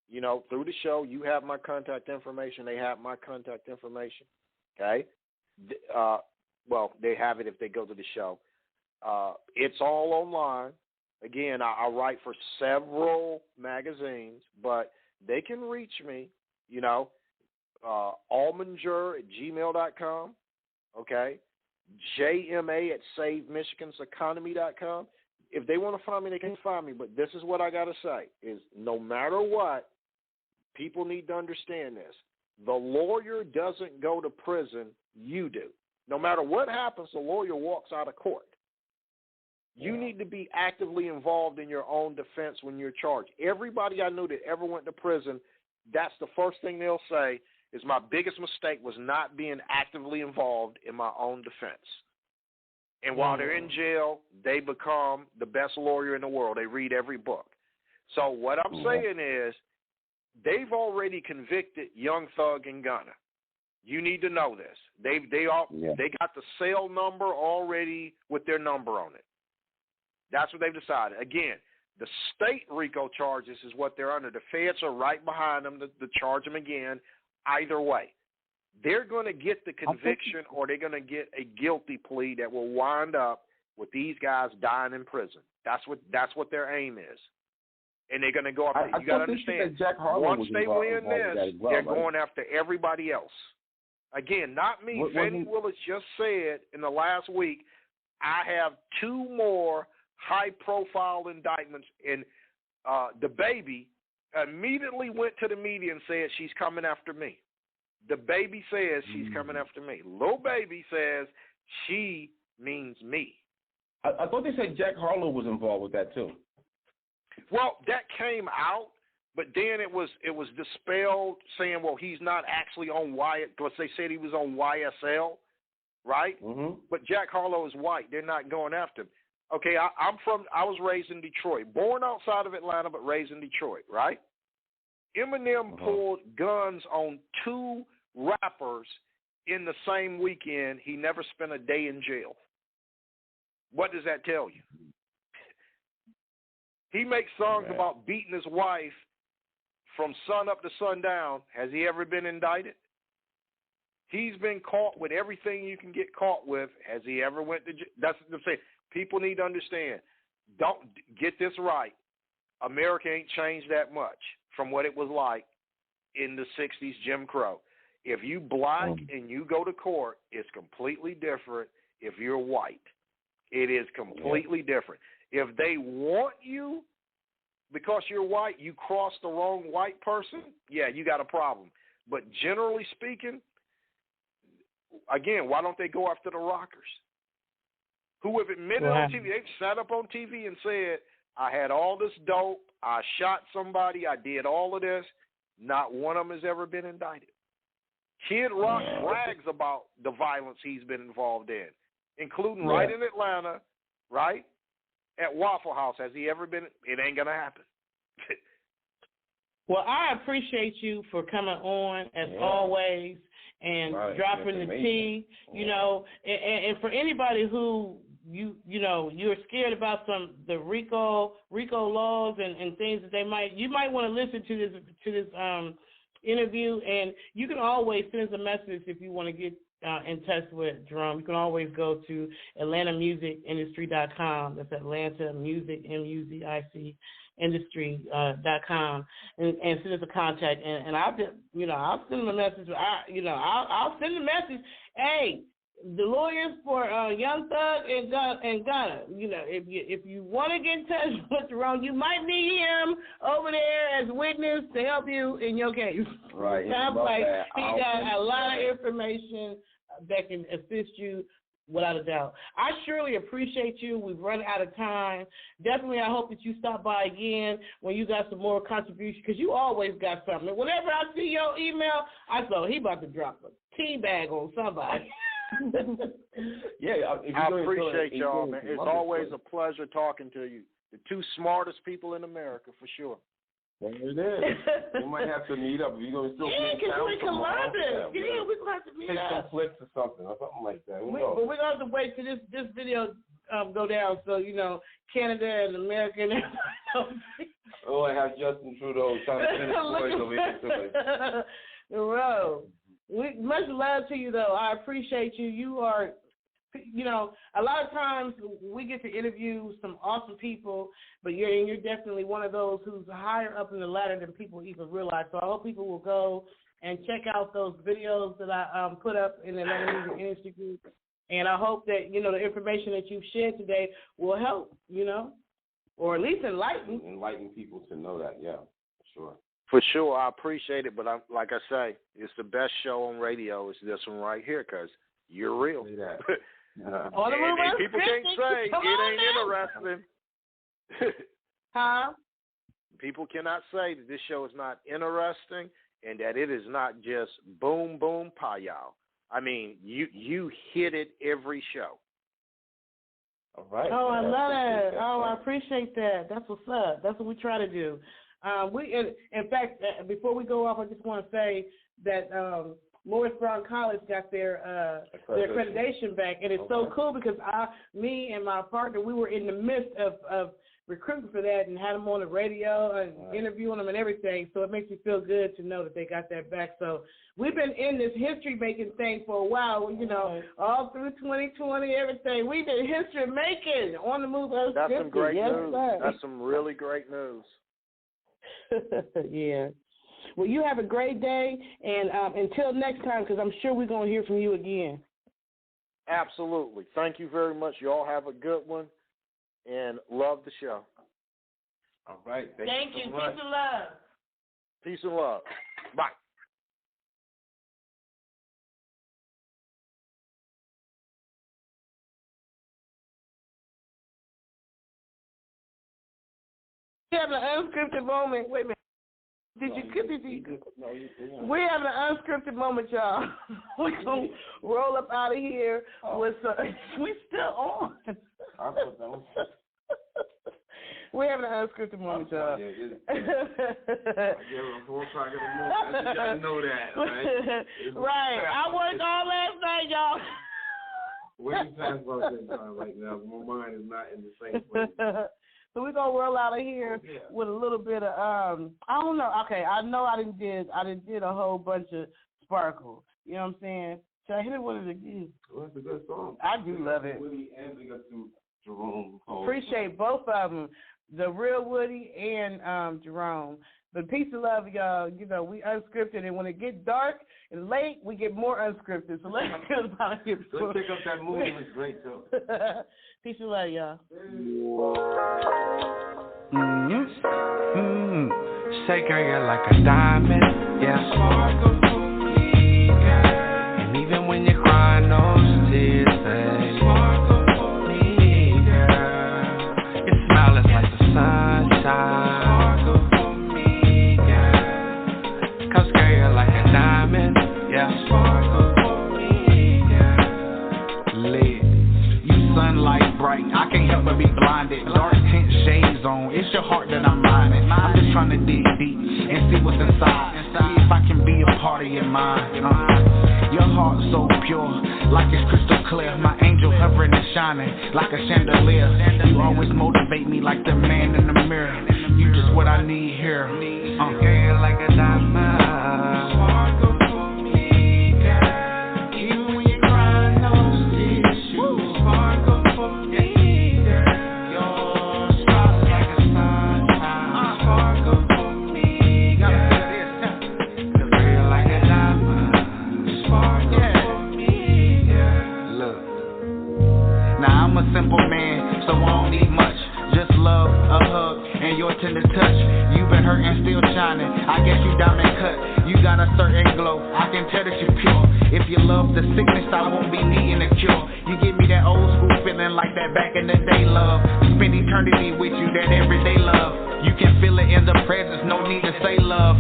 You know, through the show, you have my contact information. They have my contact information. Okay. Well, they have it if they go to the show. It's all online. Again, I write for several magazines, but they can reach me, you know, almonger@gmail.com, okay, jma@savemichiganseconomy.com. If they want to find me, they can find me, but this is what I got to say, is no matter what, people need to understand this. The lawyer doesn't go to prison, you do. No matter what happens, the lawyer walks out of court. You need to be actively involved in your own defense when you're charged. Everybody I knew that ever went to prison, that's the first thing they'll say is my biggest mistake was not being actively involved in my own defense. And while they're in jail, they become the best lawyer in the world. They read every book. So what I'm saying is they've already convicted Young Thug and Gunna. You need to know this. They got the cell number already with their number on it. That's what they've decided. Again, the state RICO charges is what they're under. The feds are right behind them to charge them again. Either way, they're going to get the conviction or they're going to get a guilty plea that will wind up with these guys dying in prison. That's what their aim is. And they're going to go after. You got to understand, once they win this, they're going after everybody else. Again, not me. Fannie Willis just said in the last week, I have 2 more high-profile indictments, and the baby immediately went to the media and said she's coming after me. The baby says she's coming after me. Lil Baby says she means me. I thought they said Jack Harlow was involved with that too. Well, that came out, but then it was dispelled, saying, well, he's not actually on because they said he was on YSL, right? Mm-hmm. But Jack Harlow is white. They're not going after him. Okay, I was raised in Detroit, born outside of Atlanta, but raised in Detroit, right? Eminem pulled guns on 2 rappers in the same weekend. He never spent a day in jail. What does that tell you? He makes songs about beating his wife from sun up to sundown. Has he ever been indicted? He's been caught with everything you can get caught with. Has he ever went to jail? That's what I'm saying. People need to understand. Don't get this right. America ain't changed that much from what it was like in the 60s, Jim Crow. If you black and you go to court, it's completely different if you're white. It is completely different. If they want you because you're white, you cross the wrong white person, yeah, you got a problem. But generally speaking, again, why don't they go after the rockers? Who have admitted on TV, they've sat up on TV and said, I had all this dope, I shot somebody, I did all of this. Not one of them has ever been indicted. Kid Rock brags about the violence he's been involved in, including right in Atlanta, right? At Waffle House. Has he ever been? It ain't going to happen. Well, I appreciate you for coming on, as always, and dropping the tea, you know, and for anybody who you're scared about the RICO laws and things that you might want to listen to this interview, and you can always send us a message if you want to get in touch with Jerome. You can always go to AtlantaMusicIndustry.com. That's Atlanta Music, MUZIC industry.com and send us a contact, and I'll just, I'll send them a message. I'll send a message. Hey, the lawyers for Young Thug and Gunna. If you want to get in touch with Jerome, you might need him over there as a witness to help you in your case. Right. Sounds like he got a lot of information that can assist you. Without a doubt. I surely appreciate you. We've run out of time. Definitely, I hope that you stop by again when you got some more contribution, because you always got something. And whenever I see your email, I thought he about to drop a tea bag on somebody. I appreciate y'all, man. It's always a pleasure talking to you. The two smartest people in America, for sure. There it is. We might have to meet up. If you're going to still be in town, we're going to have to meet up. Take some flicks or something like that. But we're going to have to wait till this video go down so, Canada and America and everybody. Oh, I have Justin Trudeau trying to finish boys over here to it. Bro, much love to you, though. I appreciate you. You are... a lot of times we get to interview some awesome people, but you're definitely one of those who's higher up in the ladder than people even realize. So I hope people will go and check out those videos that I put up in the Atlanta Music Industry Group. And I hope that, the information that you've shared today will help, or at least enlighten. Enlighten people to know that, yeah, for sure. For sure, I appreciate it, but like I say, it's the best show on radio. It's this one right here, because you're real. And people can't say it ain't interesting. Huh? People cannot say that this show is not interesting and that it is not just boom, boom, pa-yow. I mean, you hit it every show. All right. Oh, I love that. Oh, I appreciate that. That's what's up. That's what we try to do. In fact, before we go off, I just want to say that Morris Brown College got their accreditation back, and it's so cool because me and my partner, we were in the midst of recruiting for that and had them on the radio and interviewing them and everything. So it makes me feel good to know that they got that back. So we've been in this history-making thing for a while, all through 2020, everything. We've been history-making on the move. That's some great news. Sir. That's some really great news. Yeah. Well, you have a great day, and until next time, because I'm sure we're going to hear from you again. Absolutely. Thank you very much. You all have a good one, and love the show. All right. Thank you. So much. Peace and love. Peace and love. Bye. We have an unscripted moment. Wait a minute. We having an unscripted moment, y'all. We're going to roll up out of here with we still on. We're having an unscripted moment, y'all. I give it 4 o'clock in the morning. I just got to know that, right? Right. I worked all last night, y'all. Way past about that time right now. My mind is not in the same place. So we're gonna roll out of here with a little bit of I don't know. Okay, I know I didn't did a whole bunch of Sparkle. You know what I'm saying? Should I hit it with it again? Well, it's a good song. I do love it. Woodie and we got to Jerome. Appreciate both of them, DaRealWoodie and Jerome. But peace and love, y'all. We unscripted, and when it gets dark and late, we get more unscripted. So let's get about here. Let's pick up that movie. It's great, too. Peace and love, y'all. Shake her like a diamond, yeah. And even when you're crying, those tears say, your smile is like the sunshine. Sunlight bright, I can't help but be blinded. Dark tint shades on, it's your heart that I'm minding. I'm just trying to dig deep and see what's inside. See if I can be a part of your mind. Your heart so pure, like it's crystal clear. My angel hovering and shining like a chandelier. You always motivate me like the man in the mirror. You just what I need here. Girl, like a diamond. Sparkle for me, girl. Even when you're crying, those tears you sparkle for me, girl. Your smile like a sunshine. so I don't need much. Just love, a hug, and your tender touch. You've been hurt and still shining. I guess you diamond cut. You got a certain glow. I can tell that you're pure. If you love the sickness, I won't be needing a cure. You give me that old school feeling like that back in the day love. Spend eternity with you, that everyday love. You can feel it in the presence, no need to say love.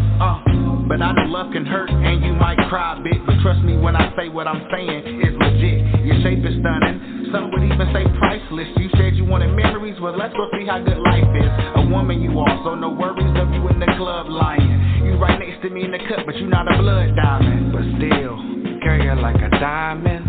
But I know love can hurt and you might cry a bit. But trust me when I say what I'm saying is legit. Your shape is stunning. Some would even say priceless. You said you wanted memories, well let's go see how good life is. A woman you are, so no worries of you in the club lying. You right next to me in the cut, but you not a blood diamond. But still, girl, you're like a diamond.